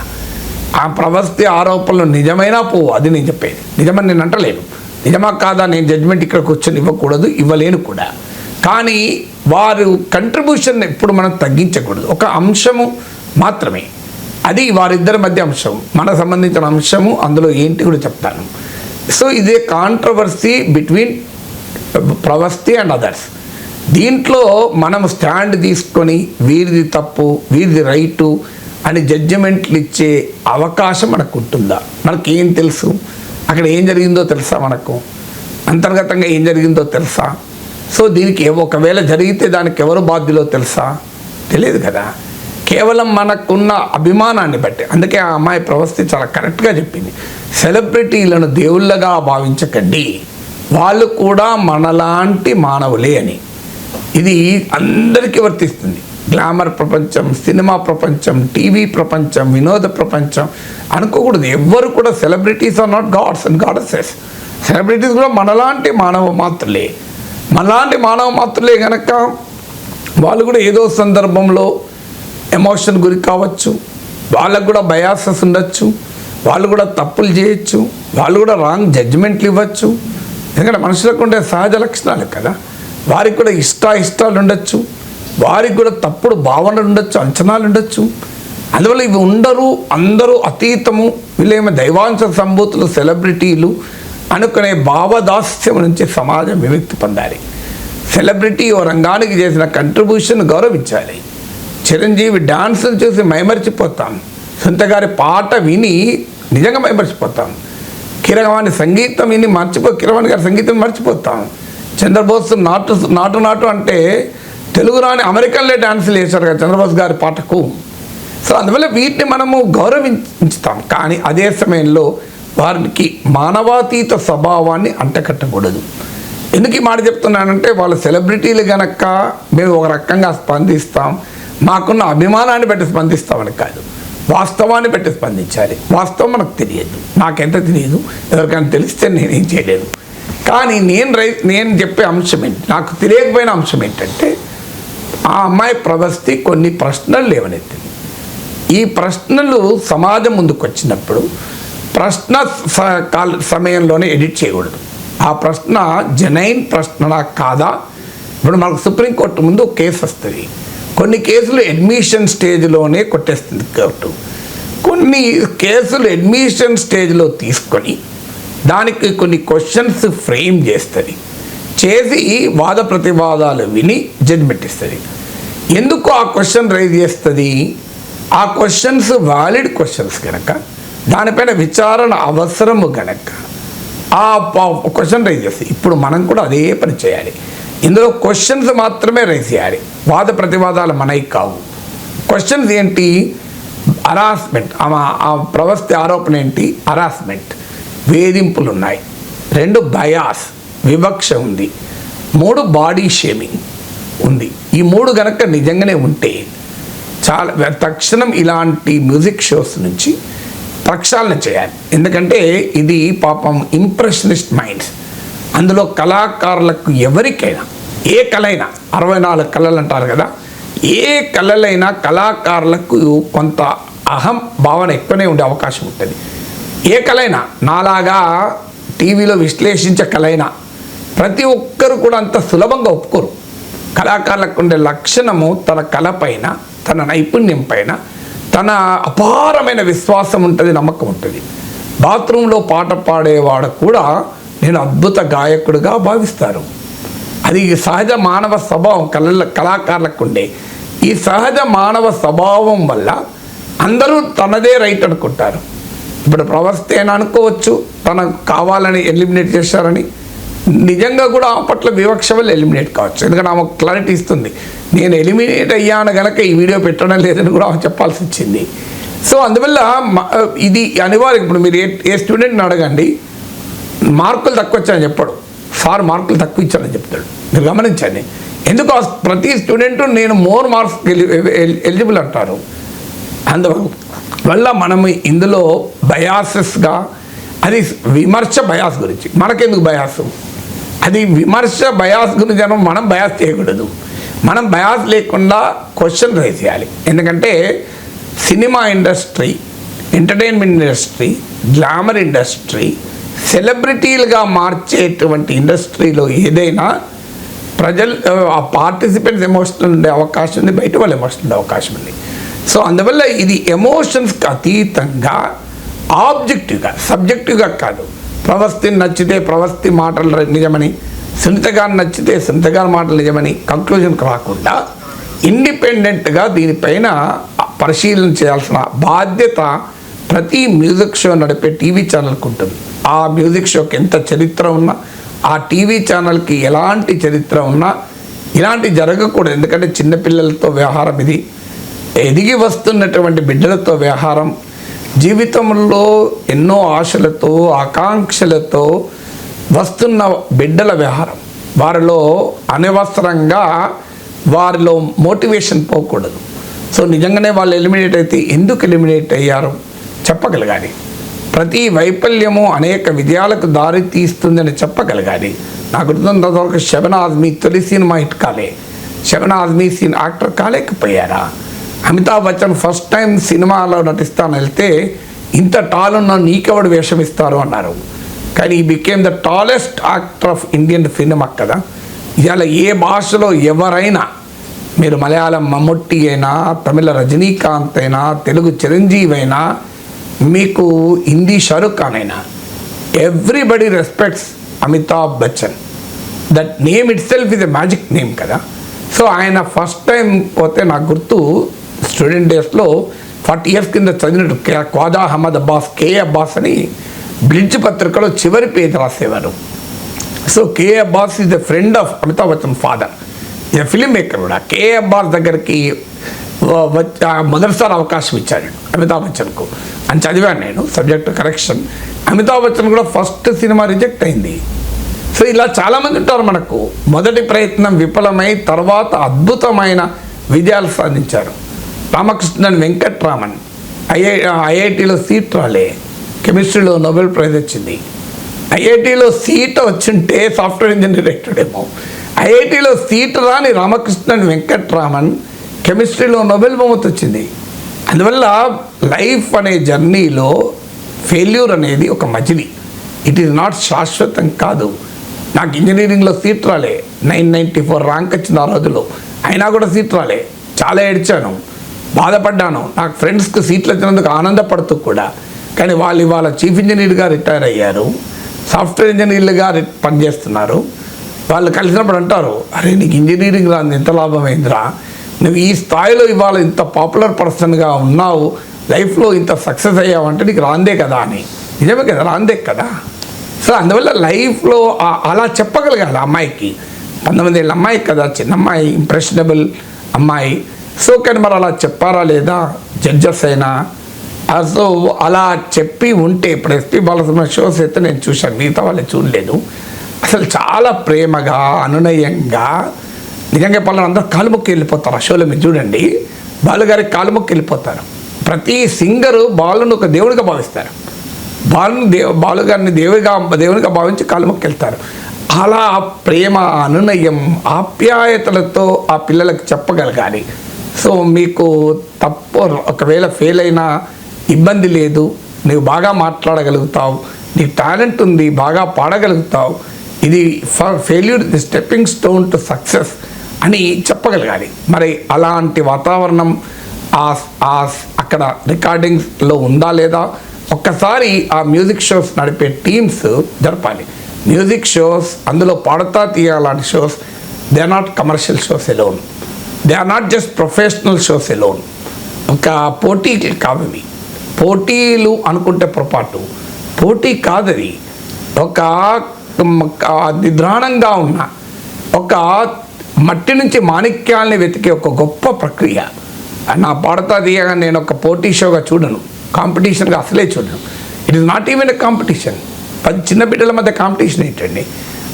ఆ ప్రవస్థి ఆరోపణలు నిజమైనా పోవు. అది నేను చెప్పేది. నిజమని నేను అంటలేను, నిజమా కాదా నేను జడ్జిమెంట్ ఇక్కడ కూర్చొని ఇవ్వకూడదు, ఇవ్వలేను కూడా. కానీ వారు కంట్రిబ్యూషన్ ఎప్పుడు మనం తగ్గించకూడదు. ఒక అంశము మాత్రమే, అది వారిద్దరి మధ్య అంశం, మనకు సంబంధించిన అంశము. అందులో ఏంటి కూడా చెప్తాను. సో ఇదే కాంట్రవర్సీ బిట్వీన్ ప్రవస్థి అండ్ అదర్స్. దీంట్లో మనం స్టాండ్ తీసుకొని వీరిది తప్పు, వీరిది రైటు అని జడ్జిమెంట్లు ఇచ్చే అవకాశం మనకు ఉంటుందా? మనకేం తెలుసు? అక్కడ ఏం జరిగిందో తెలుసా? మనకు అంతర్గతంగా ఏం జరిగిందో తెలుసా? సో దీనికి ఒకవేళ జరిగితే దానికి ఎవరు బాధ్యులో తెలుసా? తెలియదు కదా. కేవలం మనకున్న అభిమానాన్ని బట్టి. అందుకే ఆ అమ్మాయి ప్రవస్థి చాలా కరెక్ట్గా చెప్పింది, సెలబ్రిటీలను దేవుళ్ళగా భావించకండి, వాళ్ళు కూడా మనలాంటి మానవులే అని. ఇది అందరికీ వర్తిస్తుంది. గ్లామర్ ప్రపంచం, సినిమా ప్రపంచం, టీవీ ప్రపంచం, వినోద ప్రపంచం అనుకోకూడదు. ఎవ్వరు కూడా celebrities are not gods and goddesses. Celebrities కూడా మనలాంటి మానవ మాత్రులే కనుక వాళ్ళు కూడా ఏదో సందర్భంలో ఎమోషన్ గురి కావచ్చు, వాళ్ళకు కూడా బయాసెస్ ఉండొచ్చు, వాళ్ళు కూడా తప్పులు చేయొచ్చు, వాళ్ళు కూడా రాంగ్ జడ్జిమెంట్లు ఇవ్వచ్చు. ఎందుకంటే మనుషులకు ఉండే సహజ లక్షణాలు కదా. వారికి కూడా ఇష్టాలు ఉండొచ్చు, వారికి కూడా తప్పుడు భావనలు ఉండొచ్చు, అంచనాలు ఉండొచ్చు. అందువల్ల ఇవి ఉండరు, అందరూ అతీతము, వీళ్ళేమో దైవాంశ సంభూతులు, సెలబ్రిటీలు అనుకునే భావదాస్యం నుంచి సమాజం విముక్తి పొందాలి. సెలబ్రిటీ ఓ రంగానికి చేసిన కంట్రిబ్యూషన్ గౌరవించాలి. చిరంజీవి డాన్సులు చూసి మైమర్చిపోతాం, సొంతగారి పాట విని నిజంగా మైమర్చిపోతాం. కిరవాణి సంగీతం విని కిరవాణి గారి సంగీతం మర్చిపోతాం. చంద్రబోస్ నాటు అంటే తెలుగు రాని అమెరికన్లే డాన్సులు వేశారు కదా చంద్రబోస్ గారి పాటకు. సో అందువల్ల వీటిని మనము గౌరవించుతాం. కానీ అదే సమయంలో వారికి మానవాతీత స్వభావాన్ని అంటకట్టకూడదు. ఎందుకు ఈ మాట చెప్తున్నానంటే వాళ్ళు సెలబ్రిటీలు గనక మేము ఒక రకంగా స్పందిస్తాం, మాకున్న అభిమానాన్ని బట్టి స్పందిస్తామని కాదు, వాస్తవాన్ని బట్టి స్పందించాలి. వాస్తవం మనకు తెలియదు, నాకెంత తెలియదు, ఎవరికైనా తెలిస్తే నేనేం చేయలేను. కానీ నేను చెప్పే అంశం ఏంటి, నాకు తెలియకపోయిన అంశం ఏంటంటే ఆ అమ్మాయి ప్రవస్తి కొన్ని ప్రశ్నలు లేవనెత్తింది. ఈ ప్రశ్నలు సమాజం ముందుకు వచ్చినప్పుడు ప్రశ్న సమయంలోనే ఎడిట్ చేయకూడదు. ఆ ప్రశ్న జెన్యూన్ ప్రశ్న కాదా? ఇప్పుడు మనకు సుప్రీంకోర్టు ముందు కేసు వస్తుంది, కొన్ని కేసులు అడ్మిషన్ స్టేజ్లోనే కొట్టేస్తుంది కోర్టు, కొన్ని కేసులు అడ్మిషన్ స్టేజ్లో తీసుకొని దానికి కొన్ని క్వశ్చన్స్ ఫ్రేమ్ చేస్తుంది, చేసి వాద ప్రతివాదాలు విని జడ్జిమెంట్ ఇస్తుంది. ఎందుకు ఆ క్వశ్చన్ రైజ్ చేస్తుంది? ఆ క్వశ్చన్స్ వ్యాలిడ్ క్వశ్చన్స్ కనుక, దానిపైన విచారణ అవసరము కనుక ఆ క్వశ్చన్ రైజ్ చేస్తుంది. ఇప్పుడు మనం కూడా అదే పని చేయాలి. ఇందులో క్వశ్చన్స్ మాత్రమే రైజ్ చేయాలి, వాద ప్రతివాదాలు మనవి కావు. క్వశ్చన్స్ ఏంటి? హరాస్మెంట్, ఆ ప్రవస్తి ఆరోపణ ఏంటి? హరాస్మెంట్, వేధింపులు ఉన్నాయి. 2 బయాస్, వివక్ష ఉంది. 3 బాడీ షేమింగ్ ఉంది. ఈ 3 గనక నిజంగానే ఉంటే చాలా తక్షణం ఇలాంటి మ్యూజిక్ షోస్ నుంచి ప్రక్షాళన చేయాలి. ఎందుకంటే ఇది పాపం ఇంప్రెషనిస్ట్ మైండ్స్. అందులో కళాకారులకు ఎవరికైనా ఏ కళైనా 64 కళలు అంటారు కదా, ఏ కళలైనా కళాకారులకు కొంత అహం భావన ఎక్కువనే ఉండే అవకాశం ఉంటుంది. ఏ కళైనా, నాలాగా టీవీలో విశ్లేషించే కళైనా ప్రతి ఒక్కరు కూడా అంత సులభంగా ఒప్పుకోరు. కళాకారులకు ఉండే లక్షణము తన కళ పైన, తన నైపుణ్యం పైన తన అపారమైన విశ్వాసం ఉంటుంది, నమ్మకం ఉంటుంది. బాత్రూంలో పాట పాడేవాడు కూడా నేను అద్భుత గాయకుడిగా భావిస్తారు. అది సహజ మానవ స్వభావం కళాకారులకు ఉండే. ఈ సహజ మానవ స్వభావం వల్ల అందరూ తనదే రైట్ అనుకుంటారు. ఇప్పుడు ప్రవస్తి అని అనుకోవచ్చు, తనకు కావాలని ఎలిమినేట్ చేశారని. నిజంగా కూడా ఆ పట్ల వివక్ష వల్ల ఎలిమినేట్ కావచ్చు, ఎందుకంటే ఆమె క్లారిటీ ఇస్తుంది, నేను ఎలిమినేట్ అయ్యాను కనుక ఈ వీడియో పెట్టడం లేదని కూడా ఆమె చెప్పాల్సి వచ్చింది. సో అందువల్ల ఇది అనివార్యం. ఇప్పుడు మీరు ఏ స్టూడెంట్ని అడగండి, మార్కులు తక్కువ వచ్చాయని చెప్పాడు, సార్ మార్కులు తక్కువ ఇచ్చానని చెప్తాడు. మీరు గమనించండి. ఎందుకు ప్రతి స్టూడెంట్ నేను మోర్ మార్క్స్ ఎలిజిబుల్ అంటారు. అందువల్ల మనము ఇందులో బయాసెస్గా, అది విమర్శ బయాస్ గురించి, మనకెందుకు బయాసు, అది విమర్శ బయాస్ గురించి మనం బయాస్ చేయకూడదు. మనం బయాస్ లేకుండా క్వశ్చన్ రైజ్ చేయాలి. ఎందుకంటే cinema industry, entertainment industry, glamour industry, సెలబ్రిటీలుగా మార్చేటువంటి ఇండస్ట్రీలో ఏదైనా ఆ పార్టిసిపెంట్స్ ఎమోషనల్ ఉండే అవకాశం ఉంది, బయట వాళ్ళు ఎమోషనల్ ఉండే అవకాశం ఉంది. సో అందువల్ల ఇది ఎమోషన్స్కి అతీతంగా ఆబ్జెక్టివ్గా, సబ్జెక్టివ్గా కాదు. ప్రవస్తిని నచ్చితే ప్రవస్తి మాటలు నిజమని, సునీత గారిని నచ్చితే సునీత గారి మాటలు నిజమని కంక్లూజన్కి రాకుండా ఇండిపెండెంట్గా దీనిపైన పరిశీలన చేయాల్సిన బాధ్యత ప్రతి మ్యూజిక్ షో నడిపే టీవీ ఛానల్కి ఉంటుంది. ఆ మ్యూజిక్ షోకి ఎంత చరిత్ర ఉన్నా, ఆ టీవీ ఛానల్కి ఎలాంటి చరిత్ర ఉన్నా ఇలాంటి జరగకూడదు. ఎందుకంటే చిన్నపిల్లలతో వ్యవహారం, ఇది ఎదిగి వస్తున్నటువంటి బిడ్డలతో వ్యవహారం, జీవితంలో ఎన్నో ఆశలతో ఆకాంక్షలతో వస్తున్న బిడ్డల వ్యవహారం. వారిలో అనవసరంగా వారిలో మోటివేషన్ పోకూడదు. సో నిజంగానే వాళ్ళు ఎలిమినేట్ అయితే ఎందుకు ఎలిమినేట్ అయ్యారు చెప్పగలగాలి. ప్రతి వైఫల్యము అనేక విజయాలకు దారి తీస్తుందని చెప్పగలగాలి. నాకు గుర్తున్నంతవరకు శబనా ఆజ్మీ తొలి సినిమా హిట్ కాలే, శబనా ఆజ్మీ యాక్టర్ కాలేకపోయారా? అమితాబ్ బచ్చన్ ఫస్ట్ టైం సినిమాలో నటిస్తాను వెళ్తే ఇంత టాల్ ఉన్న నీకెవడు వేషం ఇస్తారు అన్నారు. కానీ he became the tallest actor of Indian cinema కదా. ఇవాళ ఏ భాషలో ఎవరైనా, మీరు మలయాళం మమ్ముట్టి అయినా, తమిళ రజనీకాంత్ అయినా, తెలుగు చిరంజీవి అయినా, మీకు హిందీ షారుఖ్ ఖాన్ అయినా, everybody respects Amitabh Bachchan. That name it self is a magic name కదా. సో ఆయన ఫస్ట్ టైం పోతే నాకు గుర్తు స్టూడెంట్ డేస్లో 40 years కింద చదివినట్టు ఖ్వాజా అహ్మద్ అబ్బాస్, కే అబ్బాస్ అని బ్లిడ్జ్ పత్రికలో చివరి పేజ్ రాసేవారు. So K Abbas is the friend of Amitabh Bachchan father, is film maker కూడా. కే అబ్బాస్ దగ్గరికి మొదటిసారి అవకాశం ఇచ్చాడు అమితాబ్ బచ్చన్కు అని చదివాను నేను, సబ్జెక్ట్ కరెక్షన్. అమితాబ్ బచ్చన్ కూడా ఫస్ట్ సినిమా రిజెక్ట్ అయింది. సో ఇలా చాలామంది ఉంటారు మనకు. మొదటి ప్రయత్నం విఫలమై తర్వాత అద్భుతమైన విజయాలు సాధించారు. రామకృష్ణన్ వెంకట్రామన్ ఐఐటిలో సీట్ రాలే, కెమిస్ట్రీలో నోబెల్ ప్రైజ్ వచ్చింది. ఐఐటిలో సీట్ వచ్చింటే సాఫ్ట్వేర్ ఇంజనీర్ అవుతాడేమో. ఐఐటిలో సీట్ రాని రామకృష్ణన్ వెంకట్రామన్ కెమిస్ట్రీలో నోబెల్ బహుమతి వచ్చింది. అందువల్ల లైఫ్ అనే జర్నీలో ఫెయిల్యూర్ అనేది ఒక మజిలీ, ఇట్ ఈజ్ నాట్ శాశ్వతం కాదు. నాకు ఇంజనీరింగ్లో సీట్ రాలే, 994 ర్యాంక్ వచ్చింది ఆ రోజులో, అయినా కూడా సీట్ రాలే. చాలా ఏడ్చాను, బాధపడ్డాను. నాకు ఫ్రెండ్స్కి సీట్లు వచ్చినందుకు ఆనందపడుతూ కూడా. కానీ వాళ్ళు ఇవాళ చీఫ్ ఇంజనీర్గా రిటైర్ అయ్యారు, సాఫ్ట్వేర్ ఇంజనీర్లుగా పనిచేస్తున్నారు. వాళ్ళు కలిసినప్పుడు అంటారు, అరే నీకు ఇంజనీరింగ్ రాని ఎంత లాభమైందిరా, నువ్వు ఈ స్థాయిలో ఇవాళ ఇంత పాపులర్ పర్సన్గా ఉన్నావు, లైఫ్లో ఇంత సక్సెస్ అయ్యావు అంటే నీకు రాందే కదా అని. నిజమే కదా, రాందే కదా. సో అందువల్ల లైఫ్లో అలా చెప్పగలగాలి అమ్మాయికి. 19 ఏళ్ళ అమ్మాయి కదా, చిన్న అమ్మాయి, ఇంప్రెషనబుల్ అమ్మాయి. సో కానీ మరి అలా చెప్పారా లేదా జడ్జెస్ అయినా? సో అలా చెప్పి ఉంటే, ఇప్పుడు ఎస్పీ బాలసుబ్రహ్మణ్యం షోస్ అయితే నేను చూశాను, మిగతా వాళ్ళు చూడలేదు. అసలు చాలా ప్రేమగా, అనునయంగా, నిజంగా చెప్పాలని అందరూ కాలుముక్కి వెళ్ళిపోతారు. ఆ షోలో మీరు చూడండి, బాలుగారికి కాలుముక్కి వెళ్ళిపోతారు. ప్రతి సింగరు బాలును ఒక దేవుడిగా భావిస్తారు, బాలుగారిని దేవునిగా భావించి కాలుముక్కి వెళ్తారు. అలా ప్రేమ, అనునయం, ఆప్యాయతలతో ఆ పిల్లలకు చెప్పగలగాలి. సో మీకు తప్పు ఒకవేళ ఫెయిల్ అయినా ఇబ్బంది లేదు, నువ్వు బాగా మాట్లాడగలుగుతావు, నీకు టాలెంట్ ఉంది, బాగా పాడగలుగుతావు, ఇది failure the stepping stone to success అని చెప్పగలగాలి. మరి అలాంటి వాతావరణం అక్కడ రికార్డింగ్స్లో ఉందా లేదా? ఒక్కసారి ఆ మ్యూజిక్ షోస్ నడిపే టీమ్స్ జరపాలి. మ్యూజిక్ షోస్, అందులో పాడతా తీయాలాంటి shows, they are not commercial shows alone, they are not just professional shows alone. ఒక పోటీలు కావవి, పోటీలు అనుకుంటే పొరపాటు, పోటీ కాదది. ఒక నిద్రాణంగా ఉన్న, ఒక మట్టి నుంచి మాణిక్యాలని వెతికే ఒక గొప్ప ప్రక్రియ. నా పాడతా తీయగా నేను ఒక పోటీ షోగా చూడను, కాంపిటీషన్గా అసలే చూడను. It is not even a competition. 10 చిన్న బిడ్డల మధ్య కాంపిటీషన్ ఏంటండి?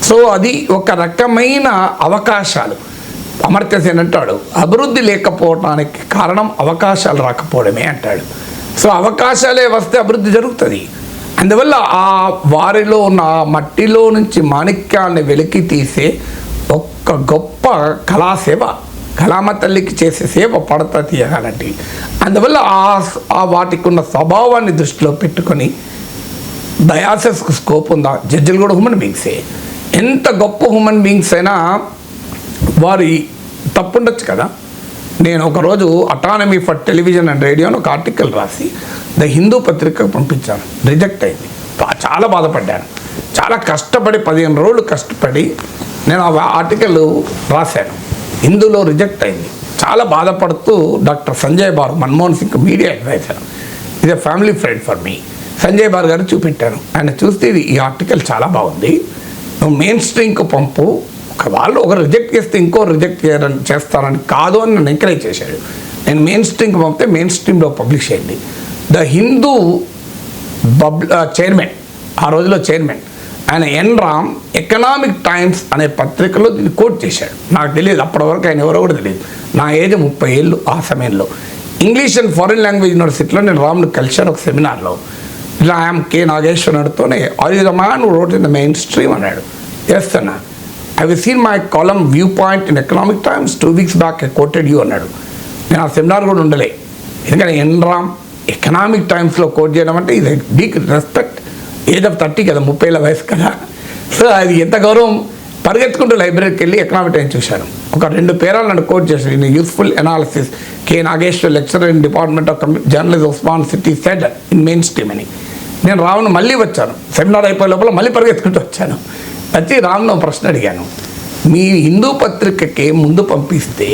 సో అది ఒక రకమైన అవకాశాలు. అమర్త్య సేన్ అంటాడు, అభివృద్ధి లేకపోవడానికి కారణం అవకాశాలు రాకపోవడమే అంటాడు. సో అవకాశాలే వస్తే అభివృద్ధి జరుగుతుంది. అందువల్ల ఆ వారిలో ఉన్న మట్టిలో నుంచి మాణిక్యాన్ని వెలికి తీసే ఒక్క గొప్ప కళాసేవ, కళామ తల్లికి చేసే సేవ పడతా తీయగాలంటే. అందువల్ల ఆ వాటికి ఉన్న స్వభావాన్ని దృష్టిలో పెట్టుకొని డయాసెస్కు స్కోప్ ఉందా? జడ్జిలు కూడా హ్యూమన్ బీయింగ్సే. ఎంత గొప్ప హ్యూమన్ బీయింగ్స్ అయినా వారి తప్పు ఉండొచ్చు కదా. నేను ఒకరోజు autonomy for television and radio అని ఒక ఆర్టికల్ రాసి ద హిందూ పత్రికకు పంపించాను, రిజెక్ట్ అయింది. చాలా బాధపడ్డాను. చాలా కష్టపడి 15 రోజులు కష్టపడి నేను ఆ ఆర్టికల్ రాశాను, హిందూలో రిజెక్ట్ అయింది. చాలా బాధపడుతూ doctor Sanjay Baru, Manmohan Singh media adviser, ఇది family friend for me, Sanjay Baru garu చూపెట్టాను. ఆయన చూస్తే ఈ ఆర్టికల్ చాలా బాగుంది, నువ్వు మెయిన్ స్ట్రీమ్కి పంపు, వాళ్ళు ఒకరు రిజెక్ట్ చేస్తే ఇంకో రిజెక్ట్ చేస్తారని కాదు అని నన్ను ఎంకరేజ్ చేశాడు. నేను మెయిన్ స్ట్రీమ్కి పంపితే మెయిన్ స్ట్రీమ్లో పబ్లిష్ అయింది. ద హిందూ చైర్మన్, ఆ రోజులో చైర్మన్ ఆయన ఎన్ రామ్, ఎకనామిక్ టైమ్స్ అనే పత్రికలో దీన్ని కోట్ చేశాడు. నాకు తెలియదు అప్పటి వరకు ఆయన ఎవరో కూడా తెలియదు. నా ఏజ్ 30 ఏళ్ళు. ఆ సమయంలో ఇంగ్లీష్ అండ్ ఫారిన్ లాంగ్వేజ్ యూనివర్సిటీలో నేను రామ్ను కలిశాను ఒక సెమినార్లో. ఇలా ఐఎమ్ కే నాగేశ్వరతో, are you the man who wrote in the Mainstream అన్నాడు. చేస్తున్నా, I will seen my column view point in Economic Times 2 weeks back I quoted you అన్నాడు. నేను ఆ సెమినార్ కూడా ఉండలే, ఎందుకంటే ఎన్ రామ్ ఎకనామిక్ టైమ్స్లో కోట్ చేయడం అంటే ఇది బిగ్ రెస్పెక్ట్. ఏజ్ ఆఫ్ 30 కదా, 30 ఏళ్ళ వయసు కదా. సో అది ఎంత గౌరవం. పరిగెత్తుకుంటూ లైబ్రరీకి వెళ్ళి ఎకనామిక్ టైమ్స్ చూశాను. ఒక 2 పేరాలు నన్ను కోట్ చేశాను. In useful analysis K Nageshwar, lecturer in department of journalism, Osman city said in mainstream అని. నేను రామ్ను మళ్ళీ వచ్చాను, సెమినార్ అయిపోయే లోపల మళ్ళీ పరిగెత్తుకుంటూ వచ్చాను. వచ్చి రామ్ను ప్రశ్న అడిగాను, మీ హిందూ పత్రికకి ముందు పంపిస్తే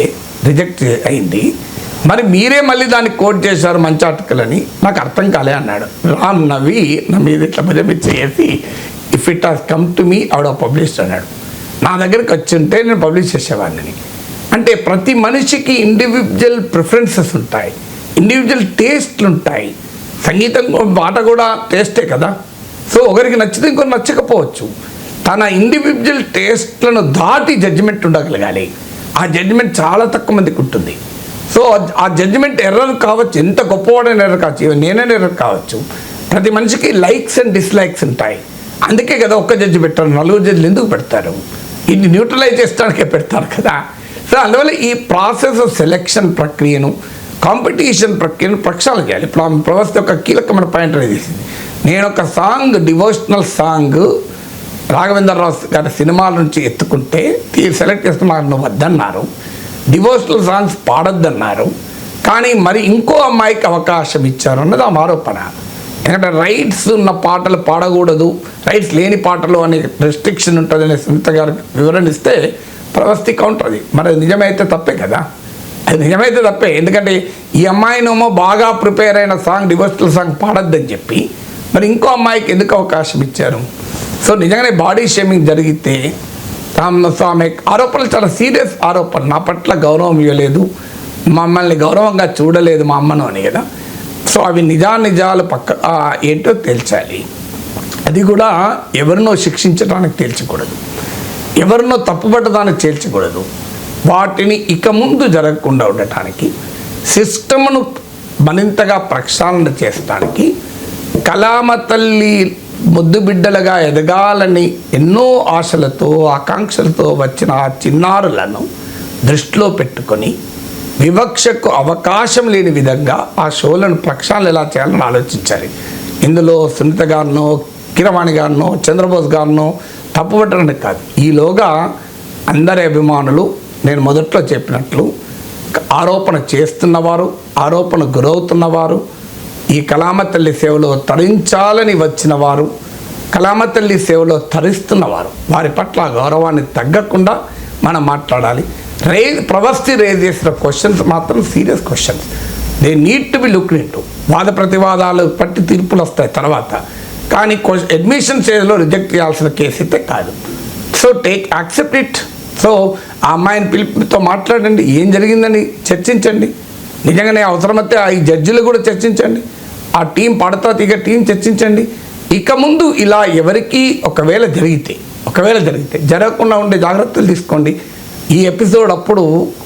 రిజెక్ట్ అయింది, మరి మీరే మళ్ళీ దాన్ని కోట్ చేశారు మంచి ఆర్టికల్ అని, నాకు అర్థం కాలే అన్నాడు. రామ్ నవ్వి నా మీద ఇట్లా చేసి if it has come to me I would have published అన్నాడు. నా దగ్గరికి వచ్చి ఉంటే నేను పబ్లిష్ చేసేవాడిని. అంటే ప్రతి మనిషికి ఇండివిజువల్ ప్రిఫరెన్సెస్ ఉంటాయి, ఇండివిజువల్ టేస్ట్లు ఉంటాయి. సంగీతం పాట కూడా టేస్టే కదా. సో ఒకరికి నచ్చితే ఇంకొకరు నచ్చకపోవచ్చు. తన ఇండివిజువల్ టేస్ట్లను దాటి జడ్జిమెంట్ ఉండగలగాలి. ఆ జడ్జిమెంట్ చాలా తక్కువ మందికి ఉంటుంది. సో ఆ జడ్జిమెంట్ ఎర్రర్ కావచ్చు, ఎంత గొప్పవాడైన ఎర్రర్ కావచ్చు, నేనైనా ఎర్రర్ కావచ్చు. ప్రతి మనిషికి లైక్స్ అండ్ డిస్లైక్స్ ఉంటాయి. అందుకే కదా ఒక్క జడ్జి పెట్టారు, 4 జడ్జిలు ఎందుకు పెడతారు? ఇది న్యూట్రలైజ్ చేసడానికే పెడతారు కదా. సో అందువల్ల ఈ ప్రాసెస్ ఆఫ్ సెలెక్షన్ ప్రక్రియను, కాంపిటీషన్ ప్రక్రియను ప్రక్షాళన చేయాలి. ఇప్పుడు ఆమె ప్రవస్థ యొక్క కీలకమైన పాయింట్ అనేది చేసింది. నేను ఒక సాంగ్, డివోషనల్ సాంగ్ రాఘవేంద్రరావు గారి సినిమాల నుంచి ఎత్తుకుంటే సెలెక్ట్ చేస్తున్నారు, నువ్వు వద్దన్నారు. డివోషనల్ సాంగ్స్ పాడొద్దన్నారు. కానీ మరి ఇంకో అమ్మాయికి అవకాశం ఇచ్చారు అన్నది ఆ ఆరోపణ. ఎందుకంటే రైట్స్ ఉన్న పాటలు పాడకూడదు, రైట్స్ లేని పాటలు అనే రెస్ట్రిక్షన్ ఉంటుందని సునీత గారు వివరణ ఇస్తే ప్రవస్థి కౌంటర్ అది. మరి నిజమైతే తప్పే కదా, అది నిజమైతే తప్పే. ఎందుకంటే ఈ అమ్మాయినేమో బాగా ప్రిపేర్ అయిన సాంగ్, డివోషనల్ సాంగ్ పాడొద్దని చెప్పి మరి ఇంకో అమ్మాయికి ఎందుకు అవకాశం ఇచ్చారు? సో నిజంగానే బాడీ షేమింగ్ జరిగితే ఆమె ఆరోపణలు చాలా సీరియస్ ఆరోపణ. నా పట్ల గౌరవం ఇవ్వలేదు, మమ్మల్ని గౌరవంగా చూడలేదు మా అమ్మను అని కదా. సో అవి నిజాలు ఏంటో తేల్చాలి. అది కూడా ఎవరినో శిక్షించడానికి తేల్చకూడదు, ఎవరినో తప్పుపట్టడానికి చేర్చకూడదు. వాటిని ఇక ముందు జరగకుండా ఉండటానికి, సిస్టమ్ను మరింతగా ప్రక్షాళన చేసడానికి, కళామ తల్లి ముద్దు బిడ్డలుగా ఎదగాలని ఎన్నో ఆశలతో ఆకాంక్షలతో వచ్చిన ఆ చిన్నారులను దృష్టిలో పెట్టుకొని వివక్షకు అవకాశం లేని విధంగా ఆ షోలను ప్రక్షాళన ఎలా చేయాలని ఆలోచించాలి. ఇందులో సునీత గారినో, కిరవాణి గారినో, చంద్రబోస్ గారినో తప్పుపట్టడానికి కాదు. ఈలోగా అందరి అభిమానులు నేను మొదట్లో చెప్పినట్లు ఆరోపణ చేస్తున్నవారు, ఆరోపణ గురవుతున్నవారు, ఈ కళామ తల్లి సేవలో తరించాలని వచ్చిన వారు, కళామ తల్లి సేవలో తరిస్తున్నవారు, వారి పట్ల గౌరవాన్ని తగ్గకుండా మనం మాట్లాడాలి. ప్రవస్థి రేజ్ చేసిన క్వశ్చన్స్ మాత్రం serious questions. They need to be looked into. వాద ప్రతివాదాలు పట్టి తీర్పులు వస్తాయి తర్వాత, కానీ అడ్మిషన్ స్టేజ్లో రిజెక్ట్ చేయాల్సిన కేసు అయితే కాదు. So accept it. సో ఆ అమ్మాయిని పిలుపుతో మాట్లాడండి, ఏం జరిగిందని చర్చించండి. నిజంగానే అవసరమైతే ఈ జడ్జిలు కూడా చర్చించండి, ఆ టీం పడతా తీగ టీం చర్చించండి. ఇక ముందు ఇలా ఎవరికి ఒకవేళ జరిగితే జరగకుండా ఉండే జాగ్రత్తలు తీసుకోండి. ఈ ఎపిసోడ్ అప్పుడు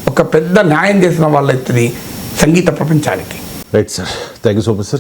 ఒక పెద్ద న్యాయం చేసిన వాళ్ళు అవుతుంది సంగీత ప్రపంచానికి. Right sir, thank you so much sir.